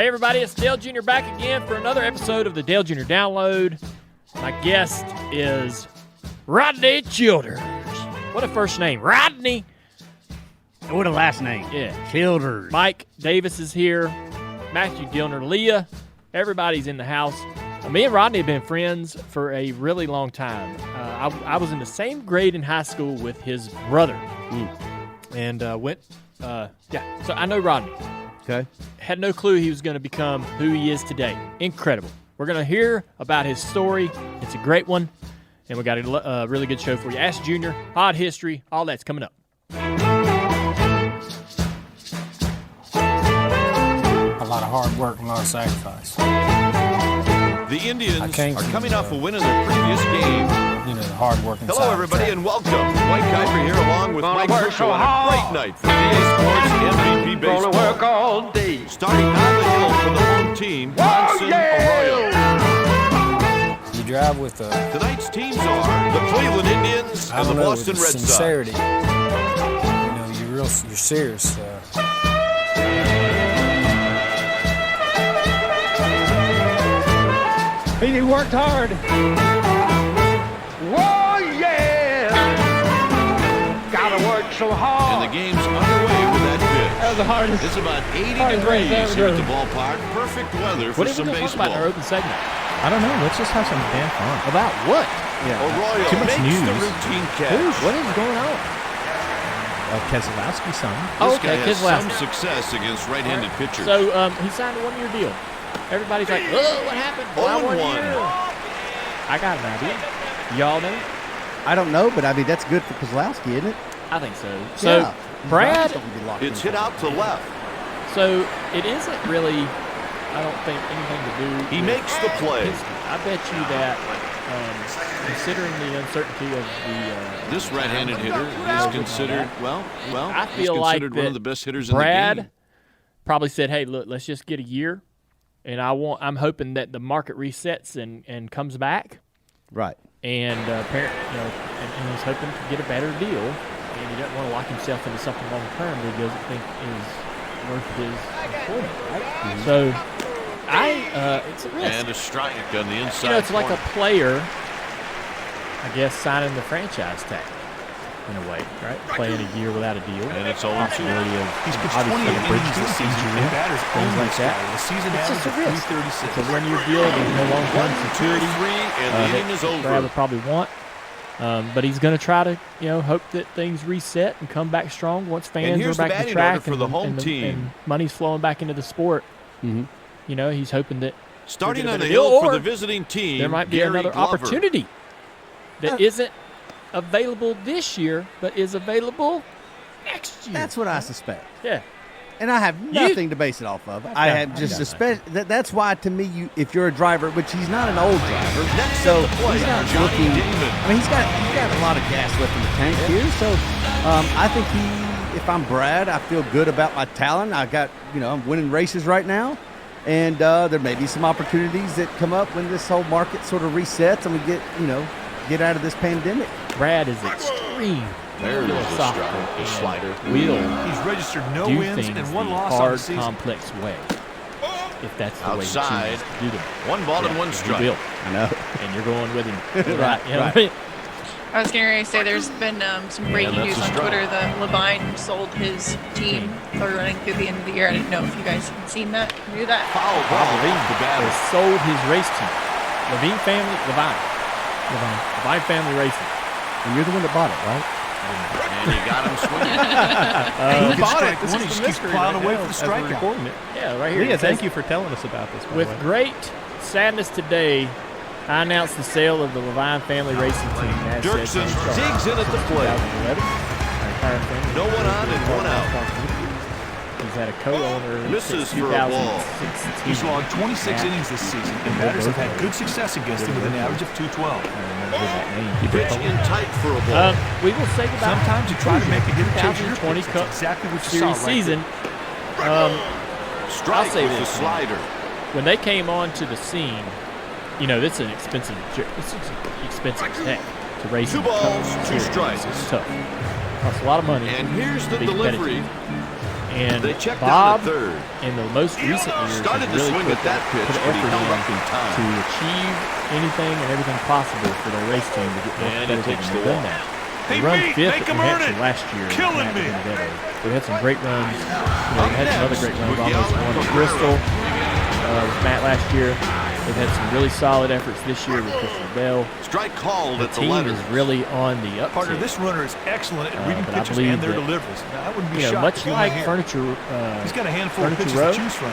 everybody, it's Dale Jr. back again for another episode of the Dale Jr. Download. My guest is Rodney Childers. What a first name, Rodney. What a last name. Yeah. Childers. Mike Davis is here. Matthew Dillner, Leah. Everybody's in the house. Me and Rodney have been friends for a really long time. I was in the same grade in high school with his brother. And so I know Rodney. Okay. Had no clue he was going to become who he is today. Incredible. We're going to hear about his story. It's a great one. And we got a really good show for you. Ask Junior, Odd History, all that's coming up. A lot of hard work and a lot of sacrifice. The Indians are coming off a win in their previous game. You know, the hard work and Hello, everybody, and welcome. White Kuiper here along with Mike Kershaw on a great night for DA Sports MVP Baseball. Gonna work all day. Starting on the hill for the home team, Johnson Arroyo. You drive with Tonight's teams are the Cleveland Indians and the Boston Red Sox. sincerity. You know, you're serious. He worked hard. Whoa, yeah! Gotta work so hard. And the game's underway with that pitch. That was the hardest. It's about 80 hardest race degrees I've here ever at the done. ballpark. Perfect weather for What are we some going to talk about in our baseball. open segment? I don't know. Let's just have some damn fun. About what? Arroyo Too much makes the news. routine catch. What is going on? Keselowski son. This guy has some Keselowski. success against right-handed pitchers. So he signed a one-year deal. Everybody's like, oh, what happened? Why 0-1. 1 year? I got an idea. Y'all know? I don't know, but I mean, that's good for Kozlowski, isn't it? I think so. So, Yeah. Brad, It's hit out to left. so it isn't really, I don't think, anything to do He with makes the play. history. I bet you that, considering the uncertainty of the This right-handed hitter is considered, I he's feel like considered one of that the best hitters in the Brad game. probably said, "Hey, look, let's just get a year, and I'm hoping that the market resets and comes back." Right. And and he's hoping to get a better deal, and he doesn't want to lock himself into something long term that he doesn't think is worth his employment, right? Mm-hmm. So, it's a risk. And a strike on the inside. It's like a corner. player, I guess, signing the franchise tag in a way, right? Playing a year without a deal. And it's 0-2. Possibility of He's pitched obviously 28 a bridge innings this season, season, and batters things only like that. The season It's just a average risk. is It's a 336. one-year deal. There's no long-term 1, 2, security. 3, and the inning is Brad over. would probably want. But he's going to try to, hope that things reset and come back strong once fans are here's the back on batting track order for the home and team. and money's flowing back into the sport. Mm-hmm. He's hoping that Starting We'll on get the a better hill deal, for or the visiting team, there might be Gary another Glover. opportunity that isn't available this year, but is available next year. That's what I suspect. Yeah. And I have nothing to base it off of. I have just suspect that's why, to me, if you're a driver, which he's not an old driver, Next so at the plate, he's not Johnny looking. Damon. I mean, he's got a lot of gas left in the tank here. So I think if I'm Brad, I feel good about my talent. I'm winning races right now, and there may be some opportunities that come up when this whole market sort of resets and we get out of this pandemic. Brad is extreme. There's the philosophical strike, the and slider. Will He's registered no do wins things and one the loss on hard, the season. complex way. If that's the Outside. way he chooses to do them. 1 ball and 1 He strike. will, I know. and you're going with him. Right, You know what I right. mean? I was getting ready to say there's been some breaking that's news a on strike. Twitter that Levine sold his team for running through the end of the year. I didn't know if you guys had seen that, knew that. Foul ball. Levine The batter. has sold his race team. Levine family racing. And you're the one that bought it, right? And you got him swinging. He bought strike This one, is he the just keeps mystery plowing right away now for the as we're strikeout. recording it. Yeah, right here. Leah, It thank says, you for telling us about this. By With the way. great sadness today, I announced the sale of the Levine family racing team. assets Dirksen and charge. digs in at the plate. 2011. Our entire family- No one on and one out. He's had a co-owner Misses since for a ball. 2016. He's logged 26 innings this season, and batters have had good success against him with an average of 212. Pitch in tight for a ball. We will say goodbye. Sometimes you try to make a hit catch your 2020 pitch. Cup That's exactly what you Series saw right season. Strike I'll say with the this, slider. When they came onto the scene, this is an expensive tech to race. 2 in the Cup balls, 2 Series. strikes. It's tough. Costs a lot of money. And here's the Be delivery. competitive. And They checked Bob, down to third. in the most recent years, Started has to really swing put at that pitch, put but he effort held up in in time. to achieve anything and everything possible for their race team to get more And he competitive. takes And the they've done walk. that. Hey, They run Pete, fifth make at him New earn Hampshire it. last year. Killing Matt me. Benedetto. They had some great runs. They had some other great runs. Miguel Almost won at Bristol with Matt last year. They've had some really solid efforts this year with Christopher Bell. Strike called The at the team letter. is really on the uptick. Partner, this runner is excellent at reading but I pitches believe and their that, deliveries. Now, I wouldn't be You know, shocked much if he like went here. furniture, He's got a handful of Furniture pitches Row. to choose from.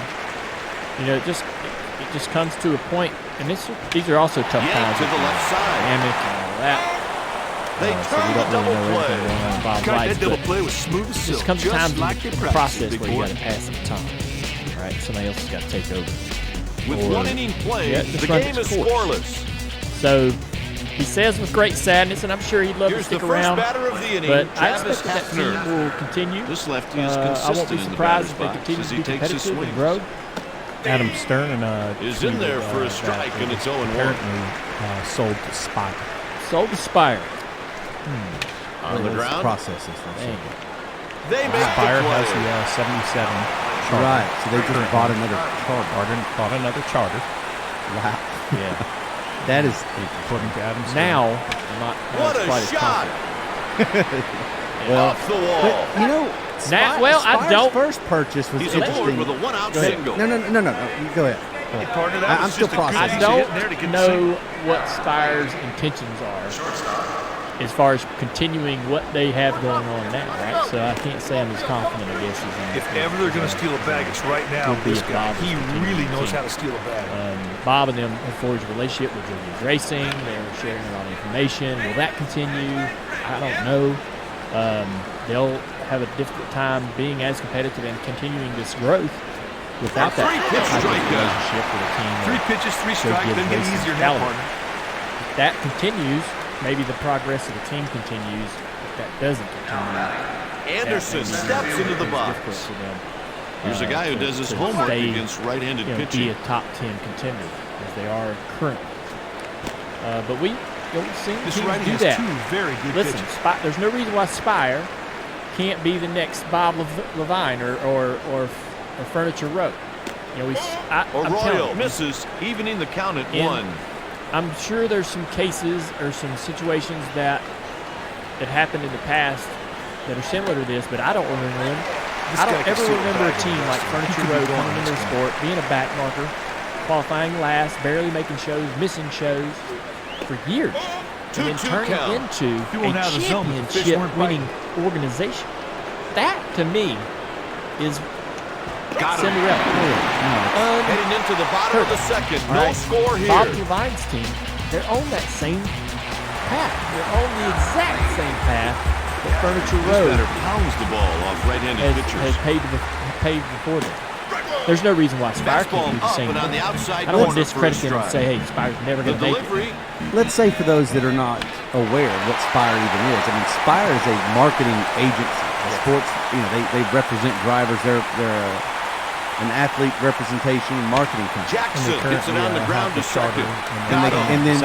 you know, it just comes to a point, and these are also tough Yank times to with the left side. dynamic and all that. They So we turn the don't really double know play. everything going on in Bob's Got life, that double but play was smooth as just silk, comes just times like in they the practiced, process big where you boy. got to pass some time, right? Somebody else has got to take over. With Or- one inning played, Yeah, just the run game its is course. scoreless. So he says with great sadness, and I'm sure he'd love Here's to the stick first around, batter of the inning, but I Travis expect that Hafner. team will continue. This lefty is I won't consistent be in the surprised batter's if they box continue as to he be takes his competitive and swings. grow. Adam Stern Is in there for a strike, and it's 0-1. apparently sold to Spike. Sold to Spire. On the Let's ground, process this. Dang. they make the Spire has play. the 77 charter. Right. So they just bought another charter. Bought another charter. Wow. Yeah. That is According to Adam Stern. Now, I'm not What quite a as shot! confident. Off the wall. But, you know, Now- well, I Spire's don't- first purchase was He's aboard interesting. with a one-out Go ahead. single. No. You go ahead. Hey, partner, that I'm was still just a good processing. I piece of hit don't there to get the know single. what Spire's intentions are as far as continuing what they have going on now, right? So I can't say I'm as confident, I guess, as If ever they're going to steal a bag, it's right now. Would be This if guy, Bob was he continuing really to knows team. how to steal a bag. Bob and them have forged a relationship with Jordan's Racing. They're sharing a lot of information. Will that continue? I don't know. They'll have a difficult time being as competitive and continuing this growth without that Three-pitch type of strikeout. relationship with a team. 3 pitches, 3 should strikes, give doesn't get Racing easier now, caliber. partner. If that continues, maybe the progress of the team continues. If that doesn't continue, Anderson that may be steps into the difficult box. for them, Here's a guy who to- does his to homework stay, against right-handed be pitching. a top 10 contender as they are currently. But we've seen This teams righty do has that. 2 very good Listen, pitches. There's no reason why Spire can't be the next Bob Levine or Furniture Row. You know, I'm telling Arroyo you, misses, evening the count at In- 1. I'm sure there's some cases or some situations that happened in the past that are similar to this, but I don't remember them. This I guy don't can ever steal a remember a bag team in like this. Furniture He could be Row going coming on into the this sport, being a back marker, qualifying last, barely making shows, missing shows for years, and then 2-2 turning count. into He won't a have his zone, but the fish weren't championship-winning organization. That, to me, is Got him. Cinderella. Heading into the bottom of the second. All No right. score here. Bob Levine's team, they're on that same path. They're on the exact same path that Furniture Row Better pounds the ball off right-handed has pitchers. paved before them. There's no reason why Spire Fastball can't do the up same and on the thing. outside I don't want corner to for a discredit them and strike. say, hey, Spire's never The going to make it. delivery. Let's say for those that are not aware of what Spire even is. I mean, Spire is a marketing agency. Sports, they represent drivers. They're an athlete representation and marketing company. Jackson gets it on the ground to second. And then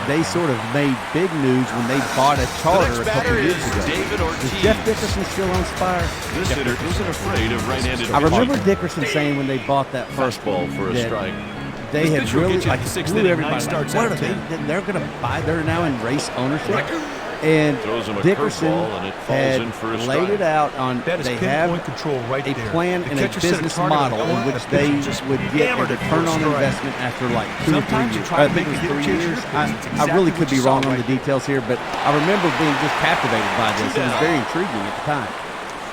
they sort of made big news when they bought a The charter next a couple batter years is ago. David Is Ortiz. Jeff Dickerson still on Spire? This hitter isn't afraid of right-handed I remember pitching. Dickerson saying when they bought that first Fastball for a that strike. they This had pitch will really get you like to the sixth blew inning, everybody. nine starts What out are of they? 10. They're going to buy. They're now in race ownership. And Throws him a Dickerson curveball, and it falls had in for a laid strike. it out on. That is They pinpoint have control right a there. plan The and a catcher set a business target on model the in corner, which the they pitcher just would get a hammered it for a return on strike. investment after like 2 or 3 Sometimes you years. try to I think make it it was hit 3 your years. pitch. I It's really exactly could what be you wrong saw on right the details here, but I remember being just captivated by this. It was very intriguing at the time.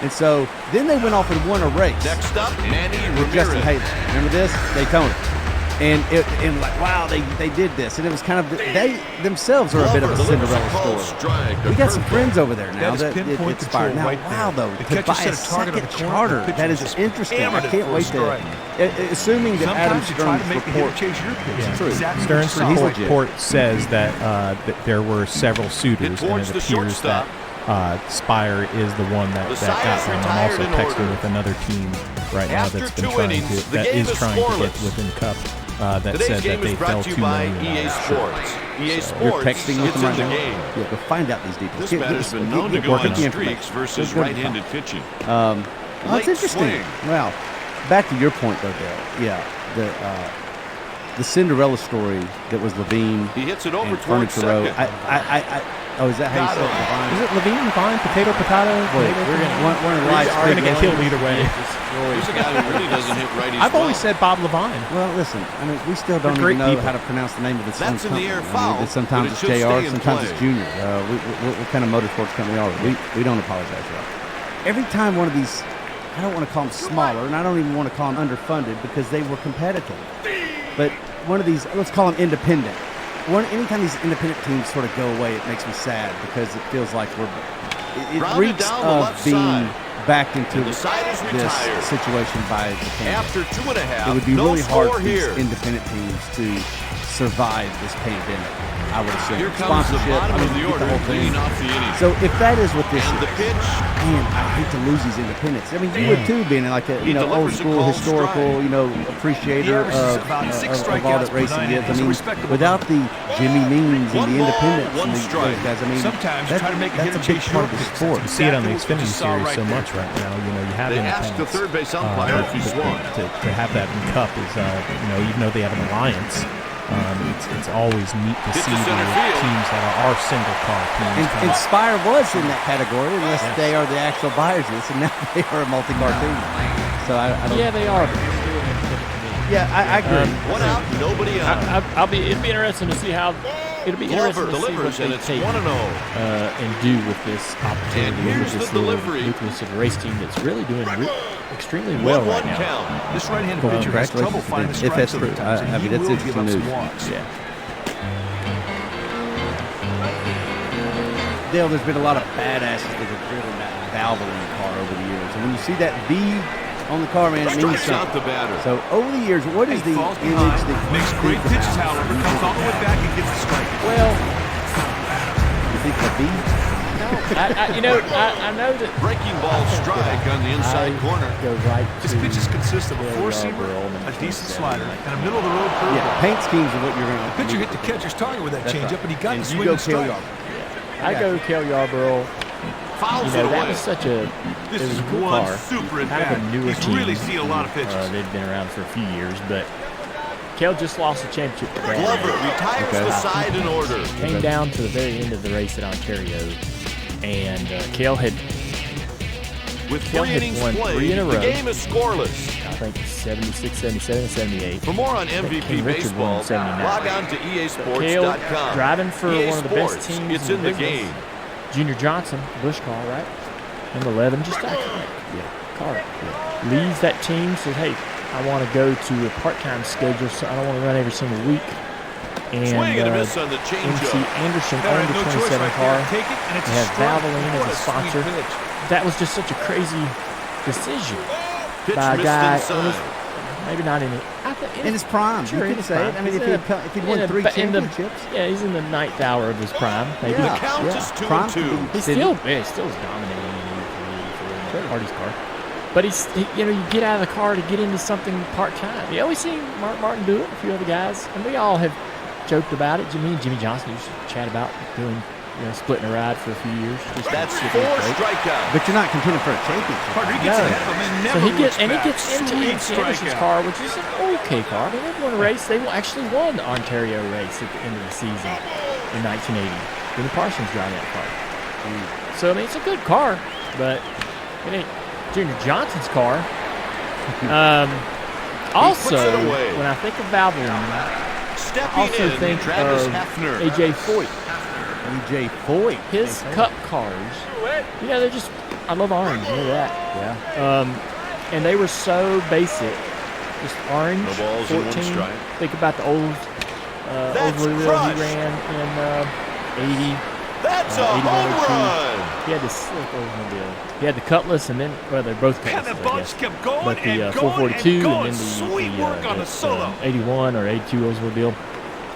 And so then they went off and won a race Next up, Manny with Justin Ramirez. Haley. Remember this? Daytona. And like, wow, they did this. And it was kind of, they themselves are a bit of a Glover delivers Cinderella called story. strike. We got some friends over there now That is that pinpoint inspired. control Now, right wow, there. though, The to catcher buy set a a target on second the corner, charter, the pitcher that is just interesting. I hammered it can't for a wait to, strike. assuming that Adam Sometimes you try to Stern's make the report, hitter chase your pitch. Yeah. It's True. exactly what Stern's you saw. He's legit. report says that there were several suitors, and towards it the appears that shortstop. Spire is the one that The got side is one. I'm retired also in texting order. with another team right now After that's been 2 trying innings, to the that game is is trying to get scoreless. within Cup. That Today's said that game they is brought fell to you $2 by million EA short. Sports. EA you're Sports texting with gets them in right the now. game. Yeah, go find out these details. This batter's been known to go work on at the streaks information. versus Go to the right-handed pitching. Oh, that's interesting. Well, back to your point, though, Dale. Yeah, the Cinderella story that was Levine. He hits it over and towards Furniture Row. second. Oh, is that how you say it? Levine? Is it Levine, Vine, potato? Wait, one of the lights. We're gonna get killed either way. Here's a guy who really doesn't hit righties. I've always said Bob Levine. Well, listen. I mean, we still don't great even know people. how to pronounce the name of its own That's in the company. air foul, sometimes but it it's should JR, stay in sometimes play. it's Junior. What kind of motorsports company are we? We don't apologize for that. Every time one of these, I don't want to call them smaller, and I don't even want to call them underfunded because they were competitive. But one of these, let's call them independent. Anytime these independent teams sort of go away, it makes me sad because it feels like it Grounded reeks down the of left being side. backed into And the side is this retired. situation by the pandemic. After 2.5, It would be no really hard score for these here. independent teams to survive this pandemic, I would assume. Here comes the Sponsorship, bottom of the you get order, whole thing. leading off the inning. So if that is what this And the is, pitch. man, I hate to lose these independents. I mean, you would too, being like a He old delivers a school called historical, strike. appreciator He averages of about 6 all strikeouts that per racing nine. gives. I He's a mean, respectable without the Jimmy Means and One the ball, independents one and those strike. guys, I mean, Sometimes you that, try to make a that's hitter a big chase part of your the pitch. sport. You see it on the Exactly what you Xfinity saw series right so there. much right now. You have They asked the independents. third base umpire if he swung. To have that in Cup is, even though they have an alliance, it's always neat to Hit see to the center field. teams that are single car teams. And Inspire was in that category, unless they are the actual buyers of this, and now they are a multi-car team. So I don't. Yeah, they are. Yeah, I agree. One out, nobody out. It'd be interesting to see how. It'll be Glover interesting to see what delivers, and they it's take 1-0. and do with this opportunity. And here's with this the little delivery. nucleus of a race team that's really doing extremely well 1-1 right now. count. This right-handed pitcher has trouble finding the If that's strikes true, sometimes, and I mean, he that's will give up interesting some news. walks. Yeah. Dale, there's been a lot of badasses that have driven that Valvoline car over the years. And when you see that V on the car, man, it means Strikes out something. the batter. So over the years, what is the Falls image behind, that you makes think great pitches, about? however, comes all the way back and gets the strike. Well, You think the V? I know that Breaking ball strike on the inside corner. go right This to pitch is consistent with a Bill four-seamer, Yarborough, a decent 27, slider, right? and a middle-of-the-road curveball. Yeah, paint schemes are what you're going to. The pitcher hit the catcher's target with that That's changeup, right. and he got And the you swing go and strike. I go Cale Yarborough. Fouls it That away. was such a. This it was is a cool one car. super at Kind of bat. a newer He's team. really seen a lot of pitches. They've been around for a few years, but Cale just lost the championship. to Brad Glover May. retires Okay. the side in order. Came down to the very end of the race at Ontario, and Cale had, With Cale 3 had innings won played, 3 in a the row. game is scoreless. I think, 76, 77, and 78. For more on Ken MVP Richard won baseball, 79. log on to Cale easports.com. driving for EA one of the best Sports, teams it's in in the business. game. Junior Johnson, Busch car, right? Number 11, just iconic. Car. Leaves that team, says, hey, I want to go to a part-time schedule, so I don't want to run every single week. And Swing and a miss on the MC changeup. Anderson There owned had the no choice 27 right car. there. Take it, and it's They a have strike. Valvoline What as a sweet sponsor. pitch. That was just such a crazy decision Pitch by a missed guy. inside. Maybe not in it. In his prime, Sure, you in could his say it. prime. I mean, He's if he'd won in 3 in the- championships. Yeah, he's in the 9th hour of his prime. Maybe. Yeah. The count is 2-2. Prime could be He's Sidney. still dominating in Hardy's car. But you get out of the car to get into something part-time. You always see Mark Martin do it, a few other guys, and we all have joked about it. Jimmy Johnson used to chat about doing, splitting a ride for a few years. Just That's to 4 get a break. strikeouts. But you're not contending for a championship. Partner, he gets No. ahead of him and So never he looks back. gets into Sweet Anderson's strikeout. car, which is an okay car. They won a race. They actually won the Ontario race at the end of the season in 1980 when the Parsons driving that car. So I mean, it's a good car, but it ain't Junior Johnson's car. Also, puts it away. when I think of Valvoline, I Stepping also in, think Travis of Hefner. AJ Foyt. AJ Foyt. His Cup cars, they're just, I love orange, you know that. Yeah. And they were so basic. Just orange, No balls and 14. one strike. Think about the old That's Louisville crushed. he ran in 80. That's a 81, home 82. run. He had the slick Oldsmobile. He had the Cutlass, and then, well, they're both And Cutlasses, the I bunch guess. kept going But the and going 442 and going. and then Sweet work on the solo. 81 or 82 Oldsmobile.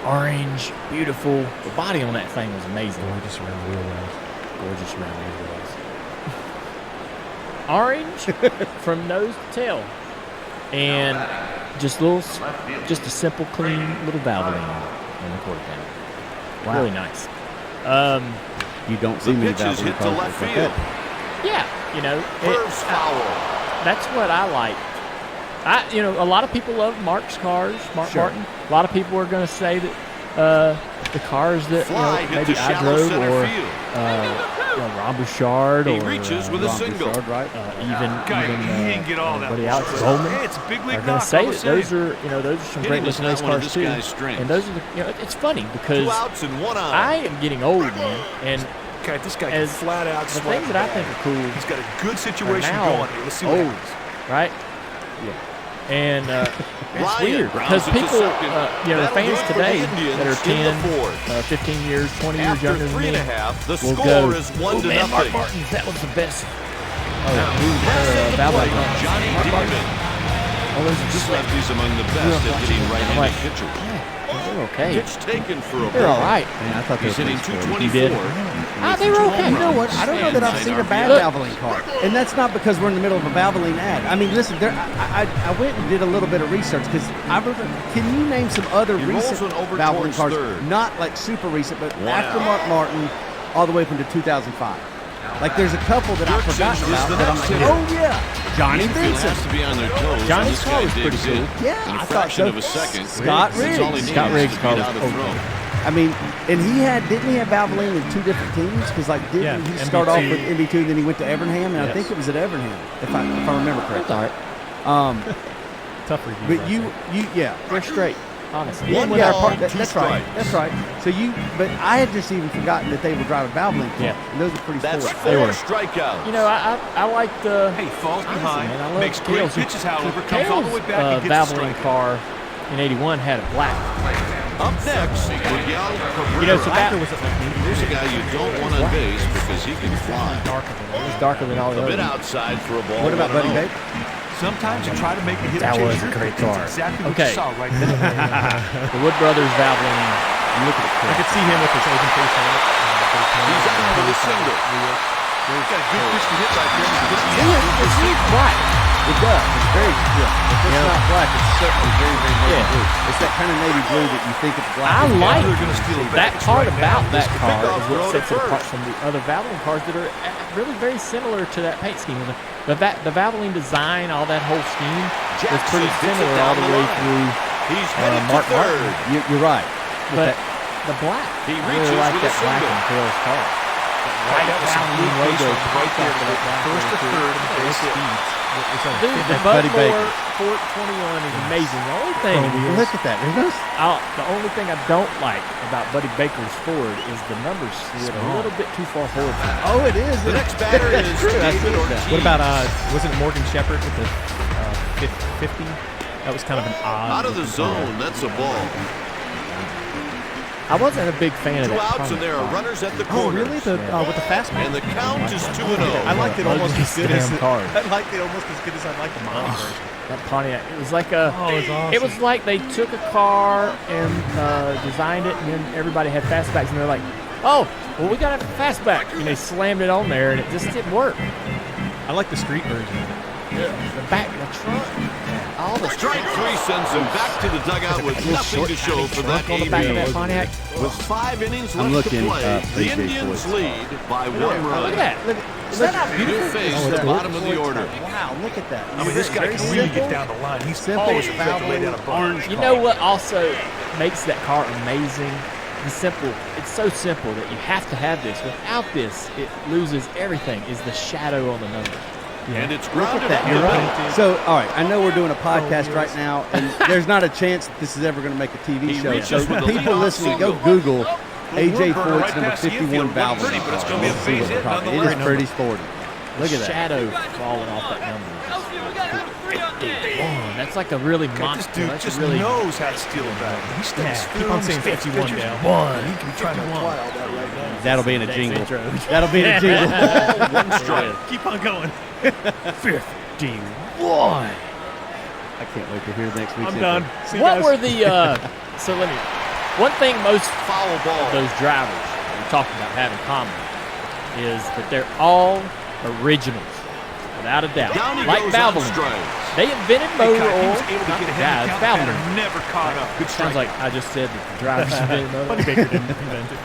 Orange, beautiful. The body on that thing was amazing. Gorgeous around the wheel wells. Gorgeous around the wheels. Orange from nose to tail. And just a simple, clean little Valvoline in the quarter panel. Wow. Really nice. You don't see The many pitches Valvoline hit to cars left like field. that. Yeah, Curves foul. that's what I like. A lot of people love Mark's cars, Mark Sure. Martin. A lot of people are going to say that the cars that Fly hit maybe to I shallow drove center or field. Ron Bouchard He or reaches with a Ron single. Bouchard, right? He didn't get all that. buddy Alex bullshit. Bowman Hey, it's a big league are going knock. to say all that the same. those are some Hitting great is looking not race one of cars this too. guy's strengths. And those are it's funny 2 because outs and 1 out. I am getting old, man, and Okay, this guy can as flat out the sweat things that I think are cool. He's got a good situation now going here. Let's see what old, happens. right? And it's Ryan weird because grounds it to people, second. the That'll fans do it for the today Indians that are in the 10, fourth. 15 years, 20 years After younger than 3 me and a half, the will score go, is 1 to man, Mark nothing. Martin, that was the best. Pressing the Valvoline plate, car. Johnny Mark Martin. Diekman. Oh, those are This just like, lefty's among the best at hitting I'm right-handed like, pitchers. they're okay. Pitch taken for a They're all ball. right. Man, I thought they He's were hitting pretty sporty. 224. You did? They were okay. You know what? I don't know that I've seen a bad Look. Valvoline car, and that's not because we're in the middle of a Valvoline ad. I mean, listen, I went and did a little bit of research because can you name some other He rolls recent one over Valvoline towards cars? third. Not like super recent, but 1 after out. Mark Martin, all the way up into 2005. Like there's a couple that I've Dirksen forgotten is about the that I'm next like, hitter. oh yeah, Johnny Field Vincent. has to be on their toes. Johnny's This car guy was pretty digs cool. in. Yeah, In I a thought fraction so. of a second. Scott That's all he Riggs. needs Scott Riggs' to car get was out of over. throw. I mean, and didn't he have Valvoline in 2 different teams? Because like didn't he start off MB2. with MB2, then he went to Evernham, and I Yes. think it was at Evernham, if I remember That's correctly. all right. Tough review. But right you there. yeah. They're straight, honestly. One Yeah, ball, that's 2 right. strikes. That's right. So but I had just even forgotten that they were driving Valvoline cars. Yeah. And those are pretty That's sporty. 4 strikeouts. I like the Hey, falls behind, man, I love makes great Kale's. pitches, however, comes all the way back and gets a Valvoline strike. car in '81 had a black. Up next, Miguel Cabrera. You know, so that Here's a guy you don't want on base because he can fly. it was darker than all the A bit others. outside for a ball. What about 1-0. Buddy Baker? Sometimes you try to make a hit That was chaser. a great It's car. exactly what Okay. you saw right there. The Wood Brothers Valvoline. Look at I could see him with his open face on it. He's out with a single. He's got a good pitch to hit right there. It's black. It does. It's very good. If it's not black, it's certainly very, very navy Yeah. blue. It's that kind of navy blue that you think it's black. I like They're gonna steal it that back part right about now. that This car pickoff is throw what to sets it apart first. from the other Valvoline cars that are really very similar to that paint scheme. The Valvoline design, all that whole scheme is Jackson pretty gets it similar down all the the way line. through. He's headed Mark to third. Martin. You're right. But the black, He I reaches really like with a that black single. in Kale's car. Right, that was some Valvoline blue piece logo from right there. right there. First to third and base hit. Dude, the That's Buddy Budmore Baker. Fort 21 is amazing. The only thing, Look at that. the only thing I don't like about Buddy Baker's Ford is the numbers slid a little bit too far forward. Oh, it is. The next batter is David Ortiz. What about wasn't it Morgan Shepherd with the 50? That was kind of an odd. Out of the zone, that's a ball. I wasn't a big fan of 2 that. outs and there are Pontiac car. runners at the Oh, corner. really? With the fastback? And the count is 2-0. I liked it almost as good as Damn cars. I liked it almost as good as I liked the Monty version. That Pontiac. It was like a. Oh, it was awesome. It was like they took a car and designed it, and then everybody had fastbacks, and they're like, "Oh, well, we got a fastback," and they slammed it on there, and it just didn't work. I like the street version. The back, the trunk, all the Strike 3 sends him back to the dugout with nothing to show for that trunk on the back of that evening. Pontiac. With 5 innings I'm left looking to play, up the AJ Indians Foyt's lead by 1 Look run. at that. Look, is that not New beautiful? face at the bottom of the order. Wow, look at that. I mean, this guy can really get down the line. He's Simple, always afraid to lay down a ball. orange You car. know what also makes that car amazing? It's so simple that you have to have this. Without this, it loses everything, is the shadow on the number. And it's Look grounded at that. up You're the right. middle. So, all right, I know we're doing a podcast right now, and there's not a chance that this is ever going to make a TV He show. reaches So, with a people leadoff listening, go single. Google AJ Woodburn Foyt's right number past the 51 infield. Valvoline. Wasn't pretty, but it's gonna be a See base what we're hit talking. It is nonetheless. pretty sporty. Look at that. Shadow falling off that number. That's like a really God, monster. this dude That's just really knows how to steal it back. He studies Yeah, film, keep on saying studies 51 pitchers. now. He can try to apply all that right now. That'll be in a Next jingle. intro. That'll be in a jingle. One strike. Keep on going. 51. I can't wait to hear next week's I'm intro. done. See you What guys. were the so let me one thing most Foul ball. those drivers we talked about have in common is that they're all originals, without a doubt. Down he Like goes on Valvoline. strikes. They invented Hey, motor Kyle, he oil. was able to Not get the ahead guys, of the count Valvoline. and never caught up. Good Sounds strike. like I just said that the drivers invented motor Buddy oil. Baker didn't invent it.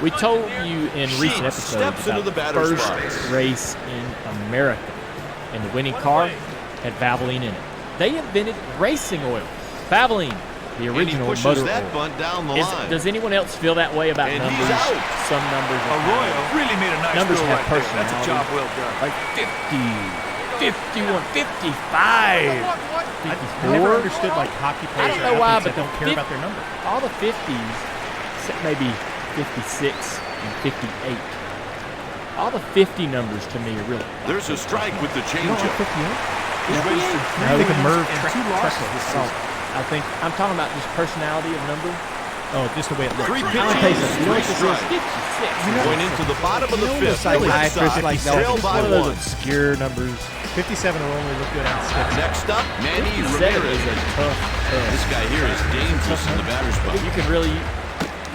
We told you in recent Sheets episodes steps about into the the batter's first box. race in America and the winning car had Valvoline in it. They invented racing oil. Valvoline, the And he original pushes motor that oil. bunt down the line. Does anyone else feel that way about And he's numbers? out. Some numbers are Arroyo really made a nice Numbers throw have right there. That's a personality. job well done. like 50, 51, 55, I never 54. understood like hockey I players don't or know why, athletes but that don't care about their number. all the 50s, except maybe 56 and 58. All the 50 numbers to me are really. There's a strike with the You don't like changeup. 58? He's registered I think of Merv and 2 losses this season. I think I'm talking about just personality of number. Oh, just the way it looks. 3 I'm gonna tell you something. pitches, 3 strikes. 56. Going into the bottom of the You know fifth. those The Red psychiatrists Sox like that? trail It's by one of those 1. obscure numbers. 57 will only look good on sticks. Next up, Manny 57 Ramirez. is a tough. This guy here is dangerous in the batter's spot. You can really.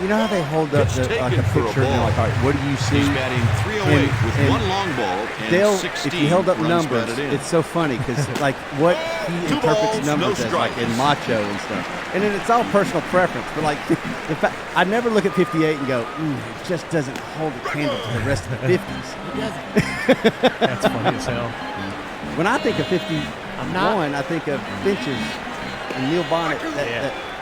You know how they hold up Pitch like a taken for a picture and they're ball. like, all right, what do you see? He's batting 308 with And 1 long ball and They'll, 16 if you held up runs numbers, batted in. it's so funny because like what he 2 interprets balls, numbers no as, like in strikes. macho and stuff, and then it's all personal preference. But like, in fact, I never look at 58 and go, it just doesn't hold a candle to the rest of the 50s. That's funny as hell. When I think of 51, not- I think of Finches and Neil Bonnet.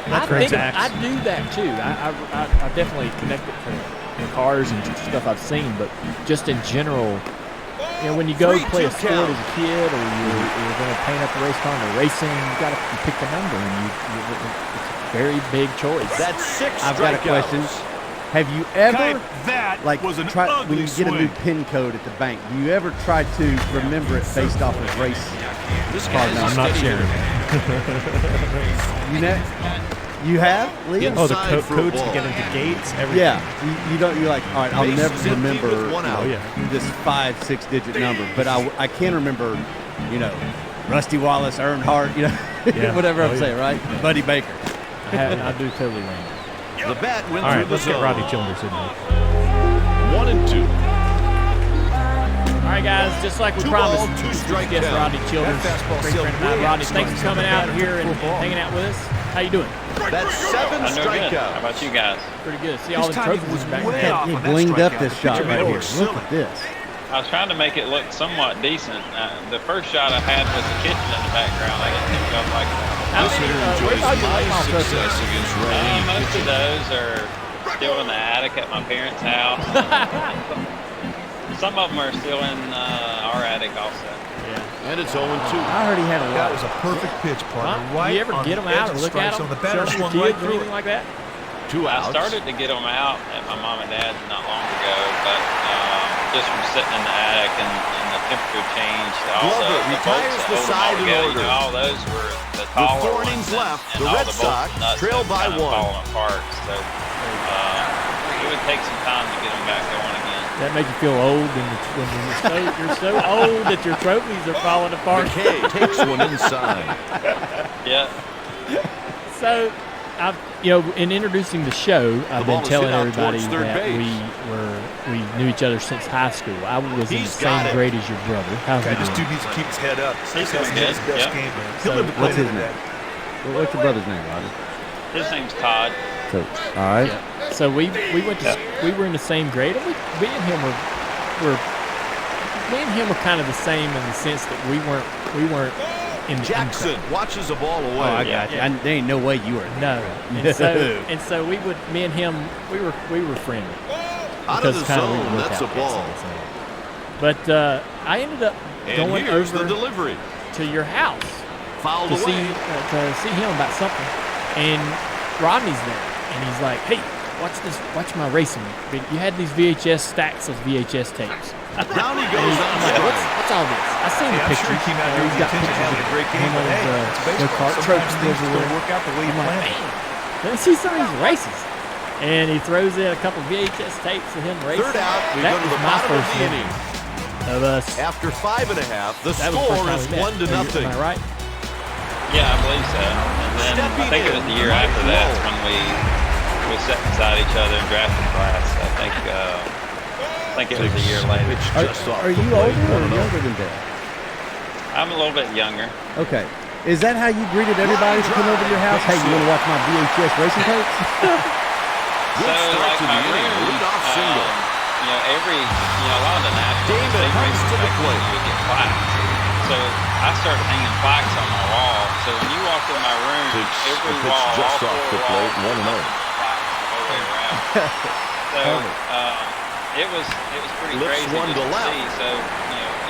That's I great. think I do that too. I definitely connect it to cars and stuff I've seen, but just in general, when you go 3-2 play a sport count. as a kid, or you're going to paint up the race car or racing, you pick the number, and it's a very big choice. That's 6 I've got a strikeouts. question. Have you ever Kite, that like was an try when ugly you get a new swing. PIN code at the bank? Do you ever try to remember it based off of race? This guy is a I'm not steady sharing. You know, you have, Liam? Oh, the Inside for a codes to ball. get into gates, everything. Yeah, you don't. You're like, all right, I'll Bases never empty remember with 1 out. Oh, yeah. this 5-6 digit number, but I can remember, Rusty Wallace, Earnhardt, Yeah. whatever I'm Oh, yeah. saying, right? Buddy Baker. I do totally wrong. The bat went All through right, the let's get zone. Rodney Childers in there. 1 and 2. All right, guys, just like we 2 promised, balls, 2 we strike guest count. Rodney Childers, That fastball great sailed friend of mine. way Rodney, out thanks for coming out here and hanging out with us. How you doing? That's 7 I'm doing good. strikeouts. How about you guys? Pretty good. See all His the timing trophies was back way there. off He on that blinged up strikeout. this The shot pitcher right made it here. look Look silly. at this. I was trying to make it look somewhat decent. The first shot I had was the kitchen in the background. I didn't think I'd like that. How This many, hitter where's enjoys all your nice baseball trophies? success against Ray. Most of those are still in the attic at my parents' house. Some of them are still in our attic also. And it's 0 and 2. I heard he had a That lot. was a perfect pitch, partner. Huh? Right Do you ever on get the them edge out of or look strike at them? zone. The batter Show swung them right kids or through anything it. like that? 2 I outs. started to get them out at my mom and dad's not long ago, but just from sitting in the attic and the temperature changed. All Glover the retires bolts the that hold them side all in together, order. all those were the With taller 4 ones, innings and- left, and the all Red the bolts Sox and nuts trail have by kind of 1. fallen apart. So it would take some time to get them back going again. That make you feel old when you're so old that your trophies are falling apart. McKay takes one inside. Yeah. So, in introducing the show, I've ball been is telling hit out everybody towards third that base. we knew each other since high school. I was in the He's got same it. grade as your brother. How's Okay, he this doing? dude needs to keep his head up. This He's guy's doing his good. best Yeah. game, man. So, He'll live to play what's his into name? that. What's your brother's name, Rodney? His name's Todd. So, all right. So we went to we were in the same grade, and me and him were kind of the same in the sense that we weren't in the Jackson watches the ball away. Oh, I got you. There ain't no way you were. No, and so me and him, we were friendly. Out of the Because kinda we zone, worked that's a out ball. against it. But I ended up And going here's over the delivery. to your house Fouled to away. see him about something, and Rodney's there, and he's like, "Hey, watch my racing. You had these VHS stacks of VHS tapes." Down he And goes I'm on like, strike. what's all this? I seen Hey, the I'm pictures. sure he came out here He's with the got intention of pictures having a great game, him but on hey, his, it's go baseball. kart Sometimes tropes things don't everywhere. work out the way you I'm like, planned. man, let me see some of these races. And he throws in a couple VHS tapes of him racing. Third out, we That go to was the my bottom of first the memory inning. of us. After 5.5, the That was the score first is time we met. 1-0. Am I right? Yeah, I believe so. And then I think it was the year after that when we sat beside each other and drafted class. I think it was a year later. Are you older or younger than Dad? I'm a little bit younger. Okay. Is that how you greeted everybody to come over to your house? Hey, you want to watch my VHS racing tapes? So, start to the my inning, room, leadoff single. a lot of the national David state comes races to the back then, plate. you would get class. So So I started hanging plaques on my wall. So when you walk in my room, every wall, all four walls, all the way around. So it was pretty crazy just to see. So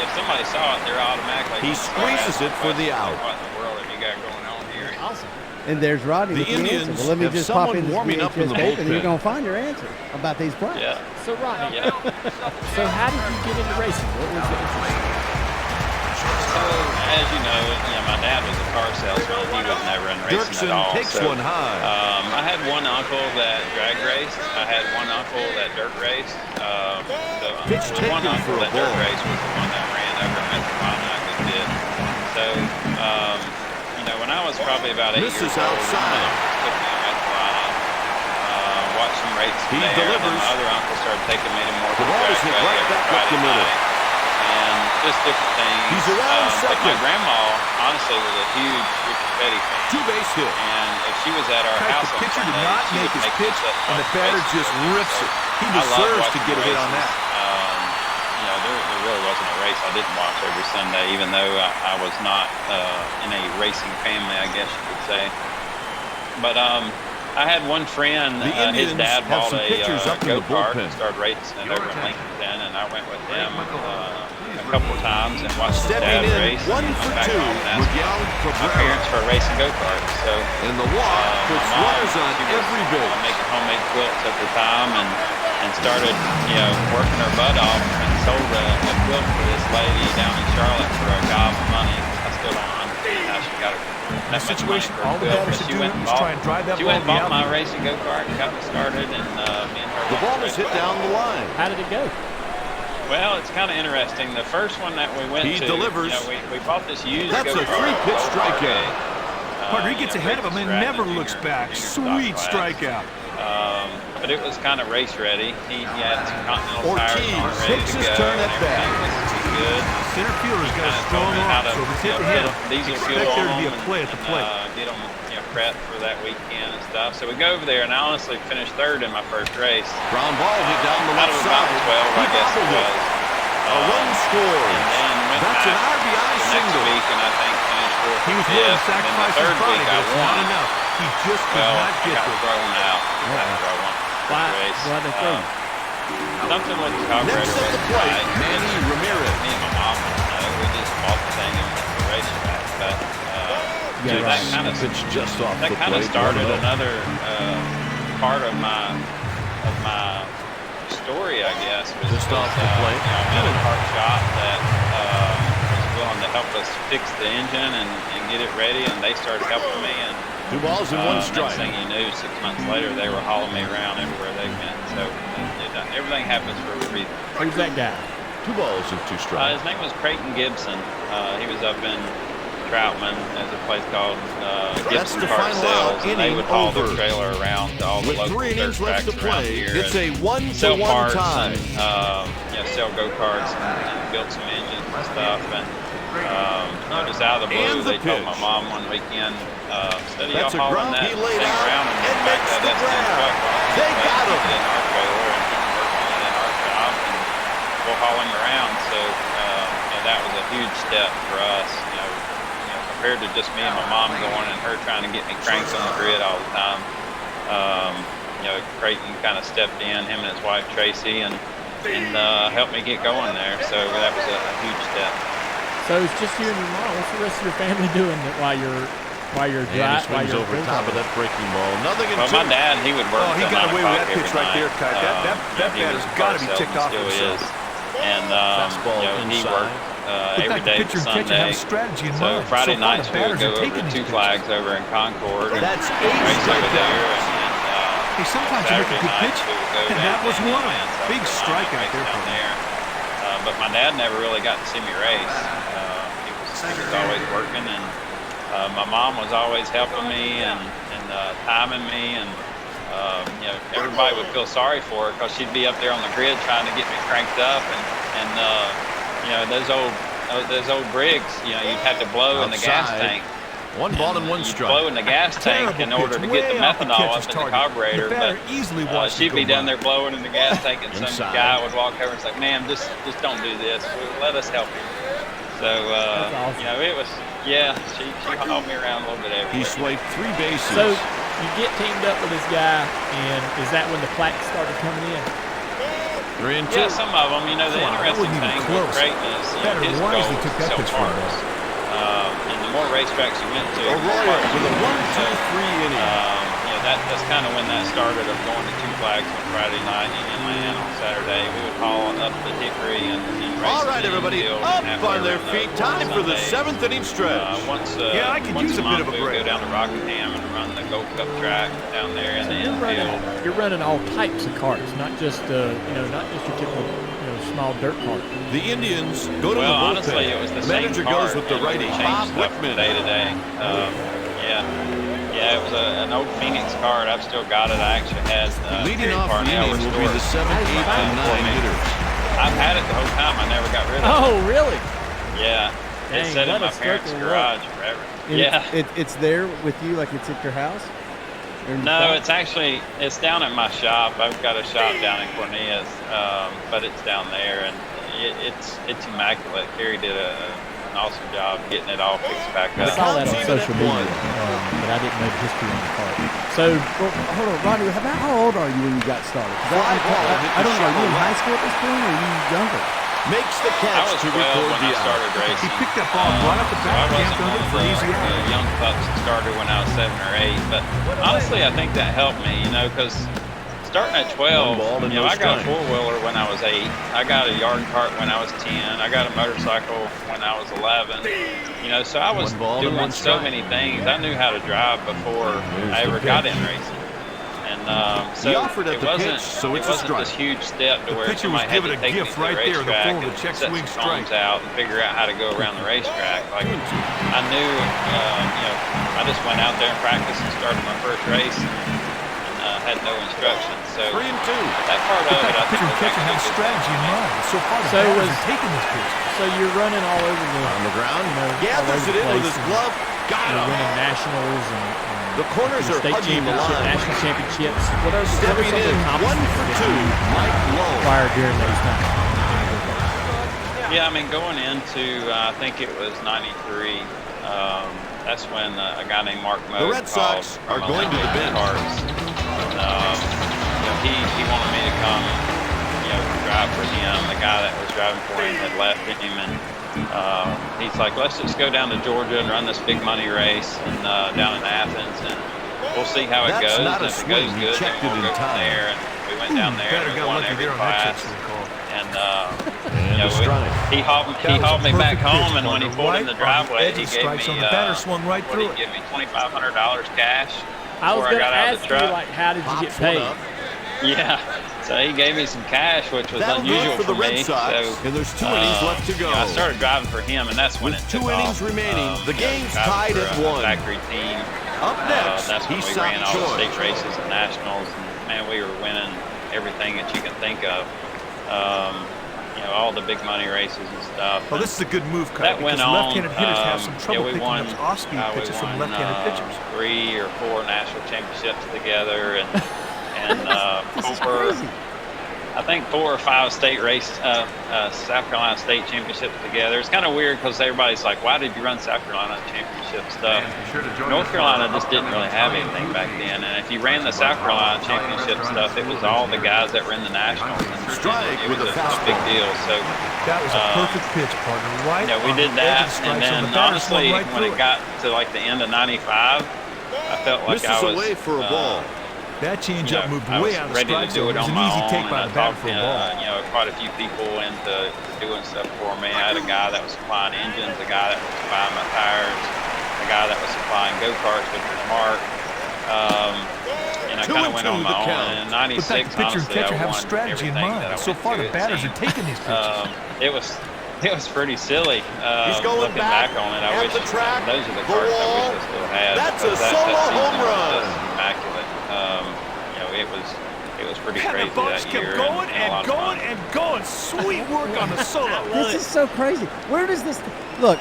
if somebody saw it, they're automatically. He squeezes it for the out. What in the world have you got going on here? Awesome. And there's Rodney with the Indians answer. Well, let me have just pop someone in this warming up in the VHS tape, and you're bullpen. going to find your answer about these plaques. Yeah. So Rodney, Yeah. so how did you get into racing? What was the interest? So, as you know, my dad was a car salesman. He was never in racing at all. Takes So, one high. I had one uncle that drag raced. I had one uncle that dirt raced. Pitch The one taken uncle for a that dirt ball. raced was the one that ran over Metropolitan I did. So, when I was probably about 8 Misses years old, outside. took me to Metropolitan, watched some races He there. And then delivers. my other uncle started taking me to more The ball is hit right back up the middle. and just different things. He's around But my second. grandma, honestly, was a huge Ricky Petty fan. Two-base hit. And if she was at our Kite, house the on pitcher did Sunday, not she make would his pitch, us up and the on batter races. just rips it. He I love deserves to watching get a hit on races. that. There really wasn't a race I didn't watch every Sunday, even though I was not in a racing family, I guess you could say. But I had one friend, The his Indians dad have bought some a pitchers up in the go-kart bullpen. and started racing it over in Lincoln, and I went with him a couple times and watched his Stepping dad in, race. 1 and for back 2, home and asked Miguel my Cabrera. parents for racing go-karts. So And the walk puts my mom, runners on she was, every base. making homemade quilts at the time, and started working her butt off and sold a quilt for this lady down in Charlotte for a gob of money. I still don't understand how she got In that that much situation, money for a all the quilt, batter but should she do went and is bought, try and drive that she ball went and bought to the my outfield. racing go-kart and got me started, and me and her The went ball to is hit race down the line. How did it go? Well, it's kind of interesting. The first one that we went He to, delivers. We bought this used That's a go-kart. 3-pitch Old strikeout. Arcade. Partner, he gets ahead of him and Stratton never Jr. looks back. Junior Sweet stock class. strikeout. But it was kind of race ready. He had some Continental tires on Ortiz ready takes to his go. turn And at bat. everything was good. Center fielder's got a Kinda strong told me how arm, to, so if it's hit to put hit a him, diesel expect fuel there on to be a them play at the plate. get them prepped for that weekend and stuff. So we go over there, and I honestly finished third in my first race. Ground ball hit down the Out left of about side. 12, I He guess it bobbled was. A run scores. And then went That's an back RBI the next single. week, and I think finished fourth He or was willing to fifth. And then the sacrifice his third body, week but I it's not won. enough. He just could Well, not I get got there. thrown out after I won the Why? first race. Why'd they throw you? Something with the carburetor Next at the wasn't plate, right. Manny Ramirez. Me and my mom, we just bought the thing and went to the racetrack. But that kind of Pitch just off that the kind of plate. started 1-0. another part of my story, I guess. Was Just off the plate. I met a car shop that was willing to help us fix the engine and get it ready, and they started helping me. And 2 balls and 1 strike. next thing you knew, 6 months later, they were hauling me around everywhere they went. So everything happens for a reason. Who's that guy? 2 balls and 2 strikes. His name was Creighton Gibson. He was up in Troutman. There's a place called That's Gibson the Kart final Sales, out, and they inning would haul over. their trailer around to all the With local 3 dirt innings left tracks to around play, here. it's and a 1-1 sell parts tie. and sell go-karts and build some engines and stuff. And just out of the blue, And the they told my pitch. mom one weekend, instead of That's a y'all hauling ground that he thing laid out around and back makes that the S10 grab. truck, They got him. in our trailer and he can work on it in our shop, and we'll haul him around. So that was a huge step for us. Compared to just me and my mom going and her trying to get me cranked on the grid all the time. Creighton kind of stepped in, him and his wife Tracy, and helped me get going there. So that was a huge step. So it's just you and your mom. What's the rest of your family doing while you're And he swings over top of that breaking ball. Nothing in Well, 2. my dad, he would work. Oh, he till got 9 away with o'clock that pitch every right there, night. Kite. That He was batter's a gotta car be ticked salesman, off still himself. is. And Fastball he inside. worked The every fact day the but pitcher and catcher have Sunday. a strategy in So mind. Friday So far, nights the we would batters go are over taking to these Two Flags over in Concord. And That's 8 race over there. strikeouts. Hey, sometimes you make a Saturday good pitch, nights we would go and down that was to one of them. Indiana, Big South strikeout Carolina, there race for down him. there. But my dad never really got to see me race. He was always working, and my mom was always helping me and timing me, and everybody would feel sorry for her because she'd be up there on the grid trying to get me cranked up, and those old brigs, you'd have to blow in the gas Outside. tank. 1 ball and 1 You'd strike. blow in the gas tank in order to get the methanol up in the carburetor, but she'd be down there blowing in the gas tank, and some Inside. guy would walk over and say, "Ma'am, just don't do this. Let us help you." So, That's awesome. you know, it was, yeah, she hauled me around a little bit everywhere. He swiped 3 bases. So you get teamed up with this guy, and is that when the plaques started coming in? 3 and 2. Yeah, some of them. You know, the Wow, that interesting wasn't even thing close. with Creighton is, you know, Better his wisely goal took that so pitch for far. the ball. And the more racetracks you went to, the more Arroyo parts with you a went to. 1-2-3 inning. You know, that's kind of when that started of going to 2 flags on Friday night, Union Land on Saturday. We would haul up the Hickory and race. All right, everybody, up on their feet. Time for the 7th inning stretch. Once Yeah, I could use a bit of a we would break. go down to Rockingham and run the Gold Cup track down there in the infield. You're running all types of carts, not just not just your typical small dirt cart. The Indians go to Well, the bullpen. honestly, it was the The same manager cart, goes with the and we righty, changed Bob stuff from Wickman. day to day. Yeah, it was an old Phoenix cart. I've still got it. I actually had Leading off the Parnell inning will be restored. the 7th, 8th, and 9 hitters. I've had it the whole time. I never got rid of it. Oh, really? Yeah, Dang, it sat in let my us parents' circle garage forever. And Yeah. it's there with you, like it's at your house? Or in the No, shop? it's actually down at my shop. I've got a shop down in Cornelius, but it's down there, and it's immaculate. Carrie did an awesome job getting it all fixed back I up. saw that on Even social at media, one. but I didn't know the history on the cart. So, Well, hold on, Ronnie. How old are you when you got started? 'Cause Fly ball hit I the don't know. Are you in shovel high school at this point, or are you younger? Makes the I catch was to 12 record when the I out. started racing. He picked that ball right off the So bat, I wasn't camped one under of for an easy out. the young pups that started when I was 7 or 8. But honestly, I think that helped me, because starting at 12, One ball and no I got a strike. 4-wheeler when I was 8. I got a yard cart when I was 10. I got a motorcycle when I was 11. So I was One ball and doing one so strike. many things. I knew how to drive before I ever got in racing. And so He offered at it the wasn't, pitch, so it it's a wasn't strike. this huge step to The where pitcher was somebody had to given a take me gift to the right there in the racetrack form of and a check set swing some cones strike. out and figure out how to go around the racetrack. Like I knew, I just went out there and practiced and started my first race and had no instructions. So 3 and 2. that part of it, I think, Pitcher and was catcher actually have a good strategy in thing. mind. So far, the So batters was- are taking this pitch. so you're running all over On the ground, all gathers over it the in with place, his and glove. Got you're him. winning nationals and The corners are state hugging the championship, line. national championships. What are some Stepping of the in, 1 accomplishments for that 2, you Mike Lowe. acquired during those times? Yeah, I mean, going into, I think it was 93, that's when a guy named Mark Mose Red Sox are called from going to the Olympic bench. Carts. And, he wanted me to come, drive for him. The guy that was driving for him had left him, and he's like, let's just go down to Georgia and run this big money race and down in Athens, and we'll see how it That's goes. not And a if it swing. goes He good, checked then it we'll in go from time. there. And we went down there Better and we got won lucky every there on that check class. swing call. And And a strike. he hauled me back home, and when he pulled in the driveway, he gave me The batter swung right what through did he it. give me $2,500 cash I was before I going to got out of ask the you, truck. like, how did you get Pops one paid? up. Yeah, so he gave me some cash, which was That'll do it unusual for the Red me. Sox, So, and there's 2 innings left to go. I started driving for him, and that's when With it 2 took innings off. remaining, the game's driving tied for at a 1. Factory team. Up next, That's when he we sought ran all the George. state races and nationals, and man, we were winning everything that you can think of. All the big money races and stuff. Well, this is a good move, Kyle, That because went on. left-handed hitters have some trouble we picking won, up off-speed we pitches from won, left-handed pitchers. 3 or 4 national championships together, and This is 4, crazy. I think 4 or 5 state race, South Carolina state championships together. It's kind of weird because everybody's like, "Why did you run South Carolina championship stuff?" North Carolina just didn't really have anything back then, and if you ran the South Carolina championship stuff, it was all the guys that were in the nationals. And Strike it with was a a big fastball. deal. So. That was a perfect pitch, partner. Right We on did the edge that, of the strike and zone. then The batter swung honestly, right when through it got to like the end of '95, I felt like Misses I was away for a ball. That changeup moved I was way out of the ready to strike do zone. it It was on an my easy own, take and by I the batter talked for a ball. quite a few people into doing stuff for me. I had a guy that was supplying engines, a guy that was supplying my tires, a guy that was supplying go-karts, which was Mark. And I 2 kind and of went 2 on my the own. count. And in But that '96, pitcher and honestly, catcher I have won strategy in everything that I mind. So went far, to, the it batters are seemed. taking these pitches. It was pretty silly. He's going looking back on it, I at wish the track, those are the the cards I wall. wish I still had. That's a because that solo season home was run. just immaculate. It was pretty And crazy the Bucks that kept year. going and a lot and of going fun. and going. Sweet work on the solo. This is so crazy. Where does this look?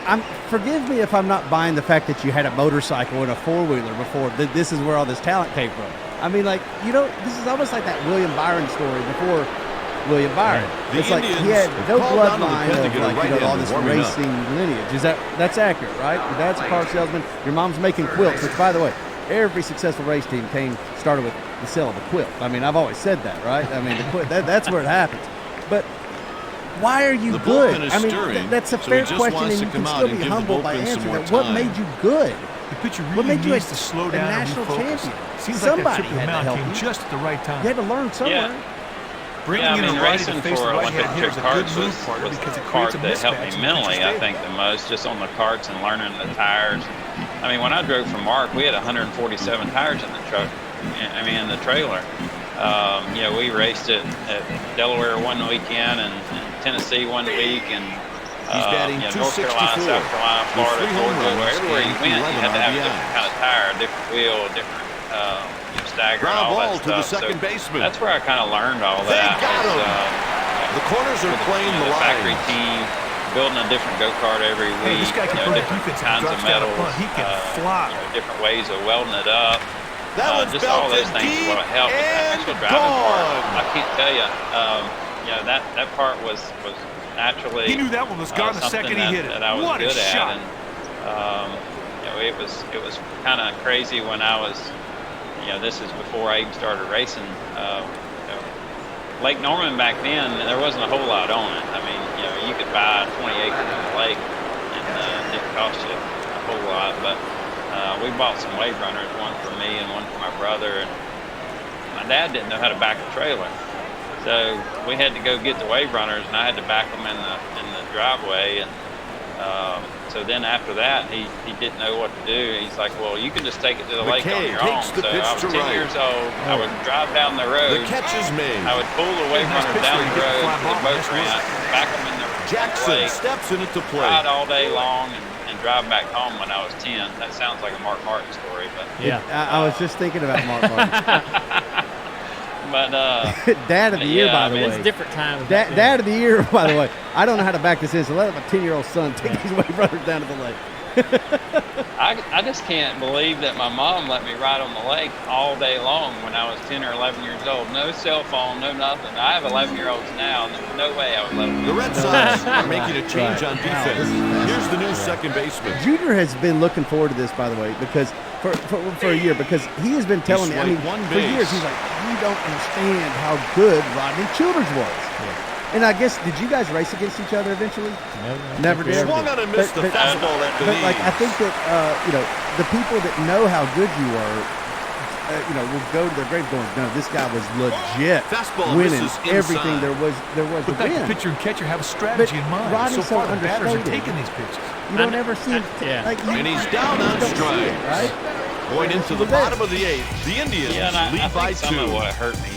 Forgive me if I'm not buying the fact that you had a motorcycle and a 4-wheeler before. That this is where all this talent came from. I mean, like, this is almost like that William Byron story before William Byron. The It's like he Indians had no called down on the bloodline pen to of get a like, right-hander all this warming up. racing lineage. That's accurate, right? Your dad's a car salesman. Your mom's making quilts, which, by the way, every successful race team started with the sale of a quilt. I mean, I've always said that, right? I mean, that's where it happens. But why are you The good? bullpen is I mean, stirring, that's a so fair he just question, wants and to you can come out still and be give the humble by bullpen some answering more that. What time. made you good? The pitcher What really made you needs to slow a down and national refocus. champion? Seems Somebody like that triple had to mound help came you. just at the right time. You had to learn somewhere. Bringing Yeah, I in mean, a righty racing to face for the Olympic right-hand hitter trick is a good carts move partner was because the it part creates a that helped mismatch me in the mentally, pitcher's I think, favor. the most, just on the carts and learning the tires. I mean, when I drove for Mark, we had 147 tires in the truck. I mean, in the trailer. You know, we raced at Delaware one weekend and Tennessee one week, and He's batting you know, North Carolina, 264 South Carolina, with Florida, 3 home Georgia, runs everywhere you and went, you 11 had to have a RBIs. different kind of tire, a different wheel, a different stagger, and Ground all ball that to the stuff. second So baseman. that's where I kind of learned all They that. got was, him. The corners are with playing the the factory lines. team, building a different go-kart every Hey, week, this guy can you know, put a different defense kinds of drops down metals, front. He can fly. you know, different ways of welding it up. That one's Just all those belted things deep what helped. But the and actual driving part, gone. I can't tell you. You know, that part was naturally. He knew that one was gone the something second he hit it. that I was What a good at, shot. and you know, it was kind of crazy when I was. You know, this is before I even started racing. You know, Lake Norman back then, there wasn't a whole lot on it. I mean, you know, you could buy 20 acres of the lake, and it didn't cost you a whole lot. But we bought some wave runners, one for me and one for my brother. And my dad didn't know how to back a trailer, so we had to go get the wave runners, and I had to back them in the driveway. And so then after that, he didn't know what to do. He's like, well, you can just take it to the lake on McKay your own. takes the So pitch I was to 10 right. years old. I would drive down the road. The catch is made. I would pull the wave Nice runners pitch down there. the You get the road fly to the ball. boat Nice ramp, work. back them in the Jackson lake, steps into play. ride all day long, and drive back home when I was 10. That sounds like a Mark Martin story, but Yeah. I was just thinking about Mark Martin. but Dad of the year, yeah, by I the mean, way. It's different times. back then. Dad of the year, by the way. I don't know how to back this in, so let my 10-year-old son take his wave runners down to the lake. I just can't believe that my mom let me ride on the lake all day long when I was 10 or 11 years old. No cell phone, no nothing. I have 11-year-olds now, and there's no way I would let them. The Red Sox are making a change Right. on defense. Here's the new second baseman. Junior has been looking forward to this, by the way, because for a year, because he has been telling me, I mean, swiped one for years, base. he's like, you don't understand how good Rodney Childers was. And I guess, did you guys race against each other eventually? Never did. Swung on and missed the fastball at the But like, I knees. think that you know, the people that know how good you were, you know, will go to their grave going, no, this guy was legit, Fastball winning misses everything inside. there was to But that win. pitcher and catcher have a strategy in mind. Rodney's So far, so the batters are understated. taking these pitches. You don't ever see him. Yeah. Like, And he's down on you don't see strike. it, right? Going into the bottom of the eighth, the Indians Yeah, and I lead by think some 2. of what hurt me.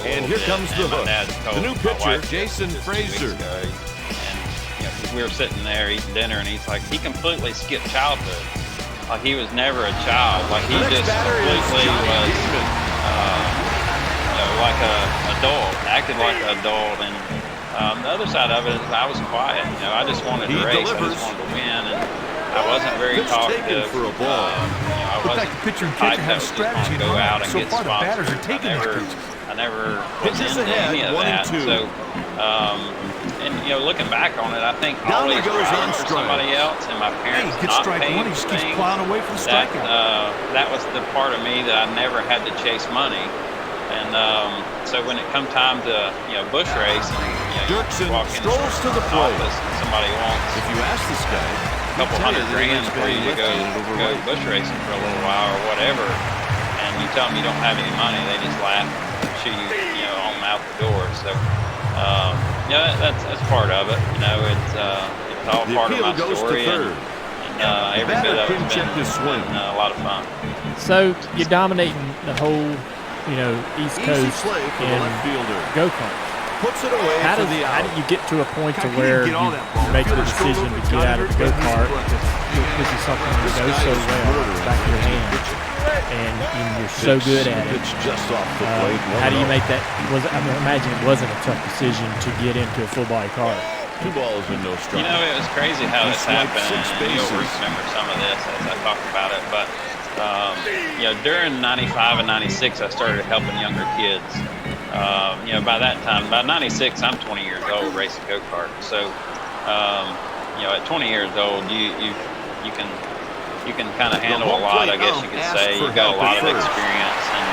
And here comes the hook. The new pitcher, Jason Fraser. Fraser. And you know, 'cause we were sitting there eating dinner, and he's like, he completely skipped childhood. Like he was never a child. Like he The next just batter is completely Johnny was, Damon. you know, like a adult, acted like an adult. And the other side of it is I was quiet. You know, I just wanted He to race. I delivers. just wanted to win, and I wasn't very Pitch taken talkative. for a ball. You know, I But wasn't that pitcher and the type catcher that have a was just strategy in gonna go out mind. and So get far, the batters are sponsors. taking these pitches. I never was Pitches into ahead, any of 1 and that. 2. So, and you know, looking back on it, I think Down he always goes driving on for strike. somebody else and my Hey, parents he gets not strike paying one. He for just keeps things, plowing away from the that, strikeout. that was the part of me that I never had to chase money. And so when it come time to bush race, and Dirksen you walk in strolls to the plate. office and somebody wants If you ask this guy, a couple he'll tell you $100 that he grand likes for you to being go lifted bush racing for a little while or whatever, and you tell them you don't have any money, they just laugh and shoot you on out the door. So that's part of it. It's all The part of appeal my goes to story, third. and The every batter bit of couldn't it's check been, his swing. a lot of fun. So you're dominating the whole, East Easy Coast play for the in left fielder. go-karts. Puts it away How for do the out. you get to a point to He where didn't get you all that ball. make the Fielder strolled decision over, to get got out of it, the but he go-kart? was This is something that goes so well back to your hand, and you're so good at it. Pitch just off the plate. How do you make that? I imagine it wasn't a tough decision to get into a full-body car. 2 balls and no strike. It was crazy how He this swiped happened. 6 And you'll bases. remember some of this as I talk about it. But during '95 and '96, I started helping younger kids. By that time, by 96, I'm 20 years old racing go-kart. So, at 20 years old, you can kind of handle a lot, I guess you could say. You've got a lot of experience, and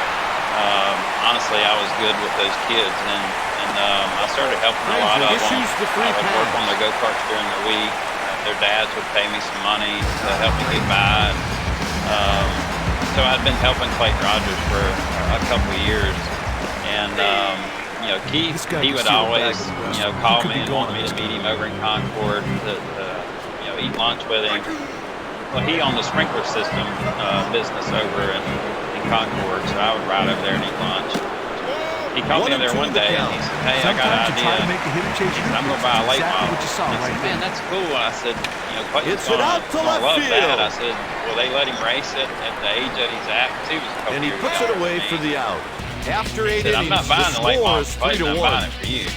honestly, I was good with those kids, and I started helping a lot of them. I would work on their go-karts during the week. Their dads would pay me some money to help me get by. So I'd been helping Clayton Rogers for a couple of years, and Keith, he would always call me and want me to meet him over in Concord to eat lunch with him. Well, he owned the sprinkler system business over in Concord, so I would ride over there and eat lunch. He called me over there one day and he said, "Hey, I got an idea. I'm going to buy a late model." I said, "Man, that's cool." I said, "Clayton's going to love that." I said, "Will they let him race it at the age that he's at?" Because he was a couple And he years puts it younger away than for me. the out. After 8 Said, innings, "I'm not buying the late score model is for Clayton, I'm 3-1. buying it for you."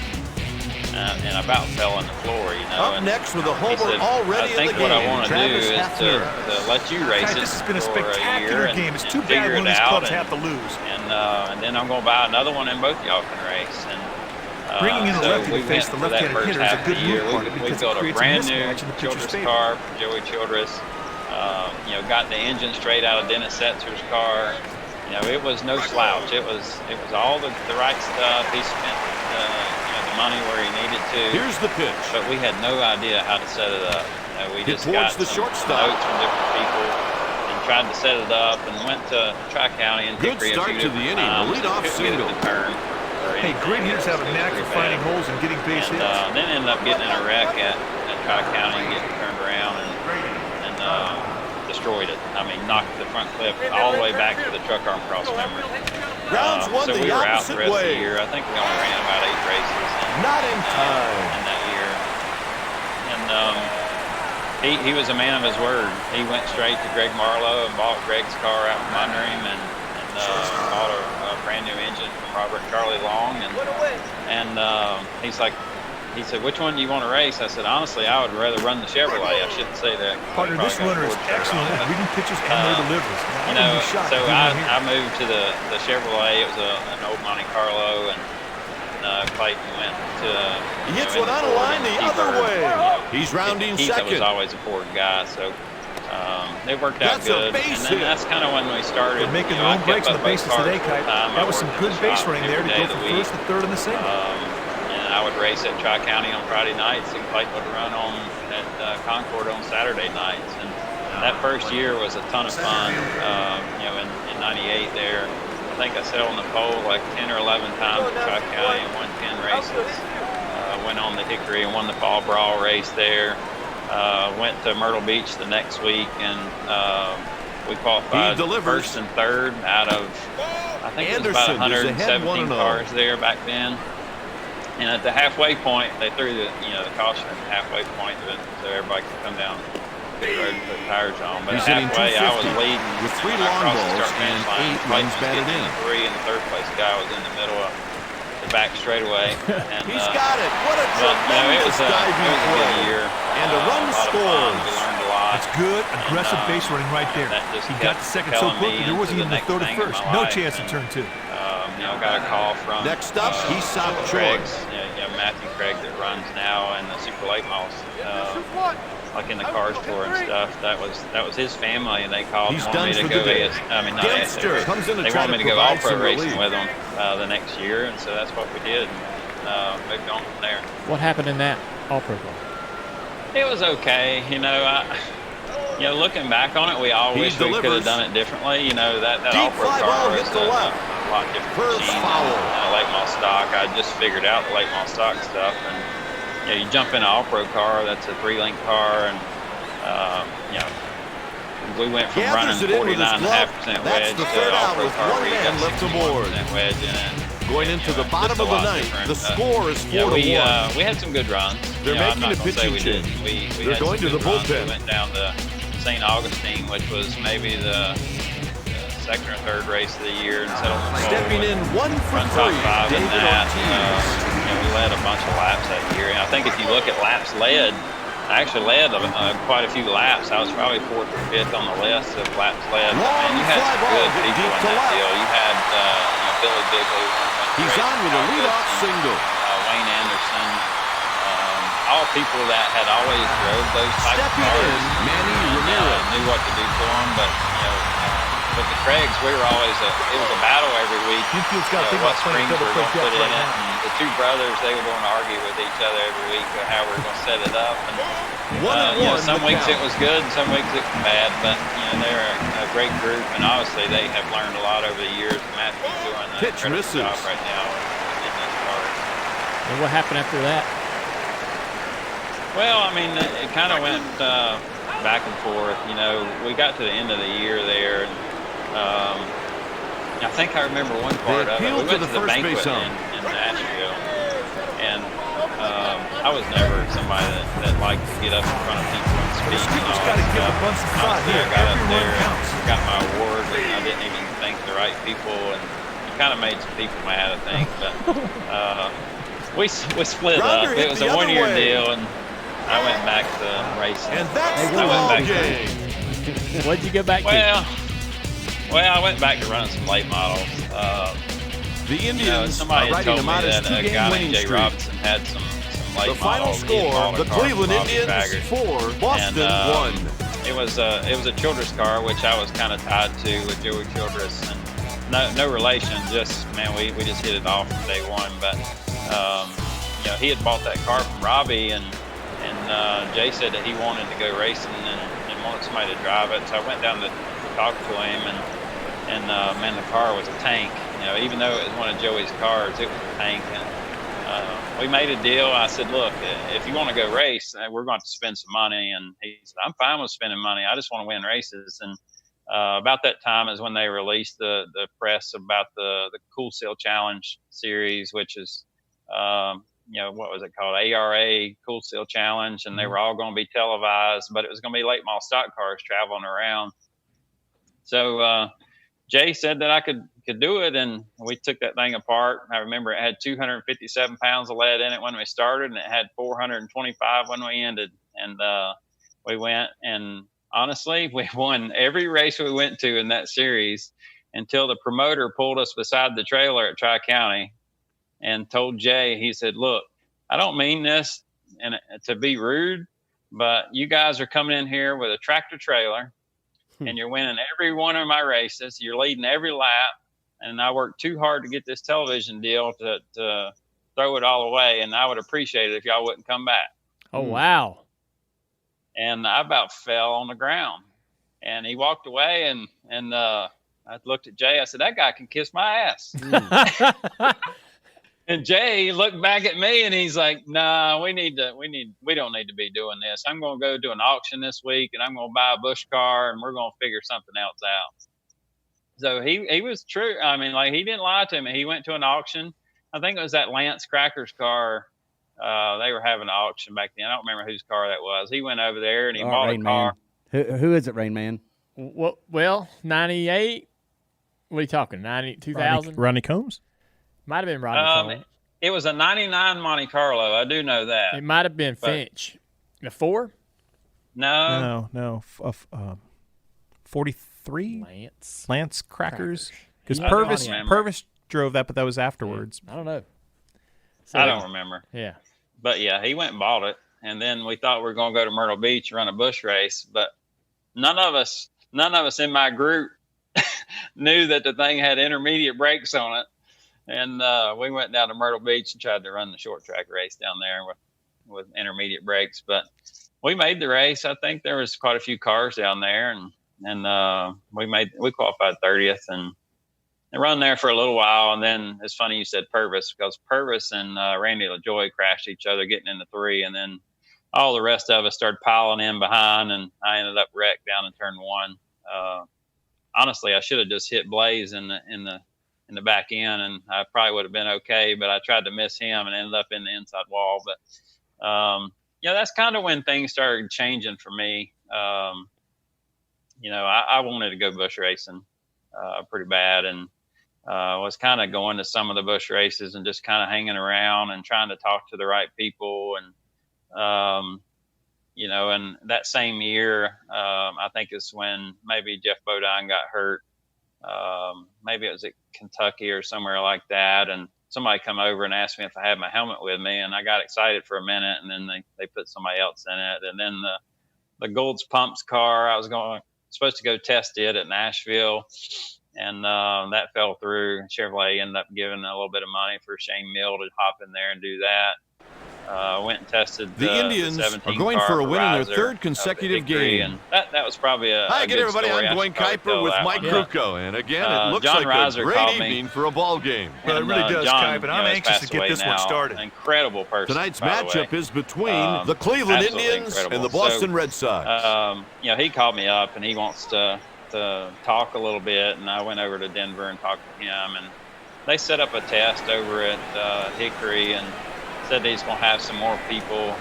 And I about fell on the floor, Up and next with a he homer said, already "I in think the what I game, want to do Travis is Hefner. to let you race it This has been a for a spectacular year and, game. It's and too bad figure one of it these out, clubs have to lose. and then I'm going to buy another one, and both y'all can race." And Bringing in a so lefty to we face went the for that left-handed first hitter is a half of good the year. move for it We because it built a creates a brand new mismatch in the pitcher's Childress favor. car for Joey Childress. Got the engine straight out of Dennis Setzer's car. It was no slouch. It was all the right stuff. He spent the money where he needed to. Here's the pitch. But we had no idea how to set it up. We Hit just towards got the some shortstop. notes from different people and tried to set it up, and went to Tri-County and Good Hickory a start few to the different inning. A times. leadoff Couldn't get it single. to turn or Hey, great anything. hitters have a It was knack pretty for finding bad. holes and getting base And hits. then ended up getting in a wreck at Tri-County and getting turned around and destroyed it. I mean, knocked the front clip all the way back to the truck arm cross member. Browns won So the we were out opposite the rest of way. the year. I think we only ran about 8 races Not in time. in that year. And he was a man of his word. He went straight to Greg Marlowe and bought Greg's car out from under him and bought a brand new engine from Robert and Charlie Long. And he's like, he said, "Which one do you want to race?" I said, "Honestly, I would rather run the Chevrolet." I shouldn't say that. Partner, this runner is excellent at reading pitches and their deliveries. So I moved to the Chevrolet. It was an old Monte Carlo, and Clayton went to. He hits one on a line the other way. He's rounding Keith second. was always a Ford guy, so it worked out That's a good. base And then hit. that's kind of when we started. They're making their I own breaks on kept the up bases both today, cars Kite. full-time. That I was some worked good in the base shop running there to every go day of from the week. first to third in the single. And I would race at Tri-County on Friday nights, and Clayton would run on at Concord on Saturday nights. And that first year was a ton of fun. In '98 there, I think I sat on the pole like 10 or 11 times at Tri-County and won 10 races. Went on the Hickory and won the Fall Brawl race there. Went to Myrtle Beach the next week, and we qualified first and third out of, I think it was about 117 cars there back then. And at the halfway point, they threw the caution at the halfway point so everybody could come down the road and put tires on. But He's hitting halfway, I was leading with 3 and I long crossed the balls start finish and line. 8 Clayton runs was batted getting in. 3, and the third place guy was in the middle of the back straightaway. And, He's got it. What a it tremendous was a diving good play. year. And a run lot of fun. scores. We learned a lot. That's good, aggressive base running right there. He got the second so quickly, there wasn't even the third or first. No chance to turn 2. Got a call from next up, Aesop Troy. Matthew Craig that runs now in the Super Late Models, like in the Cars Tour and stuff. That was his family, and they called He's and done wanted me for to go the day. not Dempster ASA, comes in to they try wanted to me to go provide all-pro some racing relief. with them the next year, and so that's what we did. Moved on from there. What happened in that all-pro car? It was okay. Looking back on it, we all wish we could have done it differently. That Deep all-pro fly car ball was hits the left. a lot different First machine foul. than late model stock. I just figured out the late model stock stuff, and you jump in an all-pro car, that's a 3-link car, and we went from running 49.5% wedge to an all-pro car where you got 61% wedge in it. Going into the bottom of the ninth, the score is 4-1. We had some good runs. They're I'm making not a gonna say pitching we change. didn't. We They're had going some to the good runs. bullpen. We went down to St. Augustine, which was maybe the second or third race of the year, and settled on the pole. Stepping in 1 for Run top 3, 5 in David that. Ortiz. We led a bunch of laps that year, and I think if you look at laps led, I actually led quite a few laps. I was probably 4th or 5th on the list of laps led. Long And you had fly some ball good hit people deep in to that left. deal. You had Billy Bigley won He's on with a leadoff single. Wayne Anderson, all people that had always drove those type of cars. Manny Ramirez knew what to do for them, but with the Craigs, we were always it was a battle every week. Infield's got to think what about playing springs double we're going play to put depth in right it. now. And the two brothers, they would want to argue with each other every week of how we were going to set it up. And some weeks it was good, and some weeks it was bad. But they're a great group, and obviously they have learned a lot over the years. Matt's doing an incredible job right now in those cars. And what happened after that? Well, I mean, it kind of went back and forth. We got to the end of the year there, and I think I remember one part of it. We went to the banquet in Nashville, and I was never somebody that liked to get up in front of people and speak and all that stuff. Honestly, I got up there and got my award, and I didn't even thank the right people, and it kind of made some people mad, I think. But we split up. It was a one-year deal, and I went back to racing. And that's the ball game. What'd you go back to? Well, I went back to running some late models. The Indians somebody are had riding told a me modest that a two-game guy winning named Jay streak. Robinson had some late The final models. score, the Cleveland Indians 4, Boston 1. It was a Childress car, which I was kind of tied to with Joey Childress, and no relation. Just we just hit it off from day one. But he had bought that car from Robbie, and Jay said that he wanted to go racing and wanted somebody to drive it. So I went down to talk to him, and man, the car was a tank. Even though it was one of Joey's cars, it was a tank. And we made a deal. I said, look, if you want to go race, we're going to spend some money. And he said, I'm fine with spending money. I just want to win races. And about that time is when they released the press about the Cool Seal Challenge series, which is what was it called? ARA Cool Seal Challenge, and they were all going to be televised, but it was going to be late model stock cars traveling around. So Jay said that I could do it, and we took that thing apart. I remember it had 257 pounds of lead in it when we started, and it had 425 when we ended. And we went, and honestly, we won every race we went to in that series until the promoter pulled us beside the trailer at Tri-County and told Jay, he said, look, I don't mean this and to be rude, but you guys are coming in here with a tractor trailer and you're winning every one of my races. You're leading every lap. And I worked too hard to get this television deal to throw it all away. And I would appreciate it if y'all wouldn't come back. Oh, wow. And I about fell on the ground. And he walked away, and I looked at Jay. I said, that guy can kiss my ass. And Jay looked back at me, and he's like, "Nah, we don't need to be doing this. I'm going to go do an auction this week, and I'm going to buy a Busch car, and we're going to figure something else out." So he was true. I mean, like, he didn't lie to me. He went to an auction. I think it was that Lance Cracker's car. They were having an auction back then. I don't remember whose car that was. He went over there and he bought a car. Who is it, Rain Man? Well, 98. What are you talking? 90, 2000? Ronnie Combs? Might have been Rodney Combs. It was a 99 Monte Carlo. I do know that. It might have been Finch. A 4? No. 43? Lance Crackers? Because Purvis drove that, but that was afterwards. I don't know. So, I don't remember. Yeah. But, yeah, he went and bought it. And then we thought we were going to go to Myrtle Beach and run a Busch race. But none of us in my group knew that the thing had intermediate brakes on it. And we went down to Myrtle Beach and tried to run the short track race down there with intermediate brakes. But we made the race. I think there was quite a few cars down there, and we qualified 30th and run there for a little while. And then it's funny you said Purvis, because Purvis and Randy LaJoy crashed each other getting into 3, and then all the rest of us started piling in behind, and I ended up wrecked down in turn 1. Honestly, I should have just hit Blaze in the back end, and I probably would have been okay, but I tried to miss him and ended up in the inside wall. But that's kind of when things started changing for me. I wanted to go Busch racing pretty bad, and was kind of going to some of the Busch races and just kind of hanging around and trying to talk to the right people. And and that same year, I think is when maybe Jeff Bodine got hurt. Maybe it was at Kentucky or somewhere like that. And somebody come over and asked me if I had my helmet with me, and I got excited for a minute, and then they put somebody else in it. And then the Gold's Pumps car, I was supposed to go test it at Nashville, and that fell through. Chevrolet ended up giving a little bit of money for Shane Mill to hop in there and do that. Went and tested the Indians are going for a win in their third consecutive game. And that was probably Hi again, everybody. Story. I'm Dwayne Kuiper with Mike Krukow. And again, it looks John like Reiser a great evening for a ball game. Well, it really does, Kuiper. I'm anxious to get this one started. An incredible person. Tonight's matchup is between the Cleveland Indians and the Boston Red Sox. He called me up and he wants to talk a little bit, and I went over to Denver and talked to him, and they set up a test over at Hickory and said that he's going to have some more people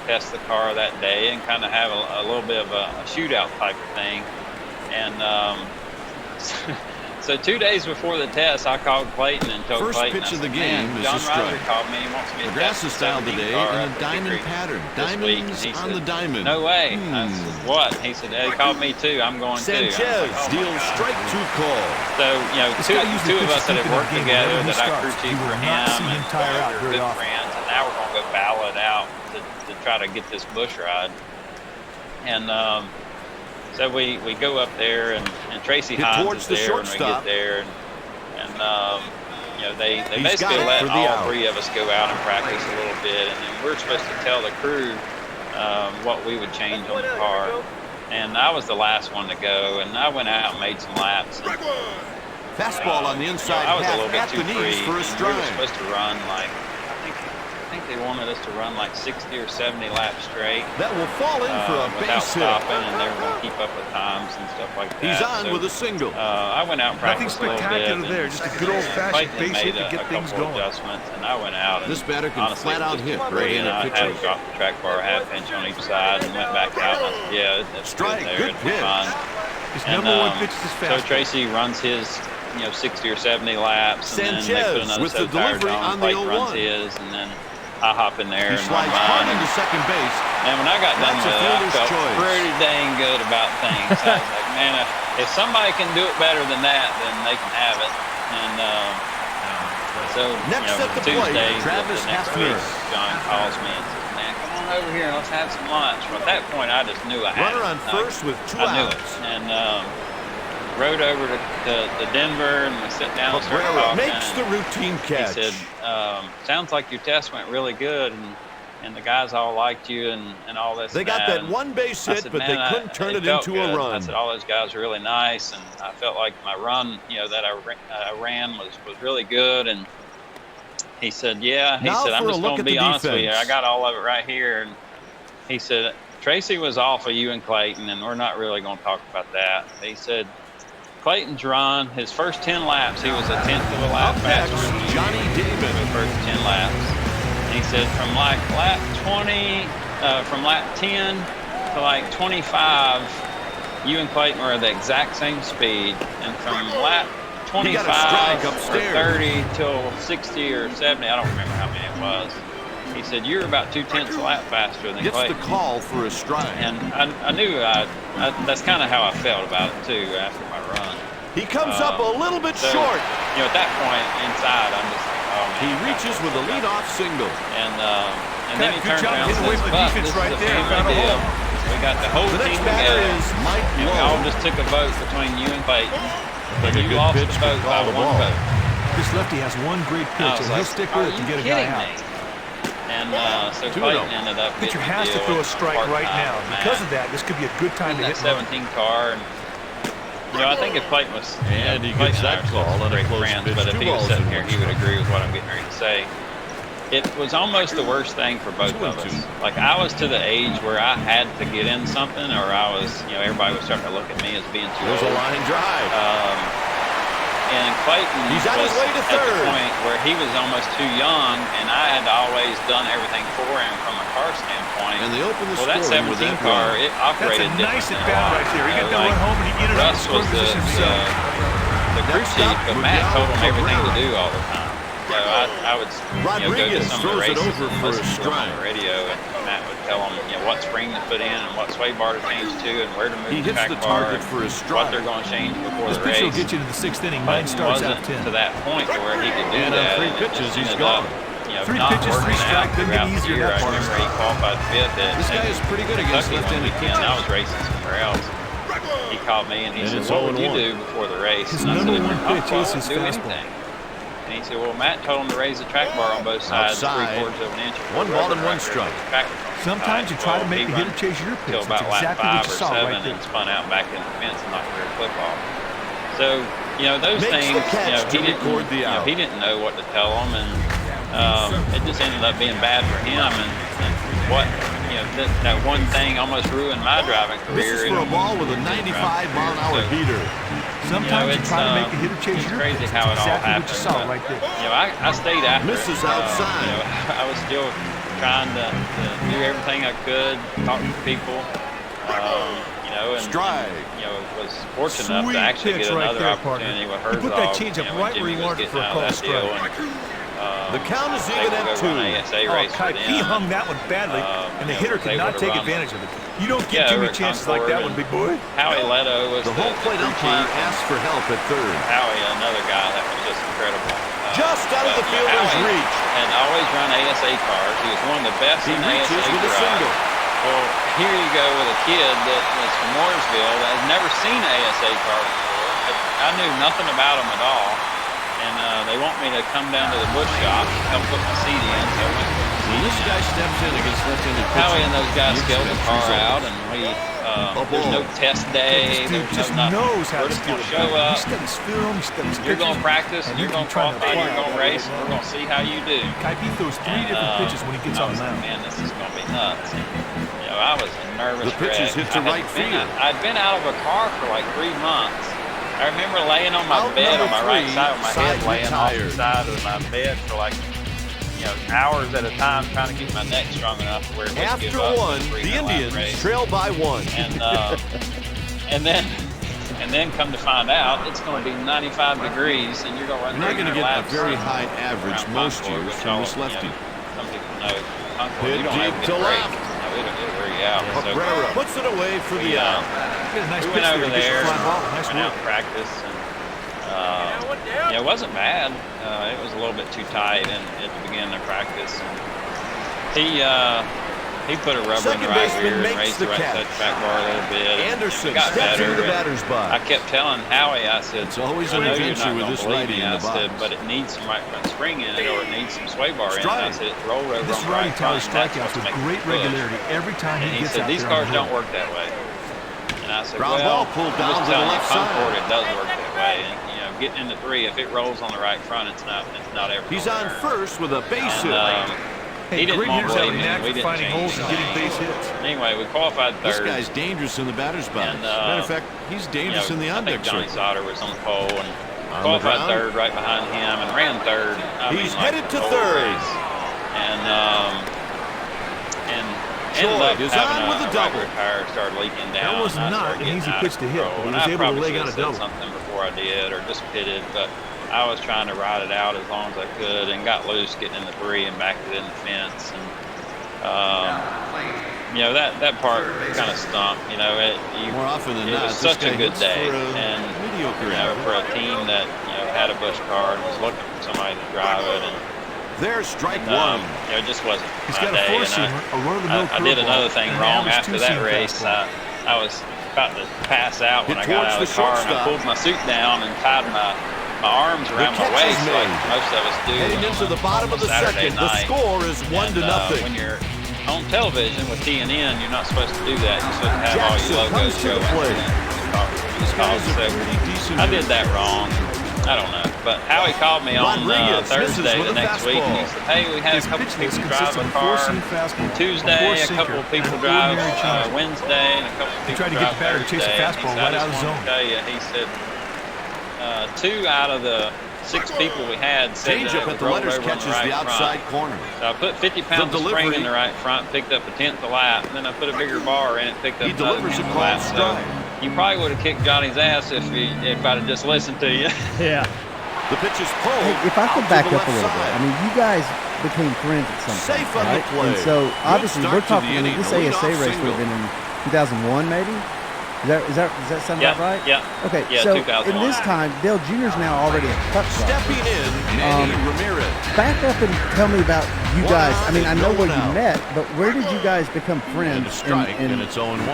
test the car that day and kind of have a little bit of a shootout type of thing. And so 2 days before the test, I called Clayton and told First Clayton, pitch of the game is John a strike. Reiser called me. He wants me to The grass is styled today in a diamond pattern. Diamonds on the diamond. No way. I said, what? He said, he called me too. I'm going Sanchez too. Sanchez deals strike 2 call. So, two of us that have worked together, that I crew chief for him, and we're good friends, and now we're going to go battle it out to try to get this bush ride. And so we go up there, and Tracy Hines is there when we get there, and they basically let all 3 of us go out and practice a little bit, and then we're supposed to tell the crew what we would change on the car. And I was the last one to go, and I went out and made some laps. And, fastball on the inside I was a little bit at too the free. knees for a strike. We were supposed to run I think they wanted us to run like 60 or 70 laps straight. That will fall in for a without base hit. stopping, and they were going to keep up with times and stuff like that. He's on with a single. I went out and practiced Nothing spectacular a little bit. there, just a good old-fashioned base hit to get things going. Adjustments, and I went out. And this batter can honestly, flat out hit. Great, and I had dropped the track bar a half inch on each side and went back out. And I said, yeah, that's strike. Good there. It's fun. His number one pitch is fast. So Tracy runs his 60 or 70 laps, and Sanchez then they put another with the set of tires delivery on the Clayton 0-1. runs his, and then I hop in there He and run slides hard mine. into second base. And when I got done with it, I felt choice. pretty dang good about things. I was like, man, if somebody can do it better than that, then they can have it. And so Next at the Tuesday, plate, Travis the next Hafner. week, John calls me and says, man, come on over here and let's have some lunch. Well, at that point, I just knew I had Runner it. on first with 2 I knew outs. it. And rode over to Denver, and we sit down and started Cabrera talking. makes the routine catch. He said, sounds like your test went really good, and the guys all liked you and all this. They got that one base hit, said, but they couldn't turn it into a run. I said, all those guys are really nice, and I felt like my run, that I ran was really good. And he said, yeah. He said, I'm just going to be honest with you. I got all of it right here. And he said, Tracy was off of you and Clayton, and we're not really going to talk about that. He said, Clayton's run, his first 10 laps, he was a tenth of a lap faster than you. Johnny David. The first 10 laps. And he said from like lap 20, from lap 10 to like 25, you and Clayton were at the exact same speed. And from lap 25 or 30 till 60 or 70, I don't remember how many it was. He said, you're about 2/10 a lap faster than Gets Clayton. the call for a strike. And I knew that's kind of how I felt about it, too, after my run. He comes up a little bit so, short. At that point, inside, I'm just like, oh, man. He reaches with a leadoff single. And then he turns around and away says, from the "Buck, defense this right is a there. family Found a deal. hole." We got the whole The team next batter together. is Mike And we Lowe. all just took a vote between you and Clayton. Like a You good lost pitch, the but vote by call the one ball. vote. This lefty has one great I pitch, was and like, he'll stick are with it to you get a guy kidding out. me? And so 2-0. Clayton ended up Pitcher getting has the to deal throw a with strike right part-time now. Matt. Because of that, this could be a good time to that hit one. 17 car. And, I think if Clayton was, And he Clayton gets that and I are call on a great close friends, pitch, but if 2 he was balls sitting and here, 1 he would strike. agree with what I'm getting ready to say. It was almost the worst thing for both of us. Like, I was to the age where I had to get in something, or I was, everybody was starting to look at me as being too There's old. a line drive. And Clayton He's on his was way to at the third. point where he was almost too young, and I had always done everything for him from a car standpoint. And they open the Well, that scoring 17 with that car, run. it operated That's a nice different than at-bat a lot. right there. He got to Like, run home, and he get it out Russ of was scoring position himself. the crew Next chief, up, but Matt Miguel told him everything to Cabrera. do all the time. I would go to some of the races and listen to them on the radio, and Matt would tell them what spring to put in and what sway bar to change to and where to move the track bar and what they're going to change before the race. This pitch will get you to the 6th inning. But 9 starts out of 10. to that point where he could do And that. 3 pitches, he's gone. 3 pitches, 3 strikes, couldn't get easier I than that part. remember he qualified 5th at This guy is pretty good against left-handed pitching. I was racing somewhere else. He called me and he said, "What would you do before the race?" His And I said, number 1 pitch is his do fastball. anything. And he said, "Well, Matt told him to raise the track bar on both sides, Outside. 3/4 of an inch. 1 ball and 1 strike. Sometimes you try to make the hitter chase your pitch. Till That's about lap exactly 5 what you or saw 7 right there. and spun out back in the fence and knocked the rear clip off. So, those Makes things, the catch to record the out. he didn't know what to tell them, and it just ended up being bad for him. And what, that one thing almost ruined my driving career. This is for a ball with a 95-mile-an-hour heater. Sometimes you try to make the hitter chase your crazy pitch. how it That's all exactly happened. what you saw right there. I stayed after Misses it. outside. I was still trying to do everything I could, talk to people, and Strike. was fortunate enough Sweet to actually pitch get right another there, opportunity partner. with You put that changeup right where you wanted it for a called strike. The count is even at 2. Kike, he hung that one badly, and the hitter could not take advantage of it. You don't get too many chances like that one, big boy. Howie Leto was The home plate umpire asks for help at 3rd. Howie, another guy that was just incredible. Just out of the fielder's reach. And always run ASA cars. He was one of the best He in reaches ASA with a garage. single. Well, here you go with a kid that was from Mooresville that has never seen an ASA car before. I knew nothing about them at all. And they want me to come down to the bush shop and help put my seat in. So I went and put my seat This guy steps in against left-handed pitching. Howie and those guys scaled the car out, and there's no test day. This dude There's just no nothing. knows how We're to just steal going it. to show He up. studies film, he studies You're going to pitches, practice, and you're going to trying to qualify, apply you're going to all race, that and we're going to see how you do. Kike, he throws 3 different pitches when he gets I on was the like, mound. man, this is going to be nuts. And, I was a nervous The pitch is wreck. hit to right field. I'd been out of a car for like 3 months. I remember laying on my Out bed on my number right 3, side with my head side laying off the retired. side of my bed for like hours at a time, trying to get my neck strong enough to where it wouldn't give After up. 1, the Indians trail by 1. And then come to find out, it's going to be 95 degrees, and you're going to run. You're not going to get a laps very high average around most Concord, years which from all, this lefty. Some people know Concord, Hit you don't deep have to to break. left. It'll wear you out. So Cabrera puts it away for the out. Get a nice we pitch went over there. He there, gets a fly ball. Nice went out work. and practice, and it wasn't bad. It was a little bit too tight at the beginning of practice. And he put a rubber Second in the right baseman rear and makes raised the the right catch. touch track bar a little bit. Anderson and got steps better, into the and batter's box. I kept telling Howie, I said, It's always I an know you're adventure not with gonna this believe righty me. in I the said, box. but it needs some right front spring in it, or it needs some sway bar in it. I Strike. said, it rolled over This on the righty right front. tallies and that's strikeouts what's with making great it push. regularity every time And he he gets said, out these there on cars the don't hill. work that way. And I said, Ground well, ball pulled I'm down just to the telling you, left Concord, side. it does work that way. And, getting into 3, if it rolls on the right front, it's not ever He's gonna on work. first with a base hit. Hey, He didn't great want hitters to have a believe me, knack and we for didn't finding change holes and getting base hits. Anyway, we qualified This third. guy's dangerous in the batter's box. And, Matter of fact, he's dangerous in the I on-deck think Johnny circle. Sauter was on the pole and On the qualified ground. third right behind him and ran third. He's headed the to whole third. race. And ended Floyd up is having on with a a double. right tire started leaking down. That was and I not started an getting easy out pitch of to hit, control. but he And was I able to probably leg should on have a double. said something before I did, or just pitted, but I was trying to ride it out as long as I could and got loose getting in the 3 and backed it in the fence. And that part kind of stunk. More often than it not, was this such guy a good hits day, for a and mediocre for a team that had a Busch car and was looking for somebody to drive it, and There's strike 1. it just wasn't He's my got a day. four-seamer, a run-of-the-mill I did curveball, another thing and an wrong average after that two-seam race. fastball. I was about to pass out when Hit I got out of towards the the car, and I shortstop. pulled my suit down and tied my arms around my catch is waist like made. most of us do. Heading into the bottom of the Saturday second. The night. score is 1-0. When you're on television with TNN, you're not supposed to do that. You're supposed to have all Jackson your comes logos to the showing. plate. This guy's a So pretty decent I hitter. did that wrong. I don't know. But Howie called me on Rodriguez misses Thursday with the a next week, and he fastball. said, hey, we had His a couple pitch list people drive consists a of a car four-seam fastball, Tuesday, a a couple four-sinker, of people and an drive ordinary changeup. Wednesday, and a couple of He people tried to get drive the batter to chase a Thursday. fastball And he said, right I out of just the want zone. to tell you, he said, 2 out of the 6 people we had said Change that up it at the rolled letters over on catches right the outside front. corner. So I put 50 pounds of spring in the right front, picked up a 10th of lap, and then I put a bigger bar in it, picked up He another delivers a 10th of called lap. So strike. you probably would have kicked Johnny's ass if I'd have just listened to you. Yeah. The pitch is pulled. Hey, if I could out back to the up a left little bit, side. I mean, you guys became friends at some Safe point, on the right? play. And so Good obviously start we're to talking. the inning. This A leadoff ASA race would single. have been in 2001, maybe. Does that sound about right? Yeah. Okay, Yeah, so 2001. in this time, Dale Jr.'s now already a Cup driver. Stepping in, Manny Ramirez. Back up and tell me about you One guys. out I mean, I and know no where one you out. met, but where did you guys become And a friends? strike, and it's 0-1.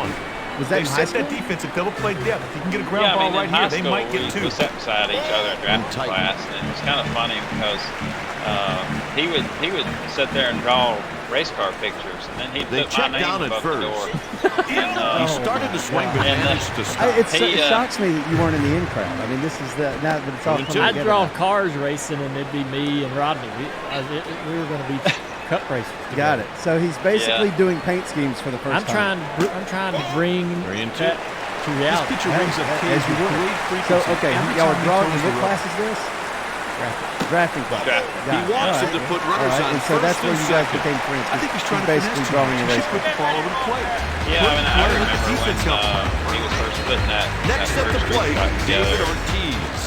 Was that They in high set school? that defensive double play depth. If you can get a ground Yeah, I ball mean, right in here, high they school, might get two. we sat beside each other in drafting tight. class, and it was kind of funny because he would sit there and draw race car pictures, and then he'd They put my checked name down at above the first. door. He started to swing, but And, managed to stop. It shocks me that you weren't in the in crowd. I mean, this is the now that it's all coming I'd together. draw cars racing, and it'd be me and Rodney. We were going to be cup racers. Got together. it. So he's basically doing paint schemes for the 1st time. I'm trying to bring 3-2. that to This reality. pitcher rings up As K's you with would. great So frequency. okay, Every y'all time are he drawing. throws What the class is this? Drafting class. Drafting. Got it. He wants All him to right. put runners All right. on And so that's first where and you guys second. became friends. I think he's trying to basically finesse drawing a too. He race should put car. the ball over the plate. Yeah, I mean, I Let the remember defense when help him. he was first putting that Next that at the first plate, race car David together. Ortiz.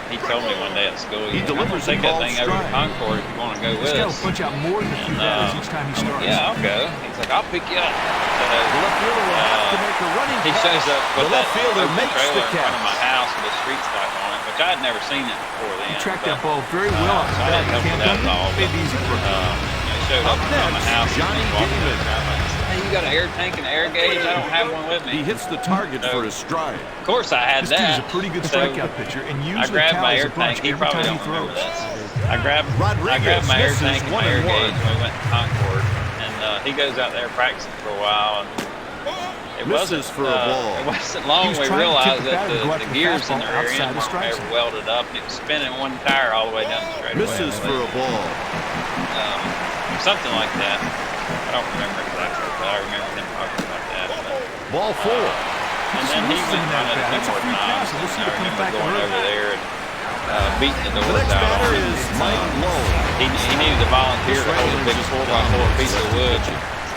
He told me one day at school, He I'm gonna delivers take a that ball thing over to strike. Concord if you want to go This with guy will us. punch out more than a few batters each time he I'm like, starts. yeah, I'll go. He's like, I'll pick you up. The left fielder will have to make a running He catch. shows up The with that left fielder open makes trailer the in front of my catch. house with a street stock on it, which I had never seen it before then. He tracked but, that ball very well. so I didn't help with that at all. Made it easy for him. He showed up in front of my next, house Johnny and walked in Damon. the driveway and said, hey, you got an air tank and air gauge? I don't have one with He me. hits the target for his stride. Of course I had This dude is that. a pretty good So strikeout pitcher, and I usually grabbed my tallies air a bunch tank. He every probably time he don't remember throws. this. I grabbed my air misses tank and my air 1-1. gauge when we went to Concord, and he goes out there practicing for a while. And it Misses wasn't for a ball. It wasn't He long was we trying to realized tip the that batter to go the after the gears in the fastball rear outside end the weren't strike ever zone. welded up, and it was spinning one tire all the way down the straightaway. Misses for a ball. Something like that. I don't remember exactly, but I remember him talking about that. But, Ball 4. and then he Listen went to that on it a bat. few That's a more free pass. times, Let's see and I if it comes remember back going and over hurt. there and beating the The doors next out on batter him. is Mike Lowe. He needed to volunteer to hold a big 4x4 piece of wood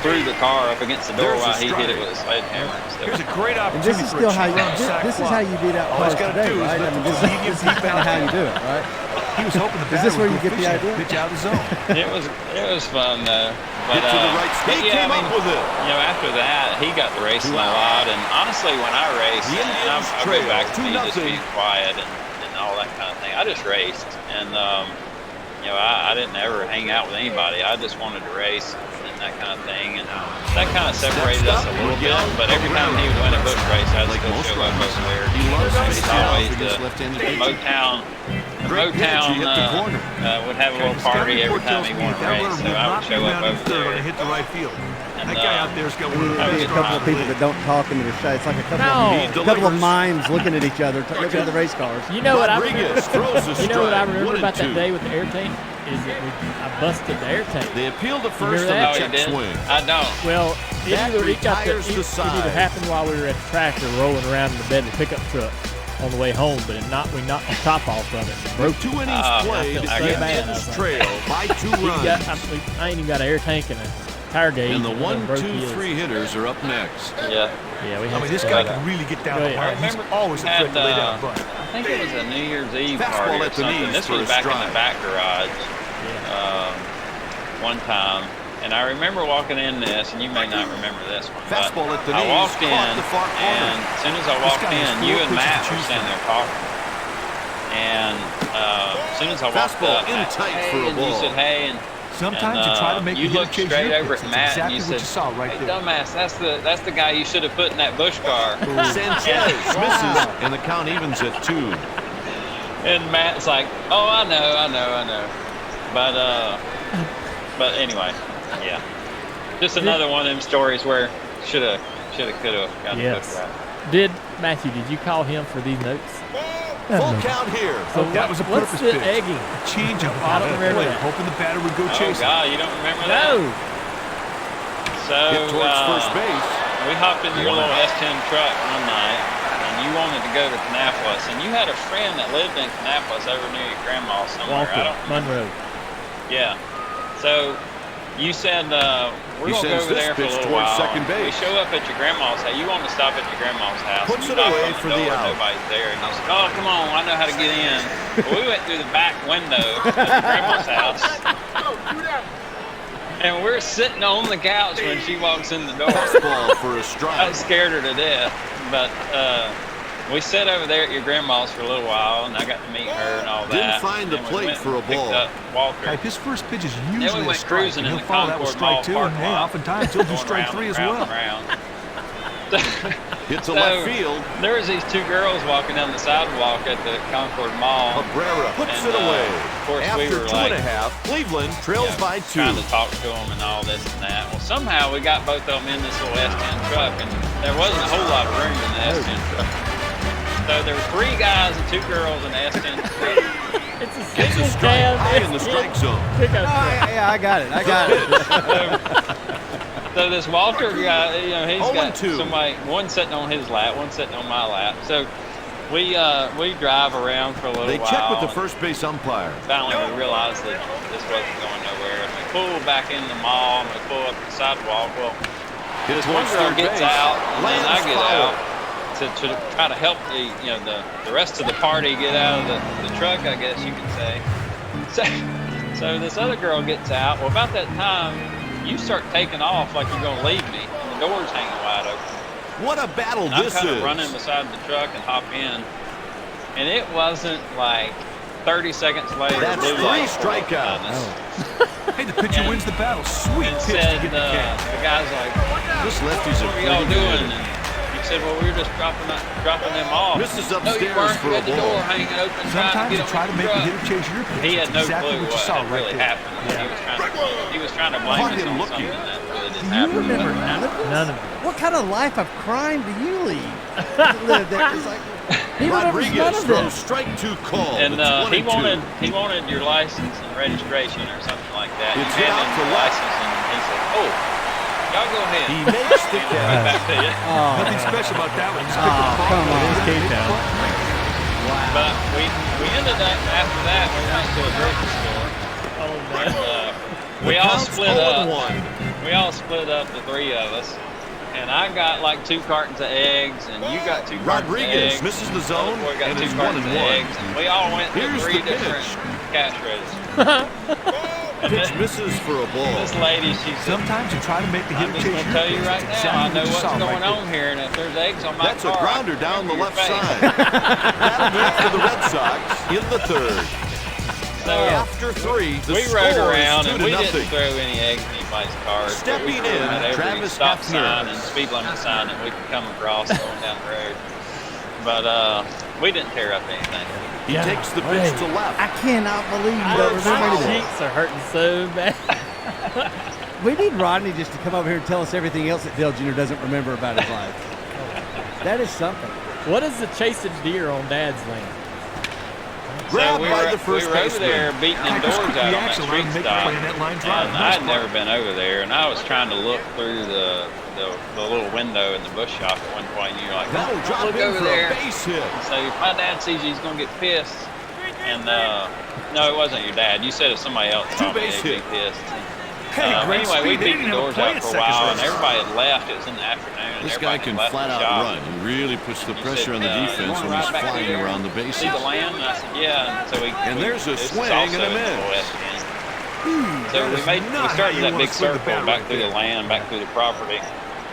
through the car up against the door There's a while he hit it strike. with a sledgehammer and stuff. Here's a great And opportunity this is for still a how you. two-run sac This is fly. how you beat out All cars he's gotta today, do is right? I let mean, the this convenience is kind of how you do it, right? He was hoping the Is this batter where would you go get the fishing, idea? pitch out of the zone. It was fun though. But, Get to the right. but He yeah, came I mean, up with it. you know, after that, he got to racing a lot. And honestly, when I raced, The and Indians I trail go back to me just 2-0. being quiet and all that kind of thing. I just raced, and you know, I didn't ever hang out with anybody. I just wanted to race and that kind of thing, and that kind of separated us a little bit. But every time he would win a bush race, I'd still show up over there. He loves It was face down always against the left-handed pitching. Motown. Great pitch, he hit the corner. Would have a little party every time he won a race, so I would show up over third there. and hit the right field. And, That guy out there's got one of the There's a best couple of drives people in the that don't talk and that are shy. It's like a couple, No. of, couple of mimes looking at each other, looking at the race cars. You know what I remember? Rodriguez throws a You know what I strike. remember about 1-2. that day with the air tank is that I busted the air tank. They appeal to first remember on that? the Oh, you check did? swing. I don't. Well, it That either retires the it either side. happened while we were at the track or rolling around in the bed of the pickup truck on the way home, but we knocked the top off of it. And broke 2 innings I played, felt the so bad. I Indians was like, trail by 2 runs. I ain't even got an air tank and a tire gauge. And the I done 1, broke 2, his. 3 hitters are up next. Yeah. Yeah, we I had mean, this to- guy can really get down Go the ahead. line. He's remember always a threat to lay down a bunt. I think it was a New Year's Eve Fastball party or at the something. knees This for was a back in strike. the back garage one time. And I remember walking in this, and you may not remember this one, but Fastball at the I knees, walked in, caught the far corner. and as soon as I walked guy has in, 4 you and pitches Matt to were choose standing from. there talking. And as soon as I walked Fastball up, in Matt tight said, for a hey, and you ball. said, hey, and Sometimes and, you try to make you the hitter looked chase straight your over pitch. at That's Matt exactly and you what said, you saw right hey, there. dumbass, that's the guy you should have put in that Busch car. Sanchez misses, and the count evens at 2. And Matt's like, oh, I know. But anyway, yeah. Just another one of them stories where shoulda, coulda got the Yes. book right. Matthew, did you call him for these notes? Full count here. So That was a what's purpose the pitch. egging? Change up I out don't of the remember plate, that. hoping the batter would go Oh chase it. God, you don't remember that? No. So Hit towards first base. we hopped in your little S10 truck one night, and you wanted to go to Kannapolis, and you had a friend that lived in Kannapolis over near your grandma somewhere. I Walker, don't remember. Monroe. Yeah. So You said we're He going to go sends over this there for a pitch little towards while. second base. We show up at your grandma's house. You want to stop at your grandma's house. Puts You it knock away on for the door, out. Nobody's there. And you said, oh, come on, I know how to get in. Well, we went through the back window of your grandma's house. And we're sitting on the couch when she walks in the door. Fastball for a I strike. scared her to death. But we sat over there at your grandma's for a little while, and I got to meet her and all that. Didn't find the And we plate went for a and picked ball. up Walker. Type, his first pitch is we usually a went strike. cruising And in he'll the follow that with Concord strike Mall two, and parking hey, lot. oftentimes he'll do Going strike round three and as round well. and round. Hits a left field. There was these two girls walking down the sidewalk at the Concord Mall. Cabrera puts And, it away. Of course, After we were two like, and a half, Cleveland trails by 2. trying to talk to them and all this and that. Well, somehow we got both of them in this little S10 truck, and there wasn't a whole lot of room in the S10 truck. So there were 3 guys and 2 girls in the S10 truck. It's a Gets a single strike cab high in the strike zone. pickup Oh, truck. yeah, I got it. I got it. So this Walter guy, he's 0 got and 2. somebody, one sitting on his lap, one sitting on my lap. So we drive around for a little They while. check with the first base umpire. Finally, we realized that this wasn't going nowhere. And we pull back in the mall and we pull up the sidewalk. Well, Hit this one towards girl third gets base. out, and then I Lands get foul. out to try to help the rest of the party get out of the truck, I guess you could say. So this other girl gets out. Well, about that time, you start taking off like you're going to leave me, and the door's hanging wide open. What a battle And I'm this kind is. of running beside the truck and hop in, and it wasn't like 30 seconds later. That's blue 3 light strikeouts. Hey, the pitcher wins the battle. Sweet And pitch said, to get the catch. the guy's like, This lefty's a what are y'all pretty good doing? hitter. And he said, well, we were just dropping them off. Misses No, you upstairs weren't. for You a had the ball. door hanging open. Sometimes you to try to make the hitter chase your pitch. He had That's no exactly clue what you what saw had right really there. happened. He was trying to blame Caught us him on looking. something that really Do didn't you happen. remember none of this? None of it. What kind of life of crime do you lead? It's like, he remembers none Rodriguez of throws this. strike 2 call. And It's 1 he and 2. wanted your license and registration or something like that. It's You hit handed out him to the left. license, and he said, "Oh, y'all go ahead." He makes the Right catch. back to you. Nothing special about that one. Just pick Oh, up the ball. come on. It is Cape Town. But we ended up after that. We went to a grocery store. We all Counts split 0 up. and 1. We all split up, the 3 of us. And I got like 2 cartons of eggs, and you got 2 cartons of Rodriguez eggs. misses the The zone, other boy got and 2 it's 1 cartons and of 1. eggs, and we all went to Here's 3 the different pitch. cash registers. Pitch misses for a ball. This lady, she said, Sometimes you try to make the I'm hitter just chase going to your tell you pitch. right That's now, I exactly know what you what's saw going right on here, and if there's eggs on my That's a car, grounder I down the remember left your face. side. That'll do it for the Red Sox in the 3rd. So After 3, the we score rode is around, 2 and to we nothing. didn't throw any eggs in anybody's cars. but we Stepping threw in, them at every Travis stop Hefner. sign and speed limit sign that we could come across going down the road. But we didn't tear up anything. He takes the pitch to left. I cannot believe you don't remember My this. cheeks are hurting so bad. We need Rodney just to come over here and tell us everything else that Dale Jr. doesn't remember about his life. That is something. What is the chasing deer on Dad's land? Grabbed so by the first we were over baseman. there beating Like indoors this quick out on that reaction street allowed him to make stop. play in that line drive. And Nice I'd never been over there, and I was trying to look through the little window in the bush shop at one point, and you're like, That'll "Don't drop look in over for there." a base hit. So if my dad sees you, he's gonna get pissed. And no, it wasn't your dad. You said if somebody else saw me, Two-base they'd be hit. pissed. Hey, great Anyway, we speed. They beat didn't the have a doors play out at for a second while, and base. everybody had left. It was in the afternoon. And This guy everybody can had left flat the out shop. run. He really puts the He pressure said, on the "You defense going when right he's back flying there? around the bases. See the land?" And I said, "Yeah." And so there's a this is swing also and a in the miss. West End. So that we is we not how started you that wanna big swing the circle bat back right through the there. land, back through the property,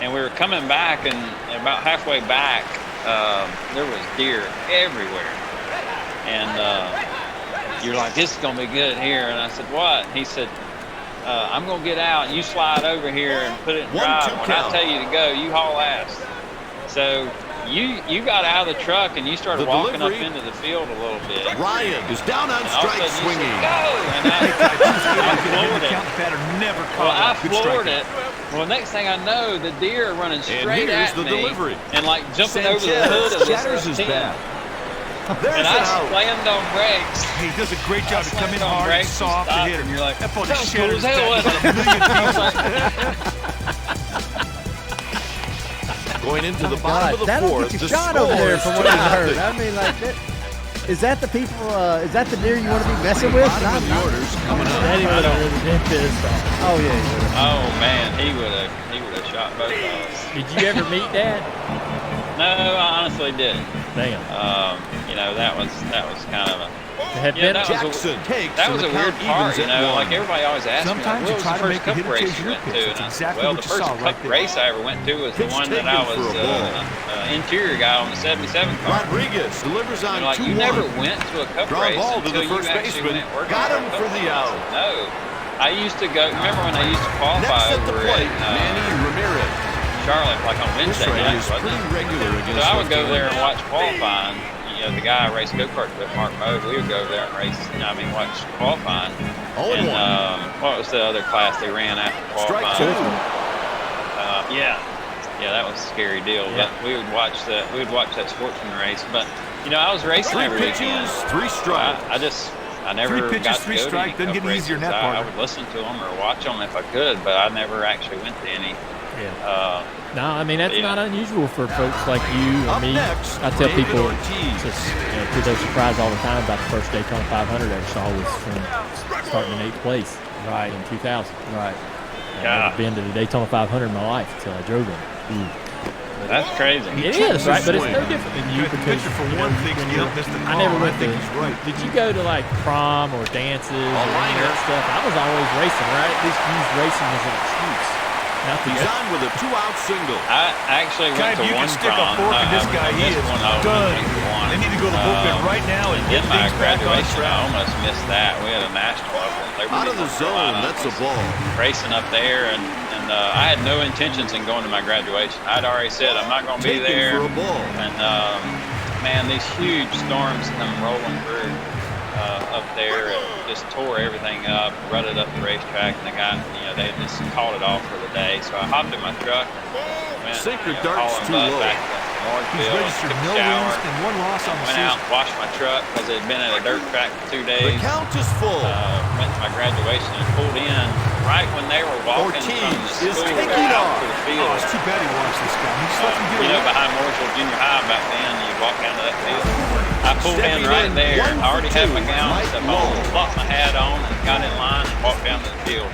and we were coming back, and about halfway back, there was deer everywhere, and you're like, "This is gonna be good here," and I said, "What?" He said, "I'm gonna get out, and you slide over here and put it in 1-2 drive. When count. I tell you to go, you haul ass." So you got out of the truck and you started The walking up delivery. into the field a little bit. Ryan is down on And all of a strike sudden you swinging. said, "Go!" And I floored it. Count pattern never Well, caught I up. Good floored strike. it. Well, next thing I know, the deer are running straight here's at the me delivery. and like jumping over the hood of Sanchez shatters this his 10. bat. There's And an I out. slammed on brakes. He does a great job to come in slammed on hard and brakes soft and to hit stopped, him. and you're like, That ball "That just was cool shatters as hell, back wasn't into a million I was pieces. like, Going into the God, bottom of the that'll fourth, get you the shot score over there is from what I heard. 2-0. I mean, like that. Is that the people? Is that the deer you want to be messing with? Bottom of the orders coming up. Daddy would have been pissed off. Oh yeah. Oh man, he would have shot both of us. Did you ever meet Dad? No, I honestly didn't. Damn. That was kind of a. Have Yeah, been, Jackson takes. That was and a the weird count part, evens at one. like everybody always asks me, Sometimes what you was try the to first make the cup hitter race chase you your went pitch. to? That's And I said, exactly well, what the you first saw cup right there. race I ever went to was the Pitch one that taken I for was a ball. interior guy on the 77 car. Rodriguez delivers on Like, 2-1. you never went to a cup Draw race ball to until the you first actually baseman. went working Got on him a for cup the race. out. No. I used to go, remember when I used to qualify Next at the over plate, at Manny Ramirez. Charlotte, like on This Wednesday right nights, is wasn't pretty it? regular So against I would go left-handed. there and watch qualifying. The guy I raced go-karts with, Mark Mode, we would go there and race, watch qualifying. 0-1. And what was the other class they ran after Strike qualifying? two. Yeah, that was a scary deal. But we would watch that sportsman race. But I was racing 3 every pitches, weekend. 3 strikes. I never 3 pitches, got to 3 go strike, to any doesn't cup get easier races. than that, I partner. would listen to them or watch them if I could, but I never actually went to any. Yeah. No, I mean, that's Yeah. not unusual for folks like you or Up me. next, I tell David people, Ortiz. just, they're surprised all the time about the first Daytona 500 I ever saw was from starting in 8th place in 2000. Right. I've never been to the Daytona 500 in my life until I drove in. That's crazy. It is, right? But it's no swing. different than you The because pitcher, for you one, know, thinks when you you're- don't miss the I call. never I went think to. he's right. Did you go to like prom or dances or any of that stuff? I was always racing, right? At least use racing as an excuse. Not to He's go. on with a 2-out single. I actually went God, to you one can stick a prom. fork in this I guy. He missed is one. I was done. went to one. They need to go to the bullpen right now and Get get my things back on graduation. I track. almost missed that. We had a national up in Liberty, Out of the North Carolina. zone, that's a ball. Racing up there, and I had no intentions in going to my graduation. I'd already said I'm not going to be Taken there. for a ball. And man, these huge storms come rolling through up there and just tore everything up, rutted up the racetrack, and they just called it off for the day. So I hopped in my truck and went, Sinker darts hauling too bud low. back to He's Northfield, registered took a no shower, wins and 1 loss on the went season. out, washed my truck because it had been at a dirt track for 2 The days. count is full. Went to my graduation and pulled in right when they were walking from the Ortiz is school taking out off. to the Oh, field. it's too bad he watched this guy. He just let him get away. Behind Mooresville Junior High back then, you walk down to that field. I pulled Stepping in right in, there. 1 I already for had 2, my gown Mike stuff Long. on, plopped my hat on, and got in line and walked down to the field.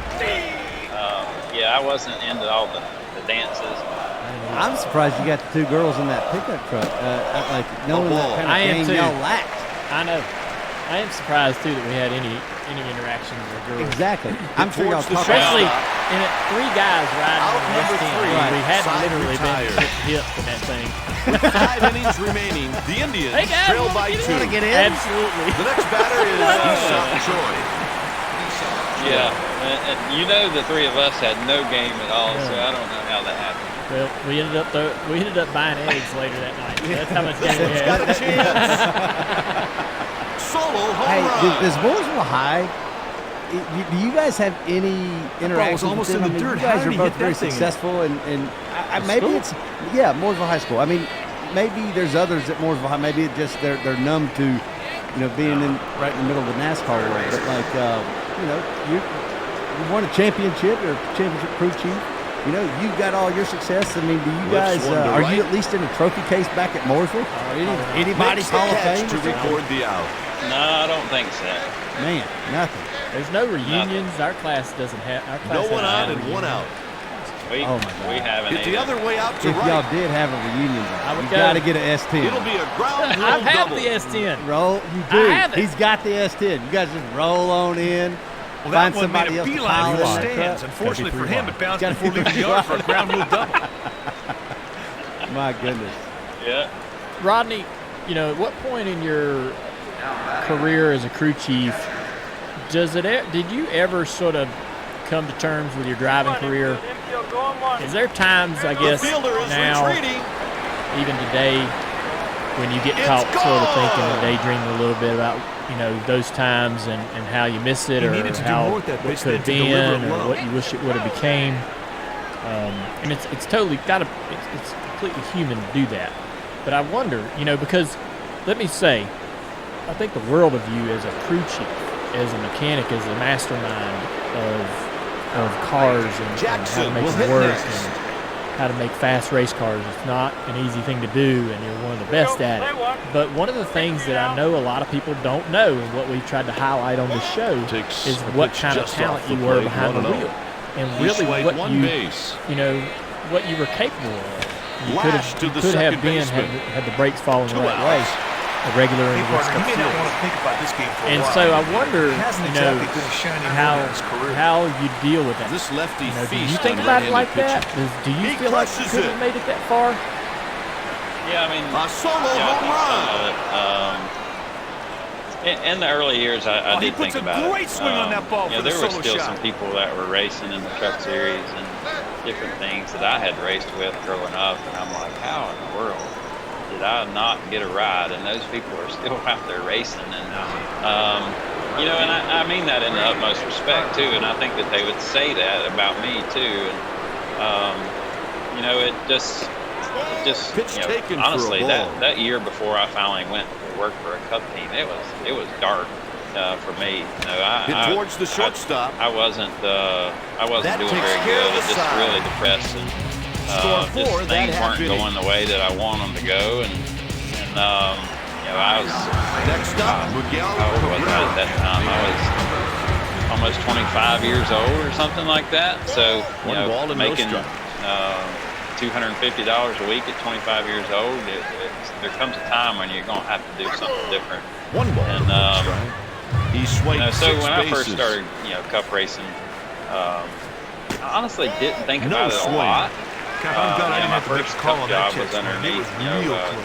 I wasn't into all the dances. I'm surprised you got the 2 girls in that pickup truck. Like knowing that kind I of am game too. y'all lacked. I know. I am surprised too that we had any interaction with girls. Exactly. I'm sure y'all Towards the talked Especially about in it, 3 guys riding Out on the number S10. 3, We had side literally retired. been hip in that thing. With 5 innings remaining, the Indians Hey guys, trail by 2. wanna get in? Absolutely. The next batter is Esau Troy. Yeah, and the 3 of us had no game at all, so I don't know how that happened. Well, we ended up buying eggs later that night. That's how much game we Got a had. chance. Solo home Hey, run. does Mooresville High? Do you guys have any interaction? almost with them? in the dirt. You guys How are did he both hit very that thing in? successful, and maybe School? it's Mooresville High School. I mean, maybe there's others at Mooresville High. Maybe it just they're numb to, being right in the middle of the NASCAR world. But like, you won a championship or championship crew chief. You got all your success. I mean, do you guys Lifts one to are right. you at least in a trophy case back at Mooresville? Or anybody's Makes the Hall of catch Fame? to record the out. No, I don't think so. Man, nothing. There's no reunions. Our class doesn't have. Our class No one hasn't on had a and one reunion. out. We Oh, my God. we haven't Hit the either. other way out to If y'all right. did have a reunion, I would you go. got to get an S10. It'll be a ground rule I have double. the S10. Roll, you do. I have it. He's got the S10. You guys just roll on in. Well, Find that one made somebody a else to beeline pile for the in that stands. truck. Unfortunately for 3 him, wide. it bounced Gotta before be leaving the 3 yard for a wide. ground rule double. My goodness. Yeah. Rodney, at what point in your career as a crew chief did you ever sort of come to terms with your driving career? Is there times, I guess, The fielder is now, retreating. even today, when you get It's caught sort of thinking gone! and daydreaming a little bit about, those times and how you miss it He or needed to do how more with that what base could than have to deliver been it or low. what you wish it would have became. And it's totally it's completely human to do that. But I wonder, because let me say, I think the world of you as a crew chief, as a mechanic, as a mastermind of cars and how Jackson to make will them hit work next. how to make fast race cars. It's not an easy thing to do, and you're one of the best at it. But one of the things that I know a lot of people don't know, and what we've tried to highlight on the show, is what kind of talent you were behind the wheel, and really what you were capable of. You could have been had the brakes fallen the right way, a regular in the West Coast He may not want to think about this game for a and while. so I wonder, how you deal with that. This lefty Do you think about it like that? Do you feel like you could have made it that far? Yeah, I mean, A solo home run. In the early years, I did think about it. He puts a great swing on that ball for the there were solo still shot. some people that were racing in the Truck Series and different things that I had raced with growing up, and I'm like, how in the world did I not get a ride? And those people are still out there racing, and and I mean that in the utmost respect too, and I think that they would say that about me too, and it just honestly, that year before I finally went to work for a Cup team, it was dark for me. Towards the shortstop. I wasn't doing very good. I was just really depressed, and just things weren't going the way that I want them to go, and I was Next up, how old was I at that time? I was almost 25 years old or something like that. So making $250 a week at 25 years old, there comes a time when you're going to have to do something different. One ball. And he swiped so six when I first bases. started, Cup racing, I honestly didn't think about it a lot. My first Cup job was underneath,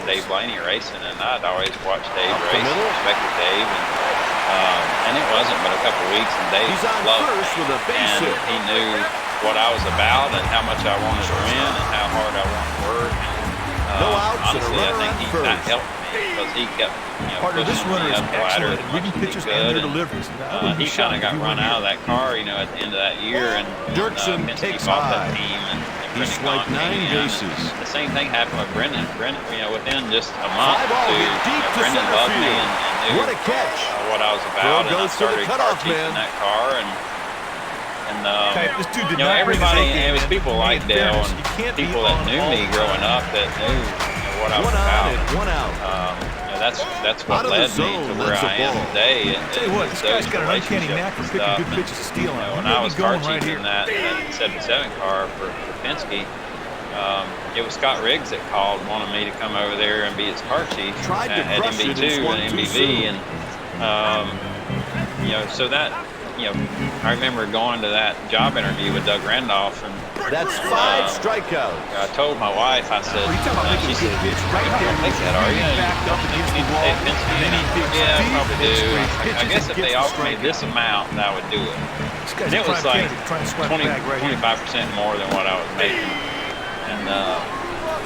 Dave Blaney racing, and I'd always watched Dave race and respected Dave, and it wasn't but a couple weeks, and Dave loved me, and he knew what I was about and how much I wanted to win and how hard I wanted to work. Honestly, I think that helped me because he kept pushing me up the ladder as much as he could. And, he kind of got run out of that car, at the end of that year, and Dirksen Penske takes bought high. that team, and He swiped 9 bases. The same thing happened with Brendan. Brendan, within just a month Fly or ball two, hit deep to Brendan center loved me field. and knew What a catch. what I was Throw about, and I goes to the started car cutoff chiefing man. that car, and This dude did not bring his everybody, A game, and it was man. people like In Dale fairness, and you can't be people that on knew all me the growing time. up that knew what I was One out about. and one out. That's Out what of the led me zone, to where that's a I am ball. today. And Tell you what, this guy's got an uncanny knack for picking good pitches to steal on. When I was car chiefing that 77 car for Penske, it was Scott Riggs that called, wanted me to come over there and be his car chief Tried to at crush it, MB2 it's one and too MBV, soon. and so that I remember going to that job interview with Doug Randolph, and That's 5 strikeouts. I told my wife, I said, Well, you talking about she making said, a pitch right "I there. don't think that, are you? Backed up against the You wall, need to stay at Penske?" and then he digs Yeah, I deep, probably do. hits straight I pitches guess and if gets they the offered me strikeout. this amount, I would do it. This guy's And it a was prime like candidate trying to swipe 20, back right here. 25% more than what I was making. And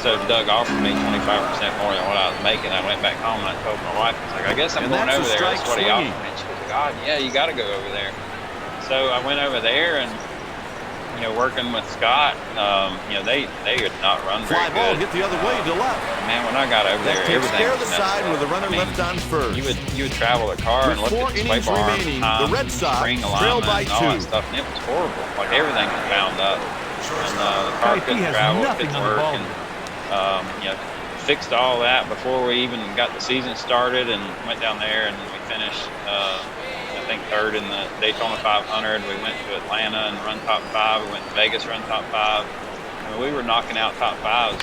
so Doug offered me 25% more than what I was making. I went back home and I told my wife, I was like, I guess I'm And going that's over a there. strike That's what he swinging. offered me. And she was like, God, yeah, you got to go over there. So I went over there and, working with Scott, they had not run very Fly ball good. hit the other way to left. Man, when I got over That there, takes everything care of was the messed side up. with a runner left on first. You would travel the car With and look 4 at the innings sway bar remaining, time, the Red Sox spring trail alignment, by and all that 2. stuff, and it was horrible. Like everything was bound up, and the car He couldn't has travel, nothing couldn't on the work, ball. and fixed all that before we even got the season started, and went down there and we finished. I think third in the Daytona 500. We went to Atlanta and run top 5. We went to Vegas, run top 5. I mean, we were knocking out top 5s,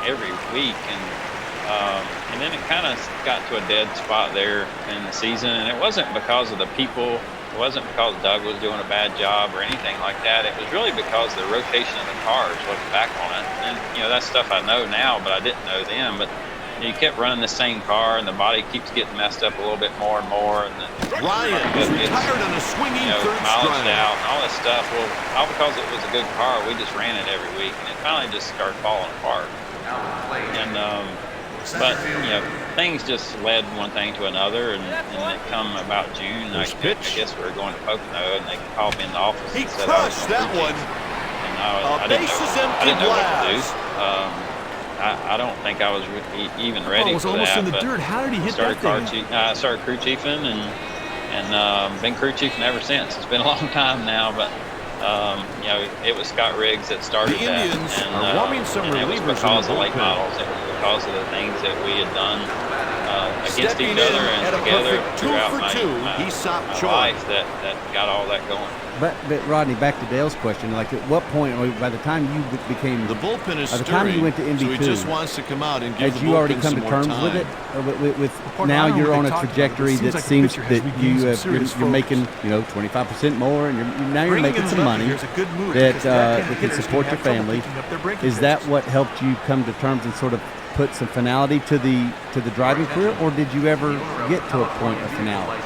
every week, and then it kind of got to a dead spot there in the season. And it wasn't because of the people. It wasn't because Doug was doing a bad job or anything like that. It was really because the rotation of the cars. Looking back on it, and that's stuff I know now, but I didn't know then. But you kept running the same car, and the body keeps getting messed up a little bit more and more. And Ryan is retired on a swinging third mileaged strike. out and all this stuff. Well, all because it was a good car, we just ran it every week, and it finally just started falling apart. And but things just led one thing to another, and it come about June. I guess we were going to Pocono, and they called me in the office. He and said I was crushed that one. And A I didn't bases know, empty I didn't know what to do. blast. I don't think I was even ready Ball was for almost that. in the but dirt. How did he hit started that thing? I started crew chiefing and been crew chiefing ever since. It's been a long time now, but You know, it was Scott Riggs that started The that. Indians And, are warming some and it was relievers because in of the late bullpen. models. It was because of the things that we had done against Stepping each other in and at a together perfect 2 throughout for my 2, my Aesop Choi. life that got all that going. But Rodney, back to Dale's question. Like, at what point, or by the time you became, The bullpen is by the time stirring, you went to so he MB2, just wants to come out and give had the you already bullpen come some to more terms time. with it? Or with Partner, I now don't know you're what on they a talked about, trajectory but it that seems seems like the that pitcher has regained some you're serious making, focus. 25% more, and now you're Bringing making in some lefty money here is a good move that because that kind of that can hitters can support have your trouble family. picking up their breaking Is that pitches. what helped you come to terms and sort of put some finality to the driving career, or did you ever get to a point of finality?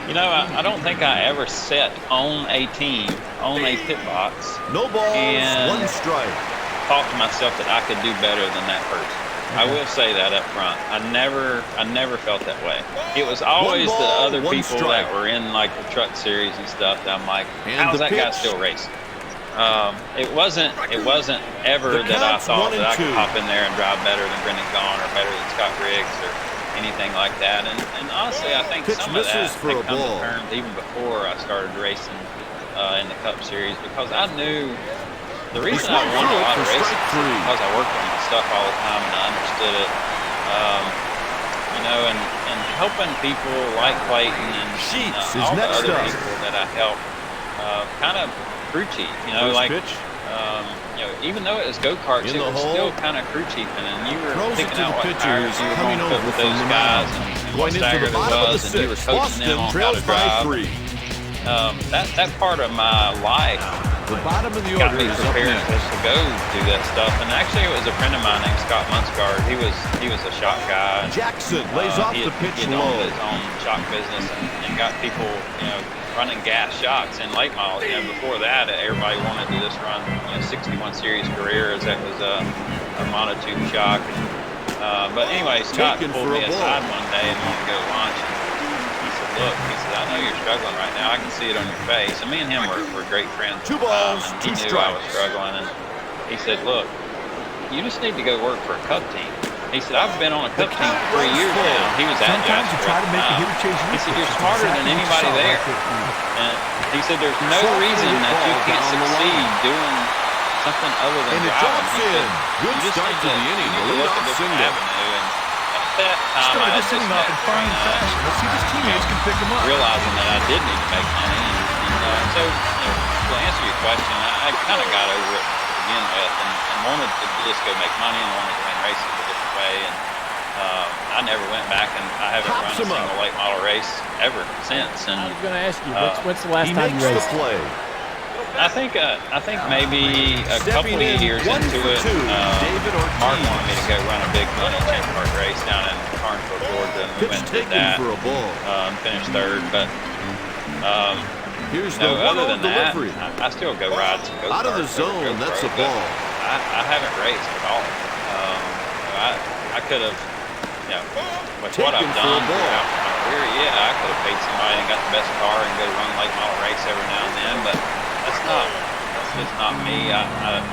You know, I don't think I ever set on a team, on a pit box, No balls, and 1 strike. thought to myself that I could do better than that person. I will say that up front. I never felt that way. It was always One the ball, other 1 people strike. that were in like the truck series and stuff that I'm like, And how's the that guy pitch. still racing? It wasn't ever The that I count's thought 1 that I and could 2. hop in there and drive better than Brendan Gaughan or better than Scott Riggs or anything like that. And honestly, I think Pitch some of that misses for had a come ball. to terms even before I started racing in the Cup Series, because I knew the reason I won a lot of races is because I worked on my stuff all the time and I understood it. You know, and helping people like Clayton and Sheets is all the next other up. people that I helped, kind of crew chief. You know, First like pitch. you know, even though it was go-karts, In it the was hole. still kind of crew chiefing, and you were Throws it picking to out the what pitcher tires who's you were coming going to put over with from those the guys mound. and what Going into stagger the there bottom of was, the and you were 6th. coaching them Boston on how trails to by drive. 3. That part of my life The bottom of the got order me is up prepared next. to go do that stuff. And actually, it was a friend of mine named Scott Munsgaard. He was a shop guy. Jackson lays off He the had- pitch he had low. owned his own shop business and got people, you know, running gas shocks in late models. You know, before that, everybody wanted to just run, 61 series careers. That was a monotube shock. But anyway, Scott Taken pulled for me a ball. aside one day and wanted to go to lunch. He said, "Look," he said, "I know you're struggling right now. I can see it on your face." And me and him were great friends. 2 at the time, balls, and 2 he knew I was strikes. struggling, and he said, "Look, you just need to go work for a Cup team." He said, "I've been on a Cup team for 3 years now." He was at Sometimes you Jasper try at to the make a time. hitter change He your said, pitch. "You're It's smarter exactly than what you anybody saw there." right there. And he said, "There's no Softly reason hit that you ball can't down the succeed line. doing something other than And it driving." drops He said, in. Good "You just start need to the inning. you The need to look leadoff a different single. avenue." And at that time, I Started had this just inning off met in fine fashion. Let's see if his teammates can pick him up. realizing that I did need to make money. And so, to answer your question, I kind of got over it to begin with and wanted to just go make money and wanted to win races a different way. And I never went back, and I haven't run a Pops him single up. late model race ever since. And I was going to ask you, Uh, when's the last He time makes you the raced? play. I think maybe a couple Stepping of in, years 1 into for it, 2, David Ortiz. Mark wanted me to go run a big money chain park race down in Carnesville, Georgia, and we Pitch went and did taken that. for a ball. Finished third, but Here's the no, other 1-0 than that, delivery. I still go ride some go-karts. Out of the go zone, that's a GoPro, but ball. I haven't raced at all. I could have, with what I've Taken for a done ball. throughout my career, I could have paid somebody and got the best car and go run a late model race every now and then, but that's just not me. I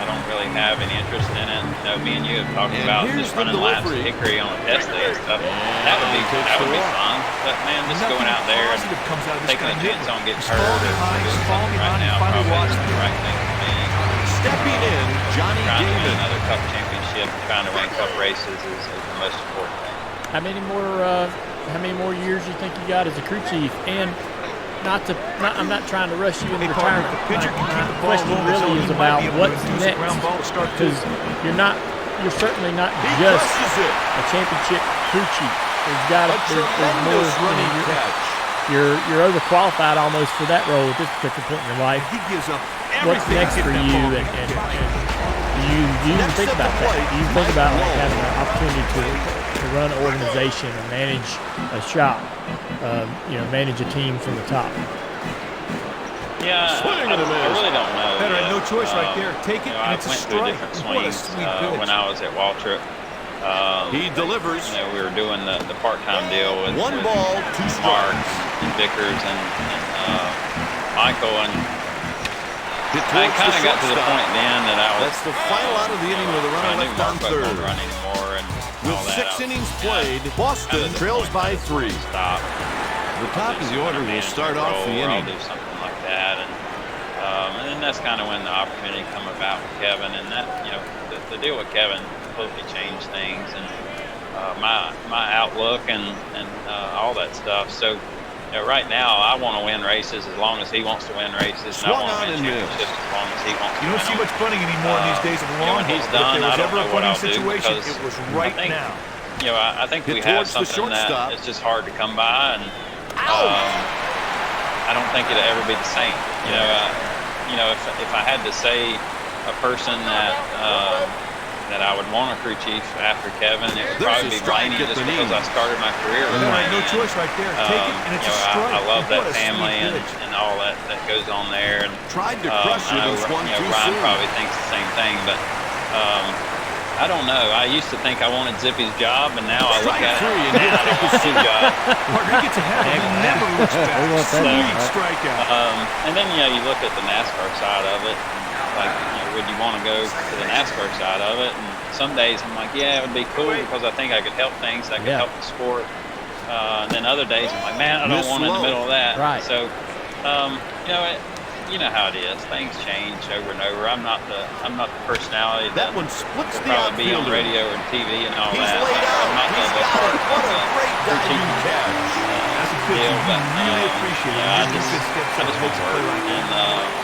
don't really have any interest in it. Me and you have talked And about here's just the running laps at delivery. Hickory on a test day and stuff. And That would be takes the walk. fun. But man, just Nothing going out there and positive comes out of this taking a guy chance hitting. on getting He's hurt or falling behind, doing he's falling something right behind, now he finally probably watched isn't the it. right thing for me. Stepping in, Johnny Trying to win Damon. another Cup championship, trying to win Cup races is the most important thing. How many more years you think you got as a crew chief? And I'm not trying to rush you into Hey, partner, retirement. if the pitcher can keep My the ball question rolling, really he is might about be able to what's induce a next, ground ball to start because you're certainly not He just crushes it. a championship crew chief. There's A more. tremendous running catch. You're overqualified almost for that role at this particular point in your life. He gives up What's everything next to for get you, that ball. and do you even Next think at about the that? plate, Do you think Mike about like, Lowe. having an opportunity to run an organization and manage a shop, manage a team from the top? Yeah, Swing I and a miss. really don't know. Better had yet. no choice right there. Take it, and I it's a went through strike. different What a swings sweet pitch. when I was at Waltrip. He delivers. We were doing the part-time deal with 1 ball, 2 Mark strikes. and Vickers and Michael, and Hit I towards kind of the got to the shortstop. point then that I was. That's the final out of the inning with a runner I knew left Mark on wasn't third. gonna run anymore, and With all that. 6 innings played, Boston trails by 3. Stop. The top of the order will start off the I'll inning. do something like that, and And then that's kind of when the opportunity come about with Kevin, and that, the deal with Kevin completely changed things, and my outlook and all that stuff. So right now I want to win races as long as he wants to win races, and I want to win championships as long as he wants to. You don't see much punting anymore in these days of the long when he's ball, done, but if I there was don't ever know a what punting I'll do, situation, because it was right now. I think we have something that is just hard to come by, and I don't think it'll ever be the same. If I had to say a person that I would want a crew chief after Kevin, it would probably be Blaney, just because I started my career with Blaney. No choice right there. Take it, and it's a strike. I love that family and all that goes on there. And tried to crush it and swung too Ryan soon. probably thinks the same thing, but I don't know. I used to think I wanted Zippy's job, and now I look at it and I don't want his job. Partner gets ahead of him, never looks back. Sweet strikeout. And then you look at the NASCAR side of it. Like, would you want to go to the NASCAR side of it? And some days I'm like, yeah, it would be cool because I think I could help things. I could help the sport. And then other days I'm like, man, I don't want in the middle of that. Right. So, you know how it is. Things change over and over. I'm not the personality that one splits the probably be on outfielder. radio and TV and all He's that. laid out. I'm not He's the got it. What a part great of diving catch. That's a pitch you really appreciate. I just want to work and want to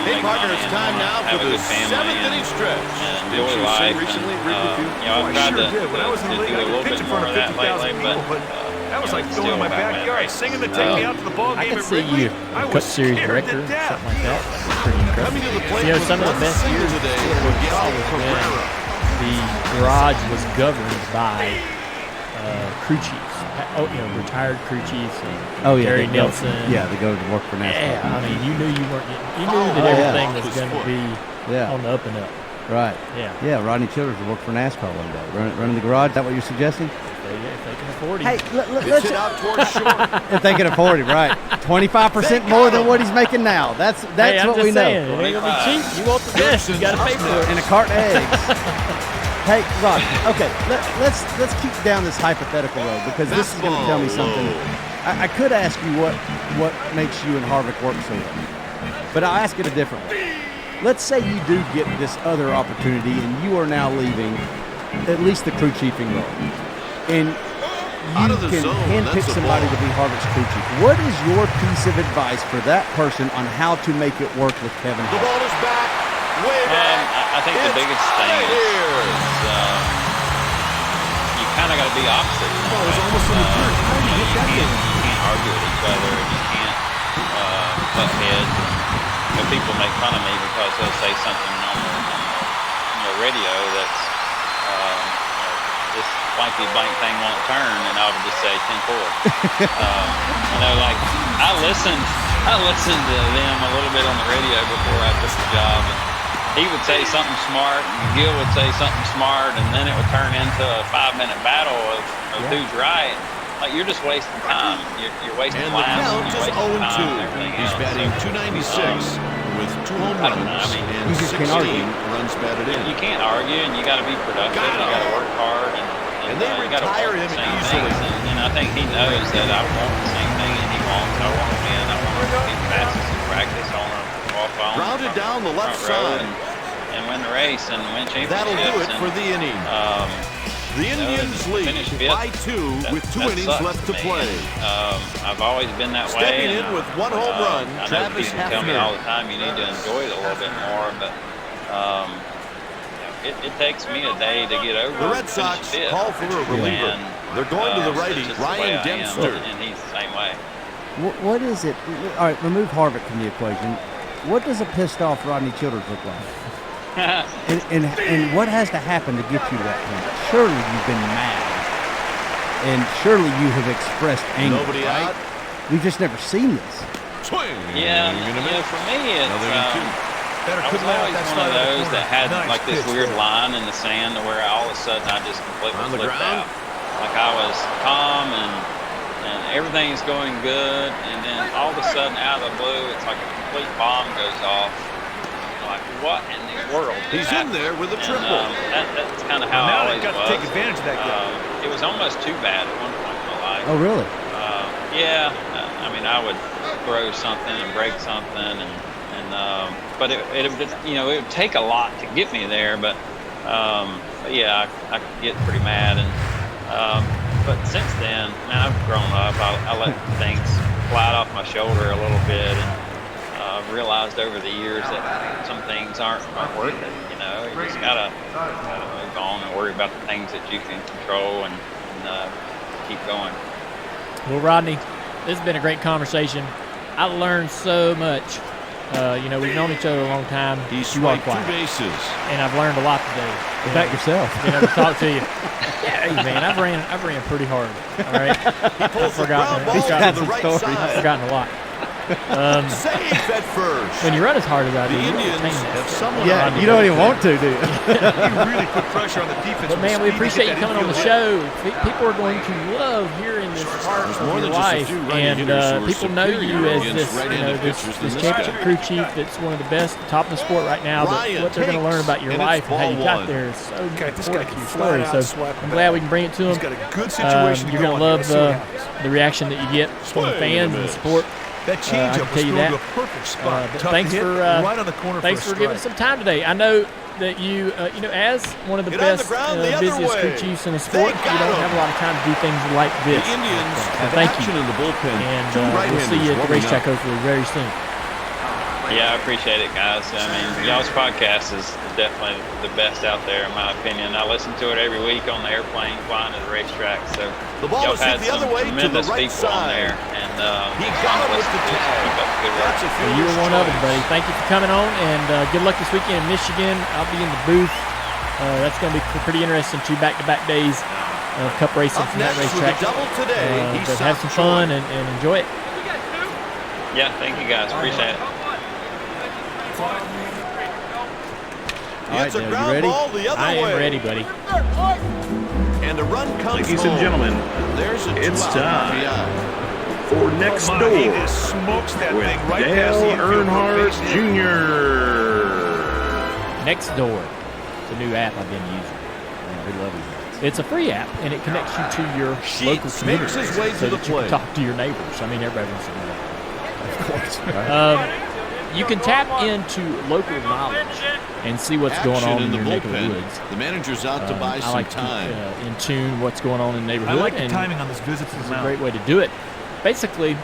Hey, make partner, money it's and time wanna now have for a the good family seventh inning stretch. and Did enjoy you life. say recently And, agreed with you? I've tried sure to did. When I was in the league, do I a little could pitch bit in front more of of that 50,000 lately, people, but that was like still throwing in my about backyard, races. singing to take me out to the ball I game could at see Wrigley. you I Cup was Series scared director to or death. something like that. That'd be pretty incredible. Coming to the plate You know, with some of the one best single years today, was Miguel when Cabrera. the garage was governed by crew chiefs. Retired crew chiefs. Gary they go- Nelson. Yeah, they go to work for NASCAR. Yeah, I mean, you knew that everything was going to be Yeah. on the up and up. Right. Yeah. Yeah, Rodney Childers will work for NASCAR one day. Running the garage, is that what you're suggesting? If they can afford it. Hey, Gets let's it out towards short. if they can afford him, right? 25% more than what he's making now. That's Hey, I'm what just we saying, know. it ain't gonna be cheap. You want the best, you got to pay for it. In a carton of eggs. Hey, Rod. Okay, let's keep down this hypothetical road because this is going to tell me something. I could ask you what makes you and Harvick work so well, but I'll ask it a different way. Let's say you do get this other opportunity and you are now leaving at least the crew chiefing role, and Out you of the can zone, handpick that's a somebody ball. to be Harvick's crew chief. What is your piece of advice for that person on how to make it work with Kevin The Harvick? ball is back. Way back. I think the It's biggest thing right here. is you kind of got to be opposite. Ball was almost in the dirt. How did you get that You thing? can't argue with each other. And you can't butt heads. People make fun of me because they'll say something on the radio that's this blanky blank thing won't turn, and I would just say 10-4. Like I listened to them a little bit on the radio before I took the job. And he would say something smart, and Gil would say something smart, and then it would turn into a 5-minute battle of who's right. Like, you're just wasting time. You're wasting And the laps. count You're is wasting time 0-2. and everything He's else. batting So, 296 with 2 home I runs don't know. I mean, and you just 16 can't argue. runs batted in. you can't argue, and you got to be productive. Got You got to work hard, And they you gotta retire want him the same easily. things. And I think he knows that I want the same thing that he wants. I want to win. I want to be fastest in practice. I want to walk on Grounded down the left row side. and win the race and win championships. That'll do it for the inning. The Indians lead finish fifth. by 2 with 2 That innings sucks left to me. play. And, I've always been that way. Stepping and, in with 1 home run, I know Travis people tell me Hefner. all the time you need to enjoy it a little bit more, but it takes me a day to get over. The Red Sox fifth. call for a reliever. And, They're going to the righty, it's just the way Ryan I am, Dempster. and he's the same way. What is it? All right, remove Harvick from the equation. What does a pissed off Rodney Childers look like? and what has to happen to get you to that point? Surely you've been mad, and surely you have expressed anger. Nobody right? out. We've just never seen this. Swing. Yeah, In a minute. for me, it's Another than 2. Better I was couldn't let out always that one side of of the those corner. that had Nice like this pitch weird there. line in the sand to where all of a sudden I just completely On the flipped ground. out. Like I was calm and everything's going good, and then all of a sudden out of the blue, it's like a complete bomb goes off. You're like, what in the world? He's in there with a triple. That's kind of how Now I they've always got to was. take advantage of that guy. It was almost too bad at one point in my life. Oh, really? Yeah, I mean, I would throw something and break something, and but it would take a lot to get me there. But yeah, I could get pretty mad. But since then, man, I've grown up. I let things slide off my shoulder a little bit, and I've realized over the years that some things aren't worth it. You just gotta move on and worry about the things that you can control and keep going. Well, Rodney, this has been a great conversation. I learned so much. We've known each other a long time. He swiped 2 bases. And I've learned a lot today. About yourself. Being able to talk to you. Yeah, hey, man, I've ran pretty hard. All right. I've forgotten a lot. Safe at first. When you run as hard as I do, The Indians have someone. Yeah, you don't even want to, do you? You really put pressure on the defense. But, man, we appreciate you coming on the show. People are going to love hearing this part of your life. And people know you as this championship crew chief that's one of the best, top of the sport right now. But what they're going to learn about your life and how you got there is so important to your story. So I'm glad we can bring it to them. He's got a good situation. You're going to love the reaction that you get from the fans and the sport. That changeup was thrown to a perfect spot. Thanks for right on the corner. Thanks for giving some time today. I know that you, as one of the best, busiest crew chiefs in the sport, you don't have a lot of time to do things like this. The Indians have thank action you. in the bullpen. And we'll see you at the racetrack hopefully very soon. Yeah, I appreciate it, guys. I mean, y'all's podcast is definitely the best out there, in my opinion. I listen to it every week on the airplane flying to the racetrack. So The ball y'all is had hit the some other way to the tremendous right people on side. there, and He got it with the keep tag. up the good work. That's a Well, you were fielder's one of them, choice. buddy. Thank you for coming on, and good luck this weekend in Michigan. I'll be in the booth. That's going to be pretty interesting. 2 back-to-back days of cup racing Up from that next with racetrack. a double today, he's But have some fun and enjoy it. Yeah, thank you, guys. Appreciate it. All right, It's a Dale, you ground ready? ball the other I am way. ready, buddy. And a run comes Ladies and home. gentlemen, There's a it's 2-out time RBI. for Next He Door just smokes that with thing right past the Dale infield. Earnhardt Base hit. Jr. Next Door. It's a new app I've been using. We love you. It's a free app, and it connects you to your Sheets local makes community his way to so the that you plate. can talk to your neighbors. I mean, everybody wants to know that. Of course. You can tap into local knowledge and see what's going on in the your neck of the bullpen. woods. The manager's out to buy I some like time. to in tune what's going on in the neighborhood. I like the and timing on this visit to It's the a mound. great way to do it. Basically,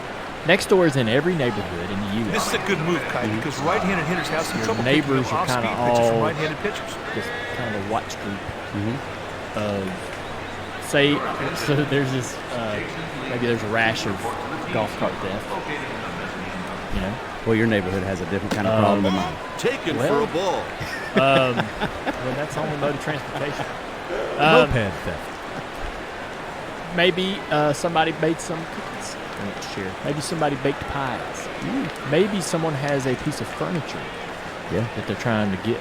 Next Door is in every neighborhood in the This U.S. is a good move, Kai, because right-handed hitters have some Your trouble picking neighbors up are off-speed kinda pitches from all- right-handed pitchers. Just kind of a watch group. So there's this, maybe there's a rash of golf cart theft. You know? Well, your neighborhood has a different kind of problem than mine. Taken Well, for a ball. Well, that's the only mode of transportation. Moped theft. Maybe somebody baked some cookies next year. Maybe somebody baked pies. Maybe someone has a piece of furniture that they're trying to get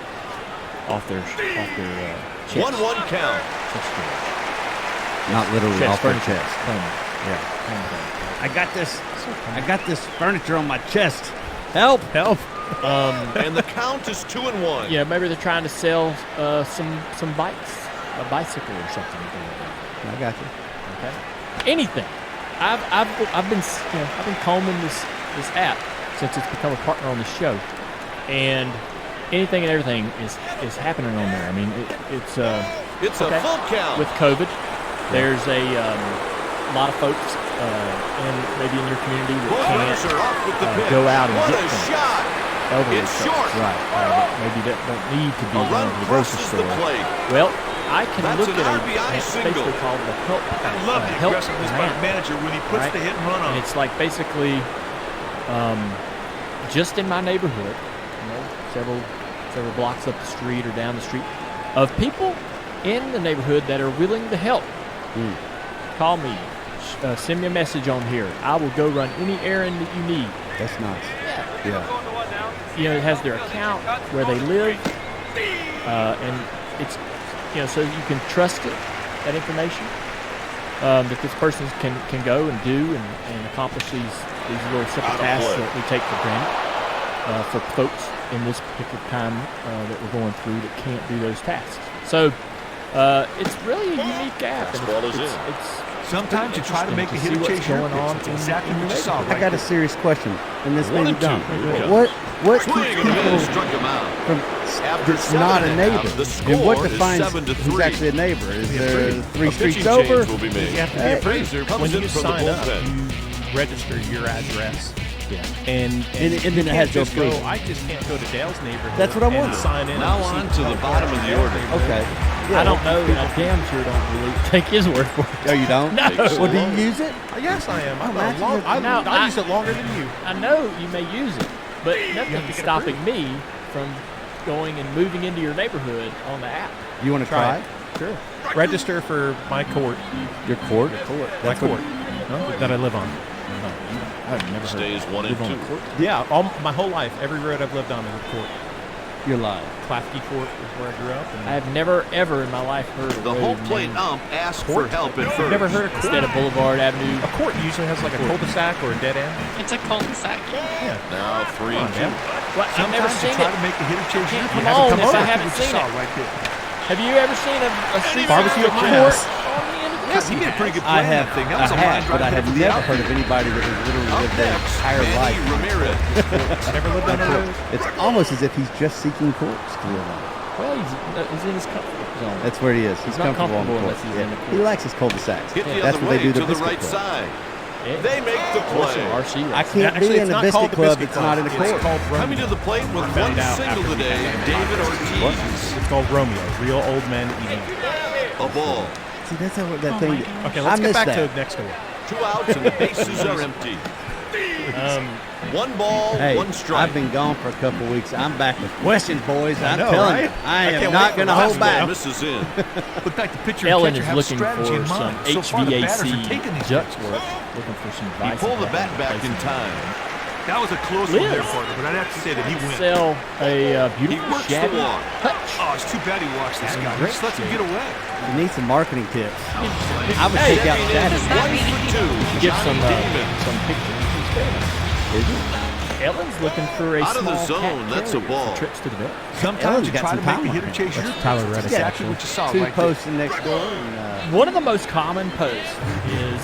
off their chest. 1-1 count. Chest storage. Not literally Chest off their furniture. chest. Home. Yeah. Home. I got this furniture on my chest. Help! And the count is 2-1. Yeah, maybe they're trying to sell some bikes, a bicycle or something. I got you. Okay. Anything. I've been combing this app since it's become a partner on the show, and anything and everything is happening on there. I mean, it's It's okay. a full count. With COVID, there's a lot of folks maybe in your community that Runners can't are off with the pitch. go out and what get a things. shot. Elderly It's folks, short. right? That maybe that don't need to be A going run to the grocery crosses the store. plate. Well, I can That's look an at RBI it's single. basically called the help. I love the help aggressiveness by the command. manager when he puts Right. the hit and run on. And it's like basically just in my neighborhood, several blocks up the street or down the street, of people in the neighborhood that are willing to help. Call me, send me a message on here. I will go run any errand that you need. That's nice. Yeah. It has their account, where they live, and it's so you can trust it, that information, that this person can go and do and accomplish these little simple tasks that we take for granted for folks in this particular time that we're going through that can't do those tasks. So it's really a unique app. And Fastball is in. it's Sometimes you try to make the hitter chase your pitch. That's exactly what you saw right I got a there. serious question, and this may be 1-2. dumb. Here we go. What Swing keeps and a people miss, struck him out. from After that's not a 7.5, neighbor? the And what score is defines 7-3. who's actually a neighbor? Is there 3 A streets pitching over? change will be made. You have to be a Fraser When comes you in from the sign up, bullpen. you register your address. Yeah. And then you it can't has just those go. things. I just can't go to Dale's neighborhood. That's what I'm and wondering. sign in. Now and on see to the bottom of the order. Okay. I don't know, and I damn sure don't believe. Take his word for it. Oh, you don't? No. Well, do you use it? Yes, I am. Matthew, I use it longer than you. I know you may use it, but nothing is stopping me from going and moving into your neighborhood on the app. You want to try? Sure. Register for my court. Your court? My court that I live on. I've never Stays 1 and 2. Yeah, my whole life, every road I've lived on is a court. You're lying. Clafke Court is where I grew up. I have never, ever in my life heard of The home plate ump asked for help at first. You've never heard of instead of Boulevard Avenue. A court usually has like a cul-de-sac or a dead end. It's a cul-de-sac. Yeah. Now 3 and 2. Well, I've never Sometimes you seen try it. to make the hitter chase your Come pitch. on, Come if I on, haven't what you seen saw it. right there. Have you ever seen a street Barbecue at my court house. on the end of the Yes, he did a pretty good I play on have, that thing. That was a line but right I there have for the never out. heard of anybody that has literally Up lived their next, entire life. Manny Ramirez. Never lived on a road. It's almost as if he's just seeking courts to live on. Well, he's in his comfort zone. That's where he is. He's not comfortable on the comfortable court. unless he's in the He court. likes his cul-de-sacs. Hit the That's other where they way do to the the right biscuit club. side. Yeah. They make the play. RC I can't Actually, be it's in a not biscuit called the club biscuit that's not in a club. court. It's called Coming Romeo. to the plate with Found one out single after we today, got that. David What? Ortiz. It's called Romeo. Real old men eating. A ball. See, that's how that thing. Okay, I let's get missed back that. to next door. 2 outs and the bases are empty. 1 ball, Hey, 1 strike. I've been gone for a couple weeks. I'm back with questions, boys. I'm know, telling right? you, I am can't not wait going to for hold us back. Misses in. Looked like the pitcher Ellen and is catcher have looking strategy for in some mind. So far, the batters are taking HVAC these duct pitches. work, looking for some He advice. pulled on the bat how to back place in it. time. That was a close Liz. one there, partner, but I'd have to say that he wins. Sell a He beautiful works the shabby walk. hutch. Oh, it's too bad he watched this guy. He just lets him get away. You need some marketing tips. I would Hey, take out Checking in, Shaddy. Does that 1 mean for 2. Give Johnny Damon. some pictures. Is it? Ellen's looking for a Out of the small zone, cat that's a carrier ball. for trips to the vet. Sometimes Ellen's you got try some to make the power. hitter chase your pitch. Tyler That's Reddick, exactly actually. what you saw 2 right there. posts next door. And, One of the most common posts is,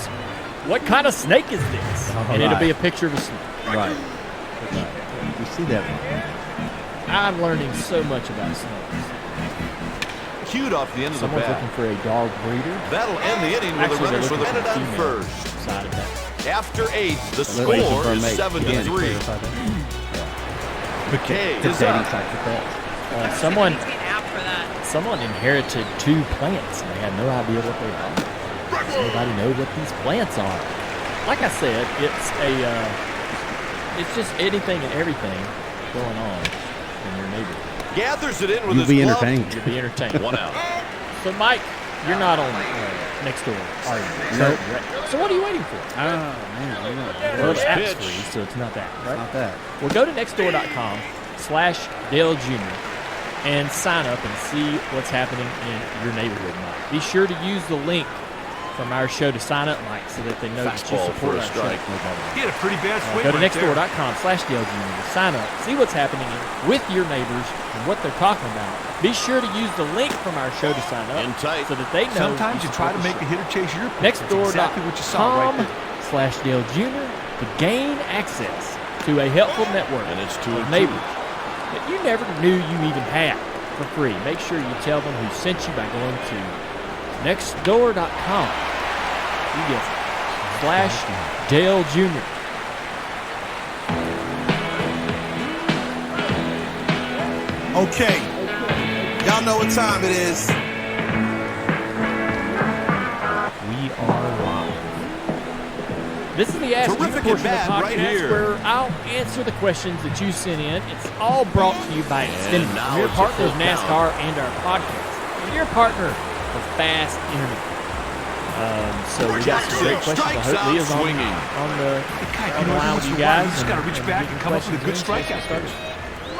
"What kind of snake is this?" And it'll be a picture of a snake. right. You see that? I'm learning so much about snakes. Cued off the end of the Someone's looking bat. for a dog breeder. That'll end the inning with a Actually, runner they're for the looking man for on female first. side of that. After 8, the Looking score for a is mate. 7-3. McKay It's a is dating up. site for pets. Someone Needs to be an app for that. Someone inherited 2 plants and they had no idea what they are. Does anybody know what these plants are? Like I said, it's just anything and everything going on in your neighborhood. Gathers it in with You'll his be glove. entertained. You'll be entertained. 1 out. So, Mike, you're not on next door, are you? Nope. So what are you waiting for? Oh, man. I know. Well, it's First app's pitch. free, so it's not that, right? Not that. Well, go to nextdoor.com/Dale Jr. and sign up and see what's happening in your neighborhood, Mike. Be sure to use the link from our show to sign up, Mike, so that they know that you Fastball support for a our strike. show. He had a pretty bad swing Go to right there. nextdoor.com/Dale Jr. to sign up, see what's happening with your neighbors and what they're talking about. Be sure to use the link from our show to sign up In tight. so that they know. Sometimes you try to make the hitter chase your pitch. That's exactly what you saw right there. Nextdoor.com/Dale Jr. to gain access to a helpful network And it's 2 of and 2. neighbors that you never knew you even had for free. Make sure you tell them who sent you by going to nextdoor.com. You get it. /Dale Jr. Okay, y'all know what time it is. We are live. This is the Ask You Terrific portion of the at bat right podcast here. where I'll answer the questions that you sent in. It's all brought to you by Xfinity, now your it's a partner of full NASCAR and our podcast, and your partner for fast internet. So we got some great questions. I Strikes hope out Leah's on swinging. the God, on you the know, line once with you in a while, guys. you just got to reach and back get and your come up with a good questions in. strikeout.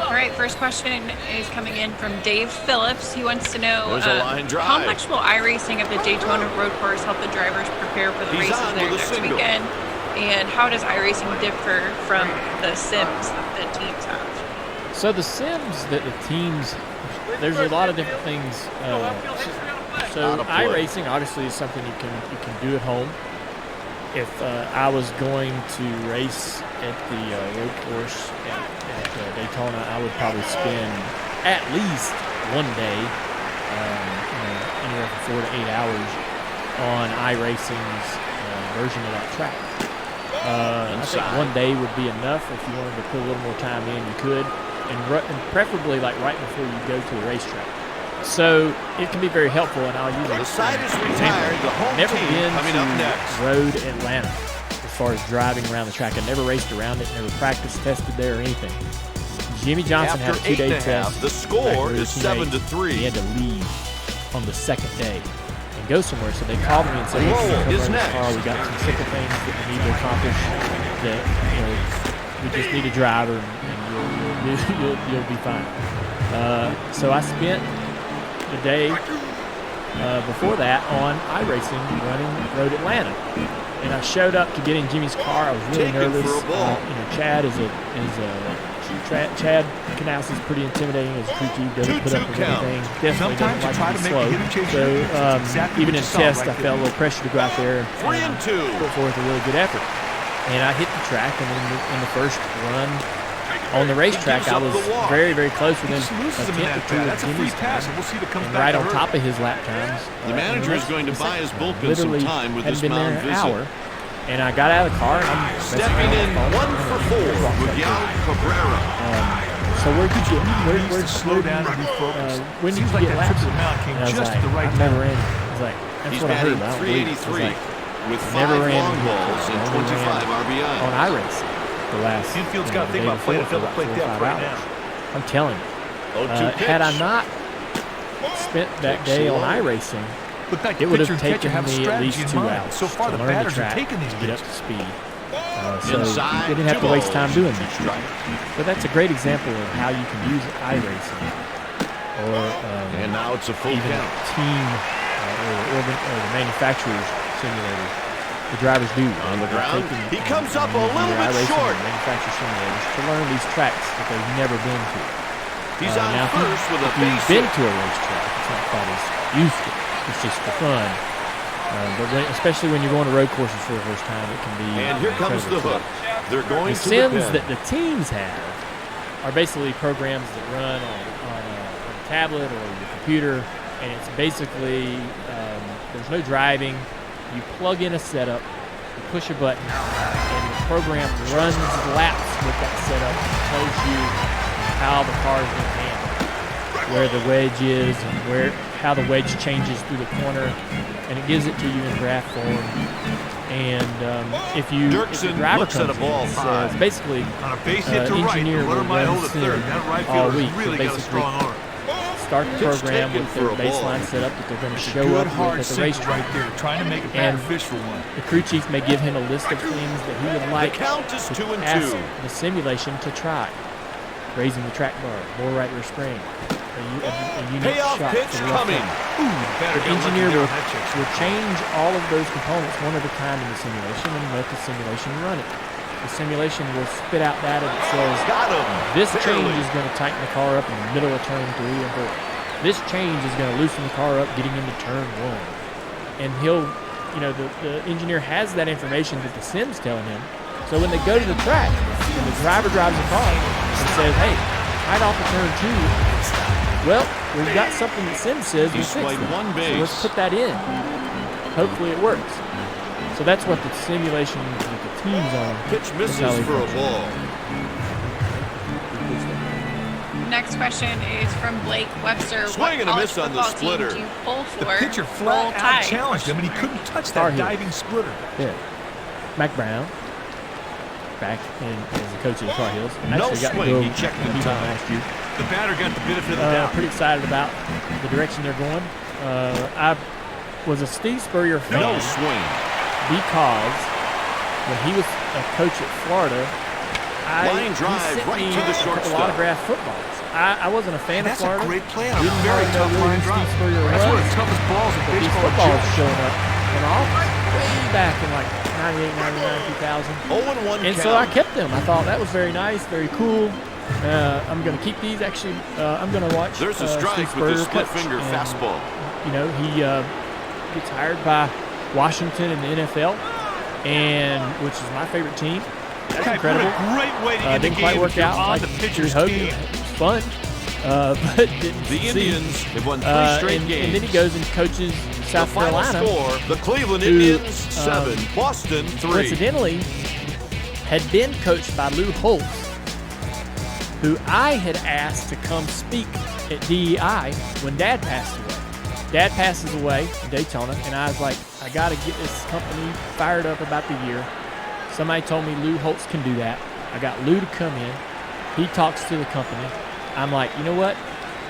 All right, first question is coming in from Dave Phillips. He wants to know There's a line drive. how much will iRacing of the Daytona Road Course help the drivers prepare for the He's races on there with a next single. weekend? And how does iRacing differ from the sims that the teams have? So the sims that the teams, there's a lot of different things. So iRacing obviously is something you can do at home. If I was going to race at the road course at Daytona, I would probably spend at least one day, anywhere from 4 to 8 hours on iRacing's version of that track. I think one day would be enough. If you wanted to put a little more time in, you could, and preferably like right before you go to the racetrack. So it can be very helpful, and I'll use it. The side is retired. The home Never team been coming to up next. Road Atlanta as far as driving around the track. I never raced around it, never practiced, tested there or anything. Jimmy Johnson After had a 2-day 8.5, test. the score Back is with his 7-3. He had to leave on the second day and go somewhere. So they called me and said, Lowell "Hey, is come next. car. We got some simple things that we need to accomplish. That we just need a driver, and you'll be fine." So I spent the day before that on iRacing running Road Atlanta, and I showed up to get in Jimmy's car. I was really nervous. Chad Chad Canals is pretty intimidating as a crew chief. Doesn't put up with anything. Definitely doesn't like to be slow. So even in test, I felt a little pressure to go out there and put forth a really good effort. And I hit the track, and in the first run on the racetrack, I was very, very close within a tenth or two of Jimmy's time, and right on top of his lap times. The manager is going to buy his bullpen some time with this mound visit. Hour, and I got out of the car, and I'm stepping in 1 for 4 with York Cabrera. So where'd you get? Where'd slow down and refocus? When did Seems you like get that laps? trip to the mound came And I was just like, at the right I've never time. ran. I was like, that's He's what I heard. batting I don't believe it. .383 with 5 never ran long balls and 25 RBI. on iRacing the last. Infield's got to think about playing a field play depth right now. I'm telling you. 0-2 Had I pitch. not spent that day on iRacing, it would have taken me at least 2 hours So far, to the learn the batters are track taking and these get up pitches. to speed. So Inside, we didn't have to 2 waste time balls. doing that. But that's a great example of how you can use iRacing or And now it's a full even count. team or the manufacturer's simulator. The drivers do. On the They're ground, taking, he comes up a using little their bit iRacing short. and manufacturer simulators to learn these tracks that they've never been to. He's on now, first with a if you've base been hit. to a racetrack, it's not quite as useful. It's just for fun. But especially when you're going to road courses for the first time, it can be. And here comes the hook. They're going The to sims the pen. that the teams have are basically programs that run on a tablet or your computer, and it's basically there's no driving. You plug in a setup, you push a button, and the program runs laps with that setup and tells you how the car is going to handle, where the wedge is, and how the wedge changes through the corner, and it gives it to you in graph form. And if the driver looks at comes a ball in, it high. says basically On a base hit to right, engineer the will runner might run hold a sim third. That right all fielder's week. really to got a strong arm. start the Pitch program taken with for their a ball. baseline setup that they're going to show Good up hard with at the signal racetrack. right there, trying to make a And bad fish for one. the crew chief may give him a list of things that he would The like count is to 2-2. ask the simulation to try. Raising the track bar, more right rear spring, a unique Payoff shot pitch to the left coming. hand. The engineer will change all of those components one at a time in the simulation and let the simulation run it. The simulation will spit out data that says Got him. this change Barely. is going to tighten the car up in the middle of turn 3 and 4. This change is going to loosen the car up getting into turn 1. And the engineer has that information that the sim's telling him. So when they go to the track and the driver drives the car and says, hey, right off of turn 2, well, we've got something that sim says we He's fixed swayed it. one So base. let's put that in. Hopefully it works. So that's what the simulation that the team's on. Pitch misses how they for a function. ball. Next question is from Blake Webster. Swing and a What miss on the college football team splitter. do you pull The for? pitcher Roll flat out Tide. challenged him, and he couldn't touch Tar that Heel. diving splitter. Yeah. Mac Brown, back as the coach of the Tar Heels. And No actually got to swing, go he checked in to time. last year. The batter got the benefit of the doubt. Pretty excited about the direction they're going. I was a Steve Spurrier fan No swing. because when he was a coach at Florida, Line he drive sent right me to the a couple shortstop. autographed footballs. I wasn't a fan And of that's a Florida. great play on a Didn't very hardly know tough who line Steve drive. Spurrier That's one of was. the toughest balls in But these baseball. footballs Judge. showing up in office way back in like 98, 99, 2000. 0-1 And so I kept them. I thought that was very nice, very cool. I'm going to keep these. Actually, I'm going to watch There's a Steve strike with Spurrier the split coach finger and fastball. You know, he gets hired by Washington in the NFL, and which is my favorite team. That's incredible. What a great way to end the Didn't quite game work if you're out on like the you pitcher's hoped. team. It was fun, but didn't The succeed. Indians have won 3 straight and games. then he goes and coaches The South final Carolina. score, the Cleveland who, Indians 7, Boston 3. Coincidentally, had been coached by Lou Holtz, who I had asked to come speak at DEI when Dad passed away. Dad passes away in Daytona, and I was like, I got to get this company fired up about the year. Somebody told me Lou Holtz can do that. I got Lou to come in. He talks to the company. I'm like, you know what?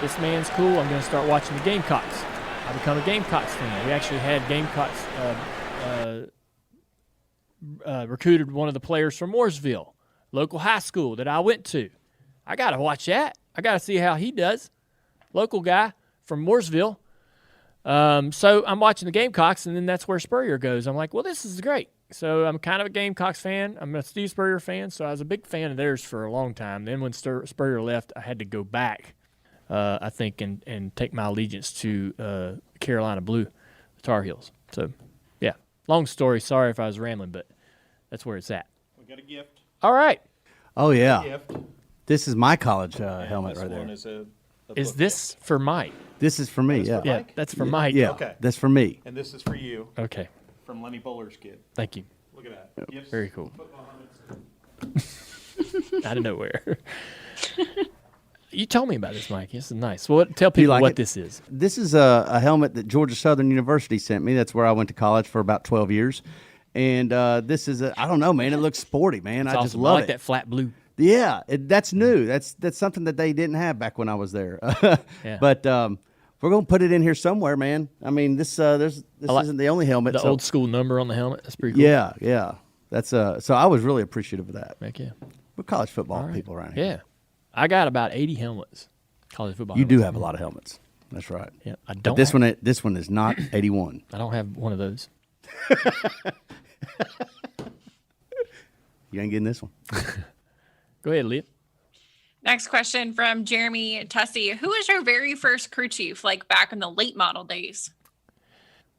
This man's cool. I'm going to start watching the Gamecocks. I become a Gamecocks fan. We actually had Gamecocks recruited one of the players from Mooresville, local high school that I went to. I got to watch that. I got to see how he does. Local guy from Mooresville. So I'm watching the Gamecocks, and then that's where Spurrier goes. I'm like, well, this is great. So I'm kind of a Gamecocks fan. I'm a Steve Spurrier fan, so I was a big fan of theirs for a long time. Then when Spurrier left, I had to go back, I think, and take my allegiance to Carolina Blue, the Tar Heels. So, yeah, long story. Sorry if I was rambling, but that's where it's at. We got a gift. All right. Oh, yeah. Gift. This is my college helmet right there. Is this for Mike? This is for me, yeah. Yeah, that's for Mike. Yeah, Okay. that's for me. And this is for you Okay. from Lenny Bowler's kid. Thank you. Look at that. Gifts, Very cool. football helmets. Out of nowhere. You told me about this, Mike. This is nice. Well, tell people like what it? this is. This is a helmet that Georgia Southern University sent me. That's where I went to college for about 12 years. And this is I don't know, man. It looks sporty, man. It's I just awesome. love I like it. that flat blue. Yeah, that's new. That's something that they didn't have back when I was there. Yeah. But we're gonna put it in here somewhere, man. I mean, this isn't the only helmet. The so- old school number on the helmet. That's pretty cool. Yeah. That's so I was really appreciative of that. Heck yeah. We're college football All right. people around here. Yeah. I got about 80 helmets. College football. You do helmets. have a lot of helmets. That's right. Yeah. I But don't. this one is not 81. I don't have one of those. You ain't getting this one. Go ahead, Leah. Next question from Jeremy Tussey. Who was your very first crew chief, like back in the late model days?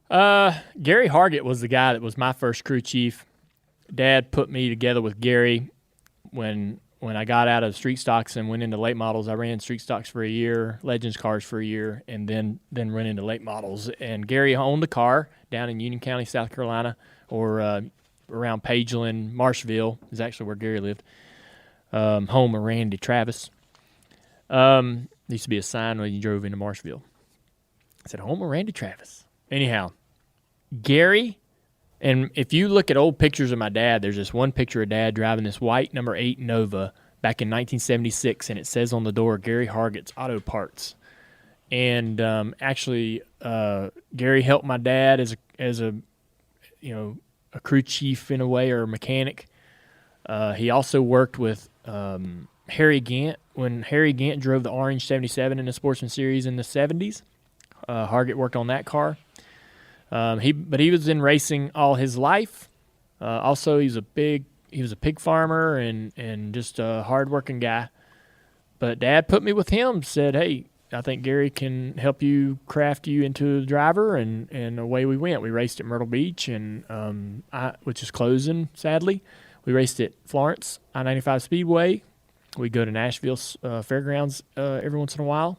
Gary Hargett was the guy that was my first crew chief. Dad put me together with Gary when I got out of street stocks and went into late models. I ran street stocks for a year, Legends cars for a year, and then went into late models. And Gary owned a car down in Union County, South Carolina, or around Pageland, Marshville is actually where Gary lived. Home of Randy Travis. There used to be a sign when you drove into Marshville. It said, home of Randy Travis. Anyhow, Gary, and if you look at old pictures of my dad, there's this one picture of Dad driving this white number 8 Nova back in 1976, and it says on the door, Gary Hargett's Auto Parts. And actually, Gary helped my dad as a crew chief in a way, or a mechanic. He also worked with Harry Gant when Harry Gant drove the Orange 77 in the Sportsman Series in the 70s. Hargett worked on that car. He was in racing all his life. Also, he was a pig farmer and just a hardworking guy. But Dad put me with him. Said, "Hey, I think Gary can help you craft you into a driver," and away we went. We raced at Myrtle Beach, and which is closing sadly. We raced at Florence I-95 Speedway. We go to Nashville Fairgrounds every once in a while.